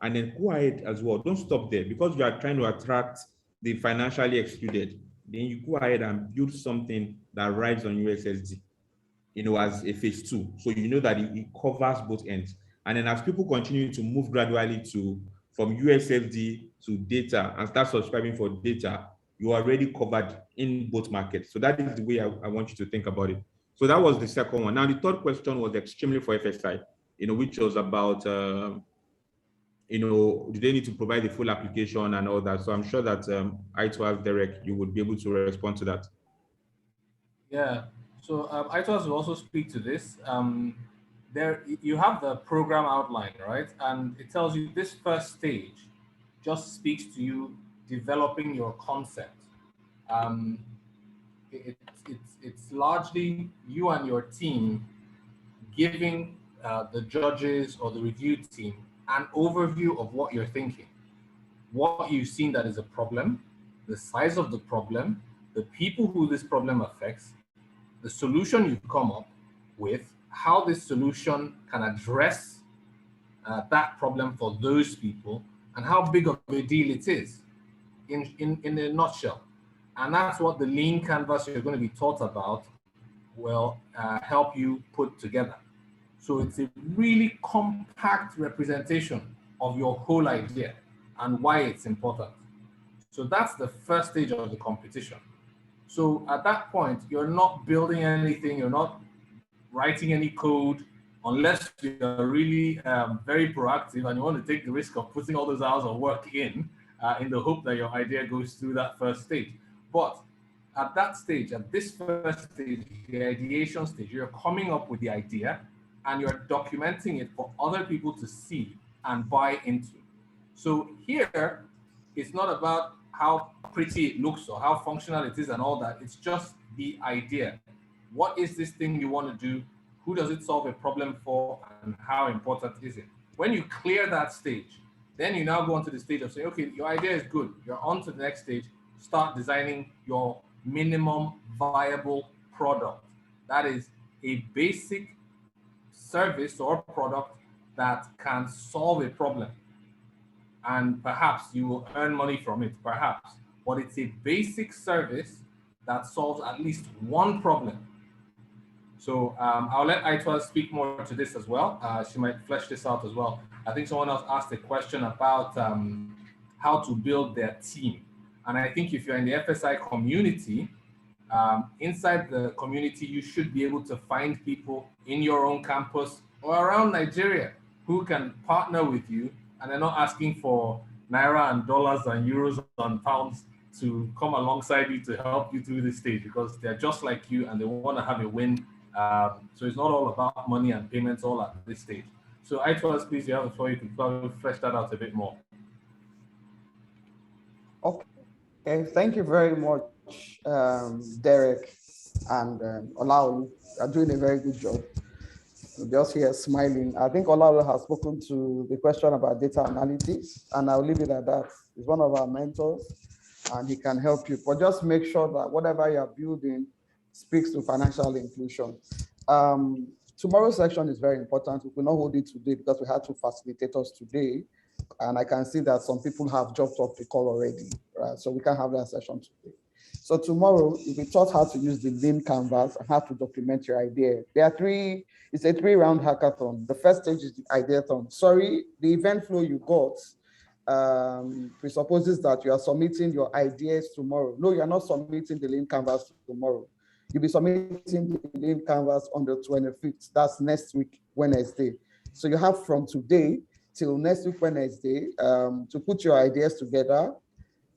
And then go ahead as well. Don't stop there because you are trying to attract the financially excluded. Then you go ahead and build something that rides on USSD, as a phase two. So you know that it covers both ends. And then as people continue to move gradually from USSD to data and start subscribing for data, you are already covered in both markets. So that is the way I want you to think about it. So that was the second one. Now the third question was extremely for FSI, which was about, do they need to provide the full application and all that? So I'm sure that ITWAS, Derek, you would be able to respond to that. Yeah, so ITWAS will also speak to this. There, you have the program outline, right? And it tells you this first stage just speaks to you developing your concept. It's largely you and your team giving the judges or the review team an overview of what you're thinking, what you've seen that is a problem, the size of the problem, the people who this problem affects, the solution you've come up with, how this solution can address that problem for those people, and how big of a deal it is in a nutshell. And that's what the lean canvas you're going to be taught about will help you put together. So it's a really compact representation of your whole idea and why it's important. So that's the first stage of the competition. So at that point, you're not building anything, you're not writing any code, unless you're really very proactive and you want to take the risk of putting all those hours of work in the hope that your idea goes through that first stage. But at that stage, at this first stage, the ideation stage, you're coming up with the idea and you're documenting it for other people to see and buy into. So here, it's not about how pretty it looks or how functional it is and all that. It's just the idea. What is this thing you want to do? Who does it solve a problem for? And how important is it? When you clear that stage, then you now go on to the stage of saying, okay, your idea is good. You're on to the next stage. Start designing your minimum viable product. That is a basic service or product that can solve a problem. And perhaps you will earn money from it, perhaps. But it's a basic service that solves at least one problem. So I'll let ITWAS speak more to this as well. She might flesh this out as well. I think someone else asked a question about how to build their team. And I think if you're in the FSI community, inside the community, you should be able to find people in your own campus or around Nigeria who can partner with you, and they're not asking for Naira and dollars and euros and pounds to come alongside you to help you through this stage, because they're just like you and they want to have a win. So it's not all about money and payments all at this stage. So ITWAS, please, you have the floor. You can probably flesh that out a bit more. Okay, thank you very much, Derek and Olaolu. You're doing a very good job. Just here smiling. I think Olaolu has spoken to the question about data analytics, and I'll leave it at that. He's one of our mentors, and he can help you. But just make sure that whatever you're building speaks to financial inclusion. Tomorrow's section is very important. We could not hold it today because we had two facilitators today, and I can see that some people have dropped off the call already, right? So we can't have that session today. So tomorrow, you'll be taught how to use the lean canvas and how to document your idea. It's a 3-round hackathon. The first stage is the ideathon. Sorry, the event flow you got presupposes that you are submitting your ideas tomorrow. No, you're not submitting the lean canvas tomorrow. You'll be submitting the lean canvas on the 25th. That's next week, Wednesday. So you have from today till next week, Wednesday, to put your ideas together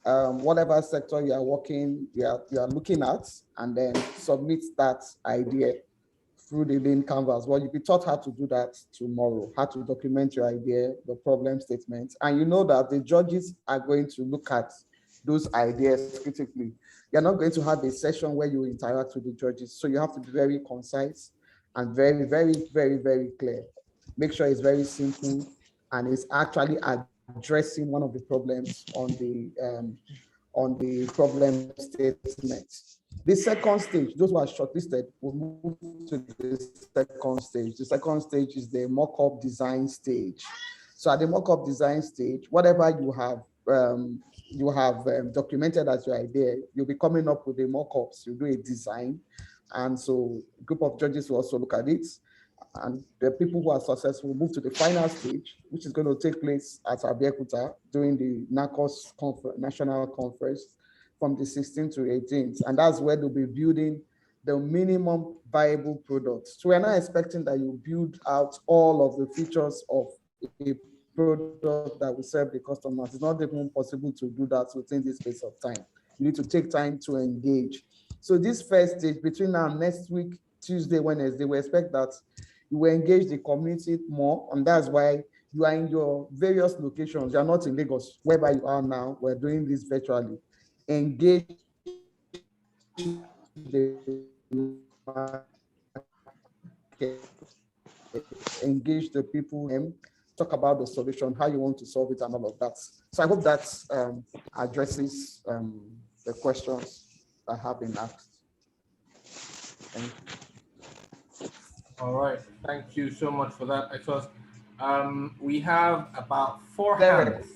whatever sector you are working, you are looking at, and then submit that idea through the Lean Canvas. Well, you'll be taught how to do that tomorrow, how to document your idea, the problem statement. And you know that the judges are going to look at those ideas critically. You're not going to have a session where you interact with the judges. So you have to be very concise and very, very, very, very clear. Make sure it's very simple and it's actually addressing one of the problems on the problem statement. The second stage, those who are shortlisted will move to the second stage. The second stage is the mock-up design stage. So at the mock-up design stage, whatever you have documented as your idea, you'll be coming up with the mock-ups. You do a design, and so a group of judges will also look at it. And the people who are successful move to the final stage, which is going to take place at Abeokuta during the NACOS National Conference from the 16th to 18th. And that's where they'll be building the minimum viable product. So we're not expecting that you build out all of the features of a product that will serve the customers. It's not even possible to do that within this space of time. You need to take time to engage. So this first stage, between now and next week, Tuesday, Wednesday, we expect that you will engage the community more, and that's why you are in your various locations. You are not in Lagos, wherever you are now. We're doing this virtually. Engage engage the people and talk about the solution, how you want to solve it, and all of that. So I hope that addresses the questions that have been asked. Thank you. All right, thank you so much for that. I trust we have about 4 hands.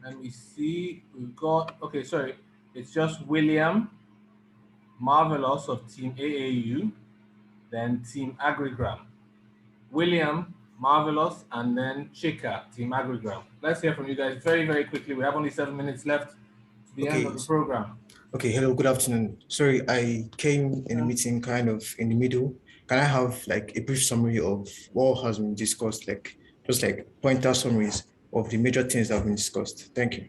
Let me see, we've got, okay, sorry, it's just William Marvelous of Team AAU, then Team Agrigram. William, Marvelous, and then Chika, Team Agrigram. Let's hear from you guys very, very quickly. We have only 7 minutes left to the end of the program. Okay, hello, good afternoon. Sorry, I came in the meeting kind of in the middle. Can I have like a brief summary of what has been discussed, like just like pointer summaries of the major things that have been discussed? Thank you.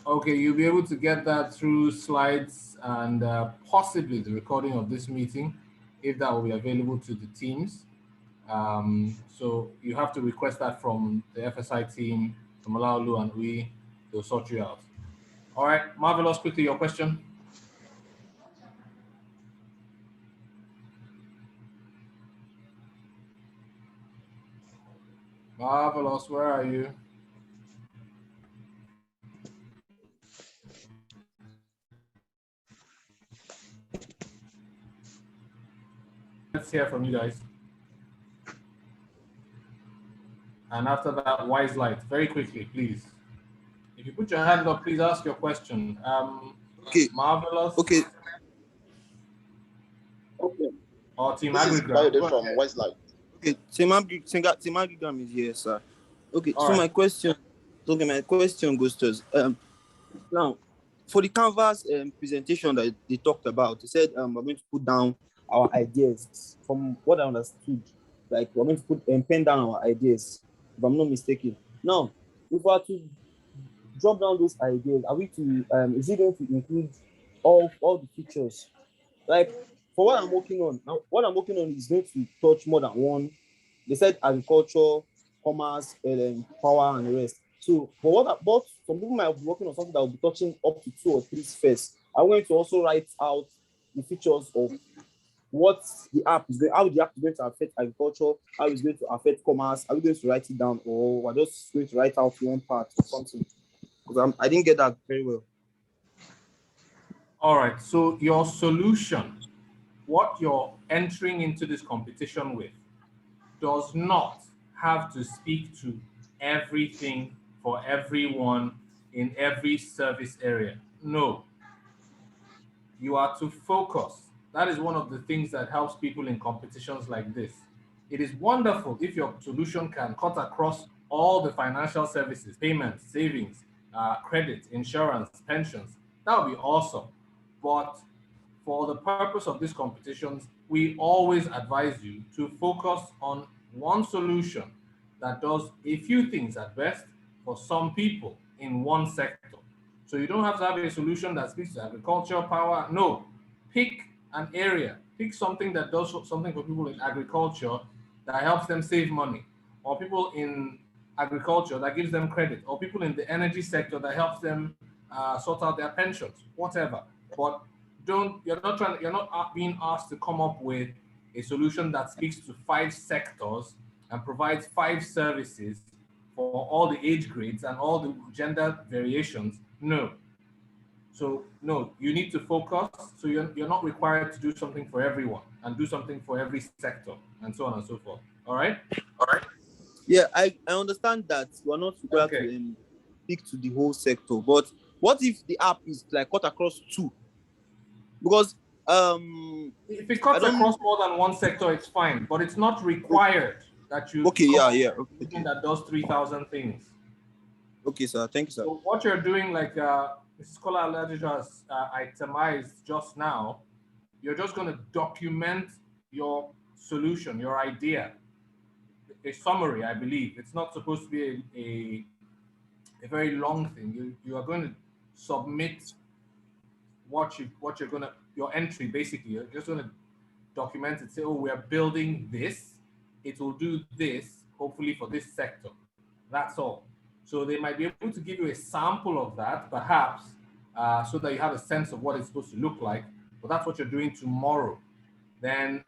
Okay, you'll be able to get that through slides and possibly the recording of this meeting, if that will be available to the teams. So you have to request that from the FSI team, from Olaolu and we, they'll sort you out. All right, Marvelous, quickly, your question. Marvelous, where are you? Let's hear from you guys. And after that, Wise Light, very quickly, please. If you put your hand up, please ask your question. Okay. Marvelous. Okay. Okay. Or Team This is Agrigram. from Wise Light. Okay, Team Agrigram is here, sir. Okay, All so right. my question goes to now for the Canvas presentation that they talked about. They said we're going to put down our ideas. From what I understood, like we're going to put pen down our ideas, if I'm not mistaken. Now, if we are to drop down those ideas, are we to is it going to include all the features? Like for what I'm working on now, what I'm working on is going to touch more than one. They said agriculture, commerce, power, and the rest. So, but some people might be working on something that will be touching up to 2 or 3 spheres. I'm going to also write out the features of what the app is going, how the app is going to affect agriculture, how it's going to affect commerce. Are we going to write it down, or we're just going to write out one part or something? Because I didn't get that very well. All right, so your solution, what you're entering into this competition with, does not have to speak to everything for everyone in every service area. No. You are to focus. That is one of the things that helps people in competitions like this. It is wonderful if your solution can cut across all the financial services, payments, savings, credit, insurance, pensions. That would be awesome. But for the purpose of these competitions, we always advise you to focus on one solution that does a few things at best for some people in one sector. So you don't have to have a solution that speaks to agriculture, power. No, pick an area, pick something that does something for people in agriculture that helps them save money, or people in agriculture that gives them credit, or people in the energy sector that helps them sort out their pensions, whatever. But you're not being asked to come up with a solution that speaks to 5 sectors and provides 5 services for all the age grades and all the gender variations. No. So no, you need to focus. So you're not required to do something for everyone and do something for every sector and so on and so forth. All right? All right. Yeah, I understand that you are not required to speak to the whole sector, but what if the app is like cut across 2? Because if it cuts across more than one sector, it's fine, but it's not required that you something that does 3,000 things. Okay, sir. Thank you, sir. So what you're doing, like Mrs. Kola Aladija has itemized just now, you're just going to document your solution, your idea, a summary, I believe. It's not supposed to be a very long thing. You are going to submit your entry, basically. You're just going to document it, say, oh, we are building this. It will do this, hopefully for this sector. That's all. So they might be able to give you a sample of that, perhaps, so that you have a sense of what it's supposed to look like. But that's what you're doing tomorrow. Then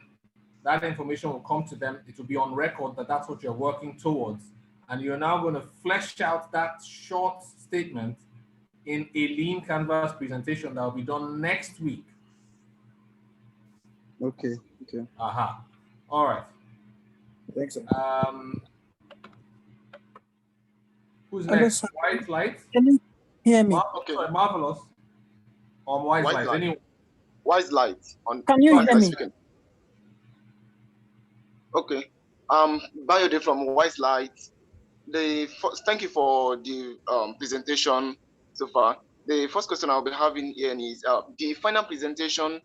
that information will come to them. It will be on record that that's what you're working towards. And you're now going to flesh out that short statement in a lean canvas presentation that will be done next week. Okay. Aha. All right. Thanks, sir. Who's Hello, next? sir. White Light? Can you hear me? Sorry, Marvelous. Or Wise Light. Anyone? Wise Light. Can you hear me? Speaking. Okay. Bayode from Wise Light. Thank you for the presentation so far. The first question I'll be having here is the final presentation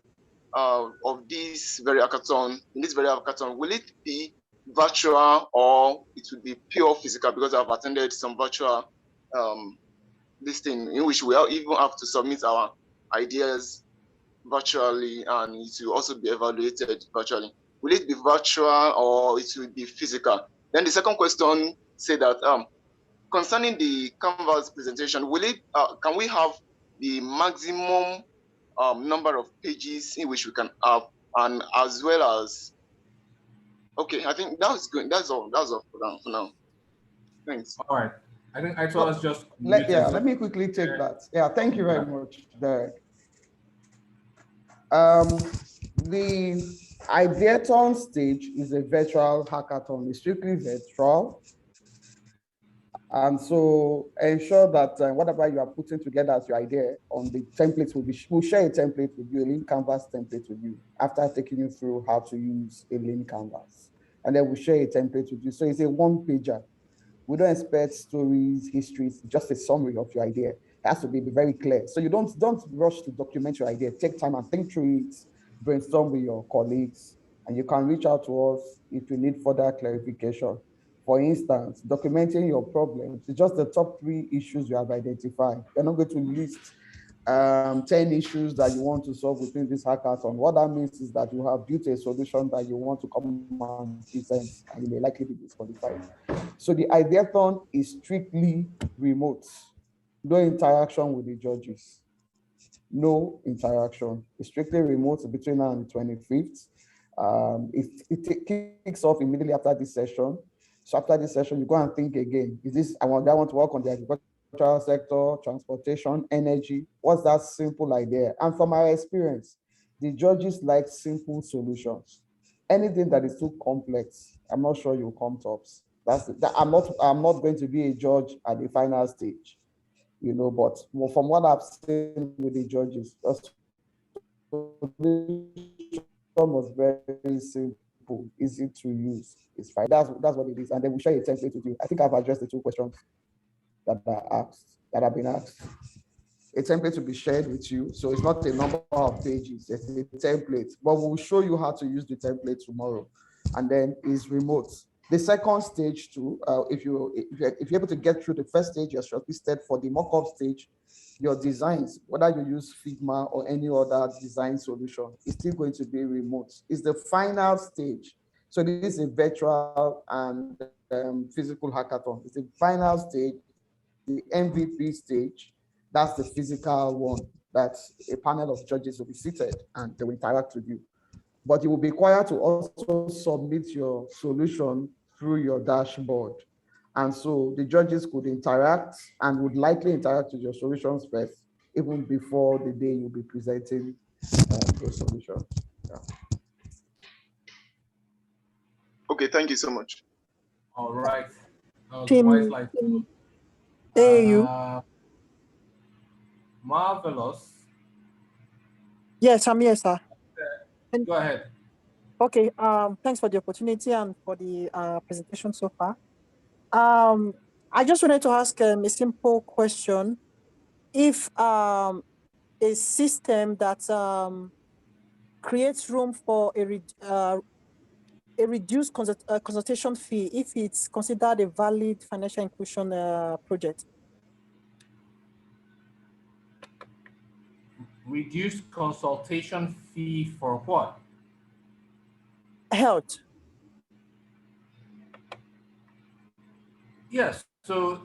of this very hackathon. In this very hackathon, will it be virtual or it will be pure physical? Because I've attended some virtual this thing in which we even have to submit our ideas virtually, and it will also be evaluated virtually. Will it be virtual or it will be physical? Then the second question say that concerning the Canvas presentation, will it can we have the maximum number of pages in which we can have, and as well as okay, I think that's good. That's all for now. Thanks. All right. I think I told us just let me quickly take that. Yeah, thank you very much, Derek. The Ideathon stage is a virtual hackathon. It's strictly virtual. And so ensure that whatever you are putting together as your idea on the templates we'll share a template with you, a lean canvas template with you after taking you through how to use a lean canvas. And then we'll share a template with you. So it's a one-pager. We don't expect stories, histories, just a summary of your idea. It has to be very clear. So you don't rush to document your idea. Take time and think through it, brainstorm with your colleagues, and you can reach out to us if you need further clarification. For instance, documenting your problems is just the top 3 issues you have identified. You're not going to list 10 issues that you want to solve within this hackathon. What that means is that you have built a solution that you want to come and present, and you may likely be disqualified. So the Ideathon is strictly remote. No interaction with the judges. No interaction. It's strictly remote between now and the 25th. It kicks off immediately after this session. So after this session, you go and think again. I want to work on the agricultural sector, transportation, energy. What's that simple idea? And from our experience, the judges like simple solutions. Anything that is too complex, I'm not sure you'll come tops. I'm not going to be a judge at the final stage, but from what I've seen with the judges, was very simple, easy to use. It's fine. That's what it is. And then we'll share a template with you. I think I've addressed the 2 questions that have been asked. A template will be shared with you. So it's not a number of pages, it's a template. But we'll show you how to use the template tomorrow. And then it's remote. The second stage too, if you're able to get through the first stage, you're shortlisted for the mock-up stage. Your designs, whether you use Figma or any other design solution, is still going to be remote. It's the final stage. So this is a virtual and physical hackathon. It's the final stage, the MVP stage. That's the physical one. That a panel of judges will be seated and they will interact with you. But you will be required to also submit your solution through your dashboard. And so the judges could interact and would likely interact with your solutions first, even before the day you'll be presenting your solution. Yeah. Okay, thank you so much. All right. Tim, AU. Marvelous. Yes, I'm here, sir. Go ahead. Okay, thanks for the opportunity and for the presentation so far. I just wanted to ask a simple question. If a system that creates room for a reduced consultation fee, if it's considered a valid financial inclusion project? Reduced consultation fee for what? Health. Yes. So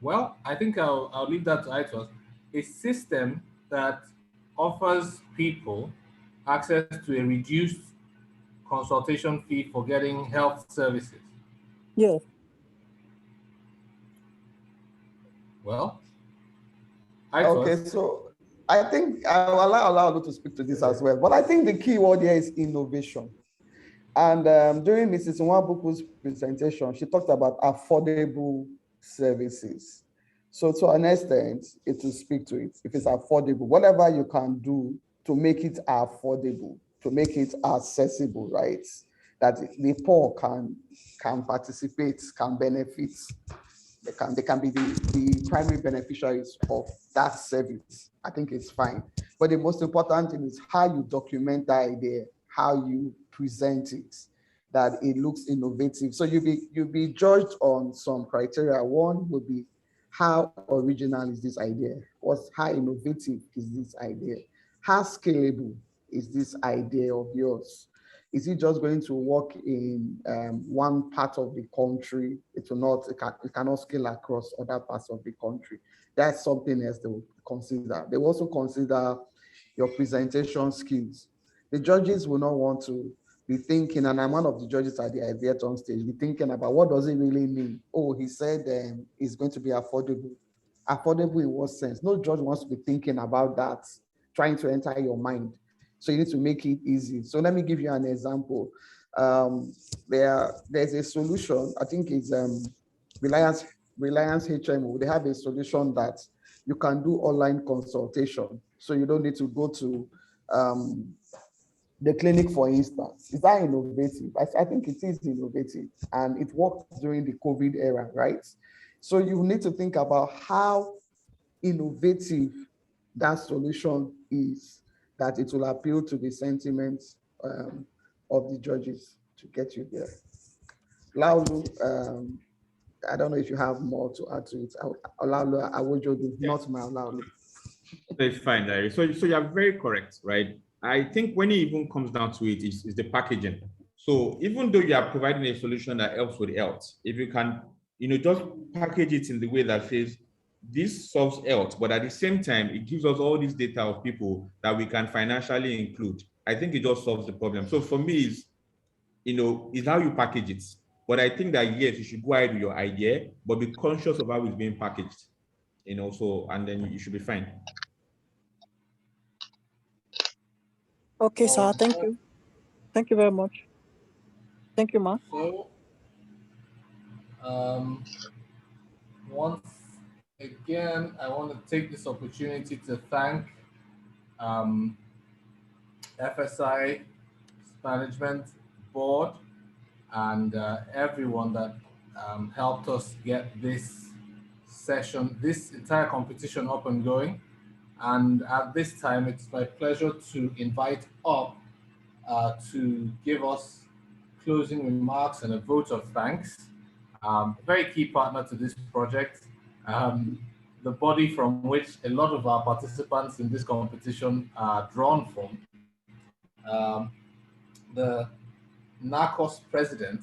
well, I think I'll leave that to ITOS. A system that offers people access to a reduced consultation fee for getting health services. Yes. Well, okay, so I think I'll allow you to speak to this as well. But I think the key word here is innovation. And during Mrs. Nwabuku's presentation, she talked about affordable services. So to an extent, it will speak to it. If it's affordable, whatever you can do to make it affordable, to make it accessible, right? That the poor can participate, can benefit. They can be the primary beneficiaries of that service. I think it's fine. But the most important thing is how you document that idea, how you present it, that it looks innovative. So you'll be judged on some criteria. One would be how original is this idea? How innovative is this idea? How scalable is this idea of yours? Is it just going to work in one part of the country? It cannot scale across other parts of the country. That's something else they will consider. They will also consider your presentation skills. The judges will not want to be thinking, and I'm one of the judges at the IVET on stage, be thinking about what does it really mean? Oh, he said it's going to be affordable. Affordable in what sense? No judge wants to be thinking about that, trying to enter your mind. So you need to make it easy. So let me give you an example. There's a solution, I think it's Reliance HMO. They have a solution that you can do online consultation. So you don't need to go to the clinic, for instance. Is that innovative? I think it is innovative, and it worked during the COVID era, right? So you need to think about how innovative that solution is, that it will appeal to the sentiments of the judges to get you there. Laulu, I don't know if you have more to add to it. Laulu Awojodu, not my Laulu. It's fine, Larry. So you're very correct, right? I think when it even comes down to it, is the packaging. So even though you are providing a solution that helps with health, if you can, just package it in the way that says, this solves health, but at the same time, it gives us all this data of people that we can financially include. I think it just solves the problem. So for me, is how you package it. But I think that yes, you should go ahead with your idea, but be conscious of how it's being packaged, and then you should be fine. Okay, sir. Thank you. Thank you very much. Thank you, Ma. So, once again, I want to take this opportunity to thank FSI Management Board and everyone that helped us get this session, this entire competition up and going. And at this time, it's my pleasure to invite up to give us closing remarks and a vote of thanks. A very key partner to this project, the body from which a lot of our participants in this competition are drawn from. The NACOS president,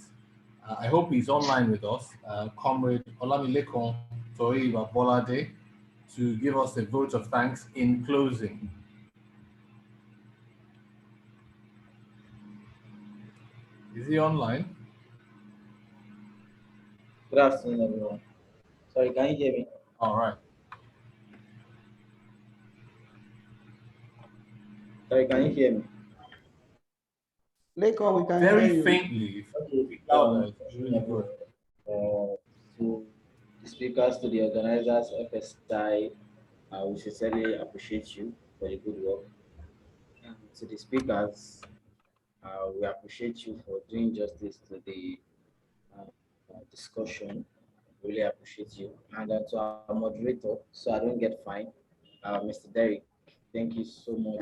I hope he's online with us, Comrade Olamilekan Toyiba Bolade, to give us a vote of thanks in closing. Is he online? Good afternoon, everyone. Sorry, can you hear me? All right. Sorry, can you hear me? Leko, we can Very hear you. faintly. Okay. Really good. To the speakers, to the organizers, FSI, we sincerely appreciate you for the good work. And to the speakers, we appreciate you for doing justice to the discussion. Really appreciate you. And to our moderator, so I don't get fined, Mr. Derek, thank you so much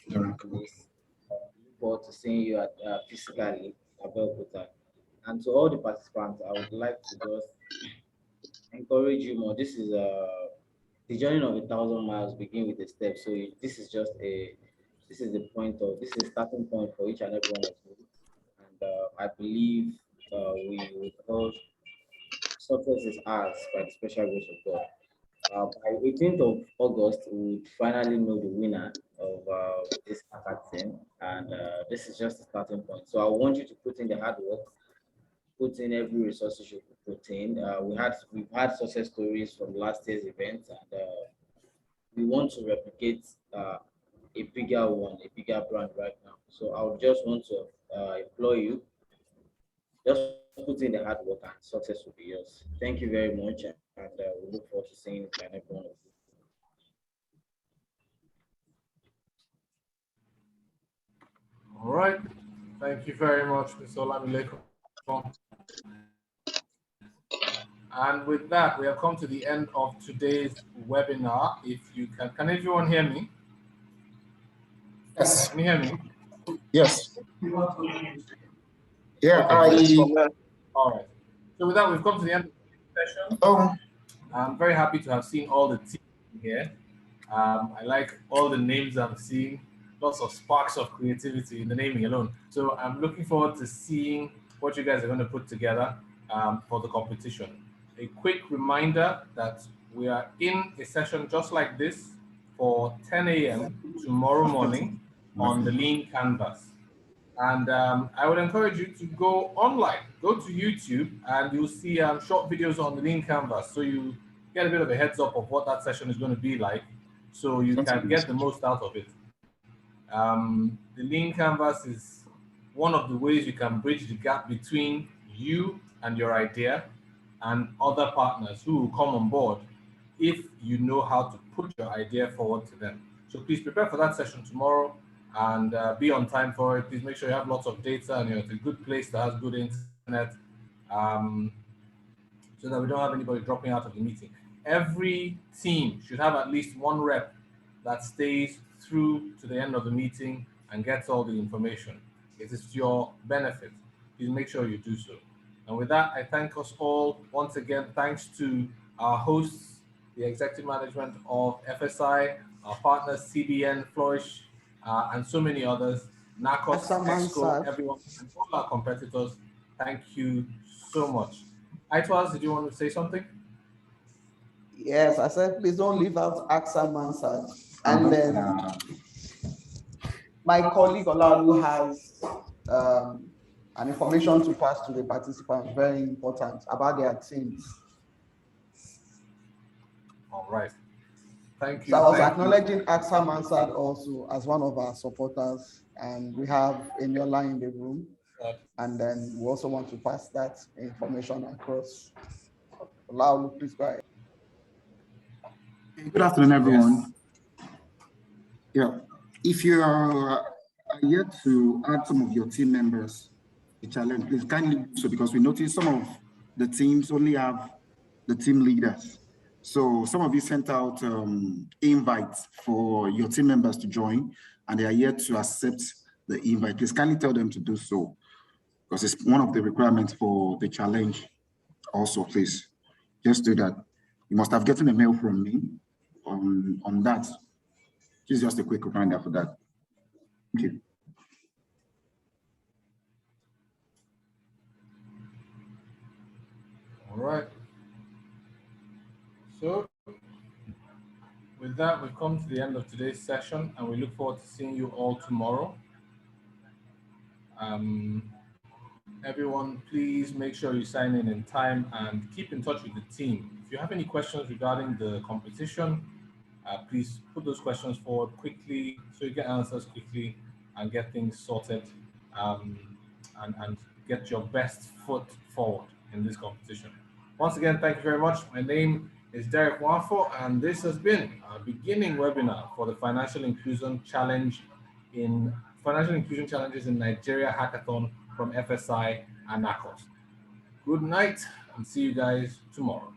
for this. Look forward to seeing you at physically at Belkota. And to all the participants, I would like to just encourage you more. This is the journey of 1,000 miles begin with a step. So this is just this is the starting point for each and every one of you. And I believe we will cause success is ours by the special grace of God. By 18th of August, we would finally know the winner of this hackathon, and this is just the starting point. So I want you to put in the hard work, put in every resource you could put in. We've had success stories from last year's event, and we want to replicate a bigger one, a bigger brand right now. So I would just want to implore you, just put in the hard work and success will be yours. Thank you very much, and we look forward to seeing each and every one of you. All right. Thank you very much, Mr. Olamilekan. And with that, we have come to the end of today's webinar. If you can everyone hear me? Yes. Can you hear me? Yes. Yeah, All right. So with that, we've come to the end of the session. I'm very happy to have seen all the team here. I like all the names I'm seeing, lots of sparks of creativity in the naming alone. So I'm looking forward to seeing what you guys are going to put together for the competition. A quick reminder that we are in a session just like this for 10 a.m. tomorrow morning on the Lean Canvas. And I would encourage you to go online, go to YouTube, and you'll see short videos on the Lean Canvas. So you get a bit of a heads up of what that session is going to be like, so you can get the most out of it. The Lean Canvas is one of the ways you can bridge the gap between you and your idea and other partners who will come on board if you know how to put your idea forward to them. So please prepare for that session tomorrow and be on time for it. Please make sure you have lots of data and you're at a good place that has good internet so that we don't have anybody dropping out of the meeting. Every team should have at least one rep that stays through to the end of the meeting and gets all the information. It is to your benefit. Please make sure you do so. And with that, I thank us all once again. Thanks to our hosts, the executive management of FSI, our partners, CBN, Flourish, and so many others, NACOS, EXCO, everyone, and all our competitors. Thank you so much. Aitwaz, did you want to say something? Yes, I said, please don't leave out AXA Mansard. And then my colleague Olalu has an information to pass to the participants, very important, about their teams. All right. Thank you. So I was acknowledging AXA Mansard also as one of our supporters, and we have Eniola in the room. And then we also want to pass that information across. Olalu, please go ahead. Good afternoon, everyone. Yeah, if you are yet to add some of your team members to the challenge, please kindly do so, because we noticed some of the teams only have the team leaders. So some of you sent out invites for your team members to join, and they are yet to accept the invite. Please kindly tell them to do so. because it's one of the requirements for the challenge. Also, please, just do that. You must have gotten a mail from me on that. Just a quick reminder for that. Thank you. All right. So with that, we've come to the end of today's session, and we look forward to seeing you all tomorrow. Everyone, please make sure you sign in time and keep in touch with the team. If you have any questions regarding the competition, please put those questions forward quickly so you get answers quickly and get things sorted and get your best foot forward in this competition. Once again, thank you very much. My name is Derek Wafo, and this has been our beginning webinar for the Financial Inclusion Challenge in Financial Inclusion Challenges in Nigeria Hackathon from FSI and NACOS. Good night, and see you guys tomorrow.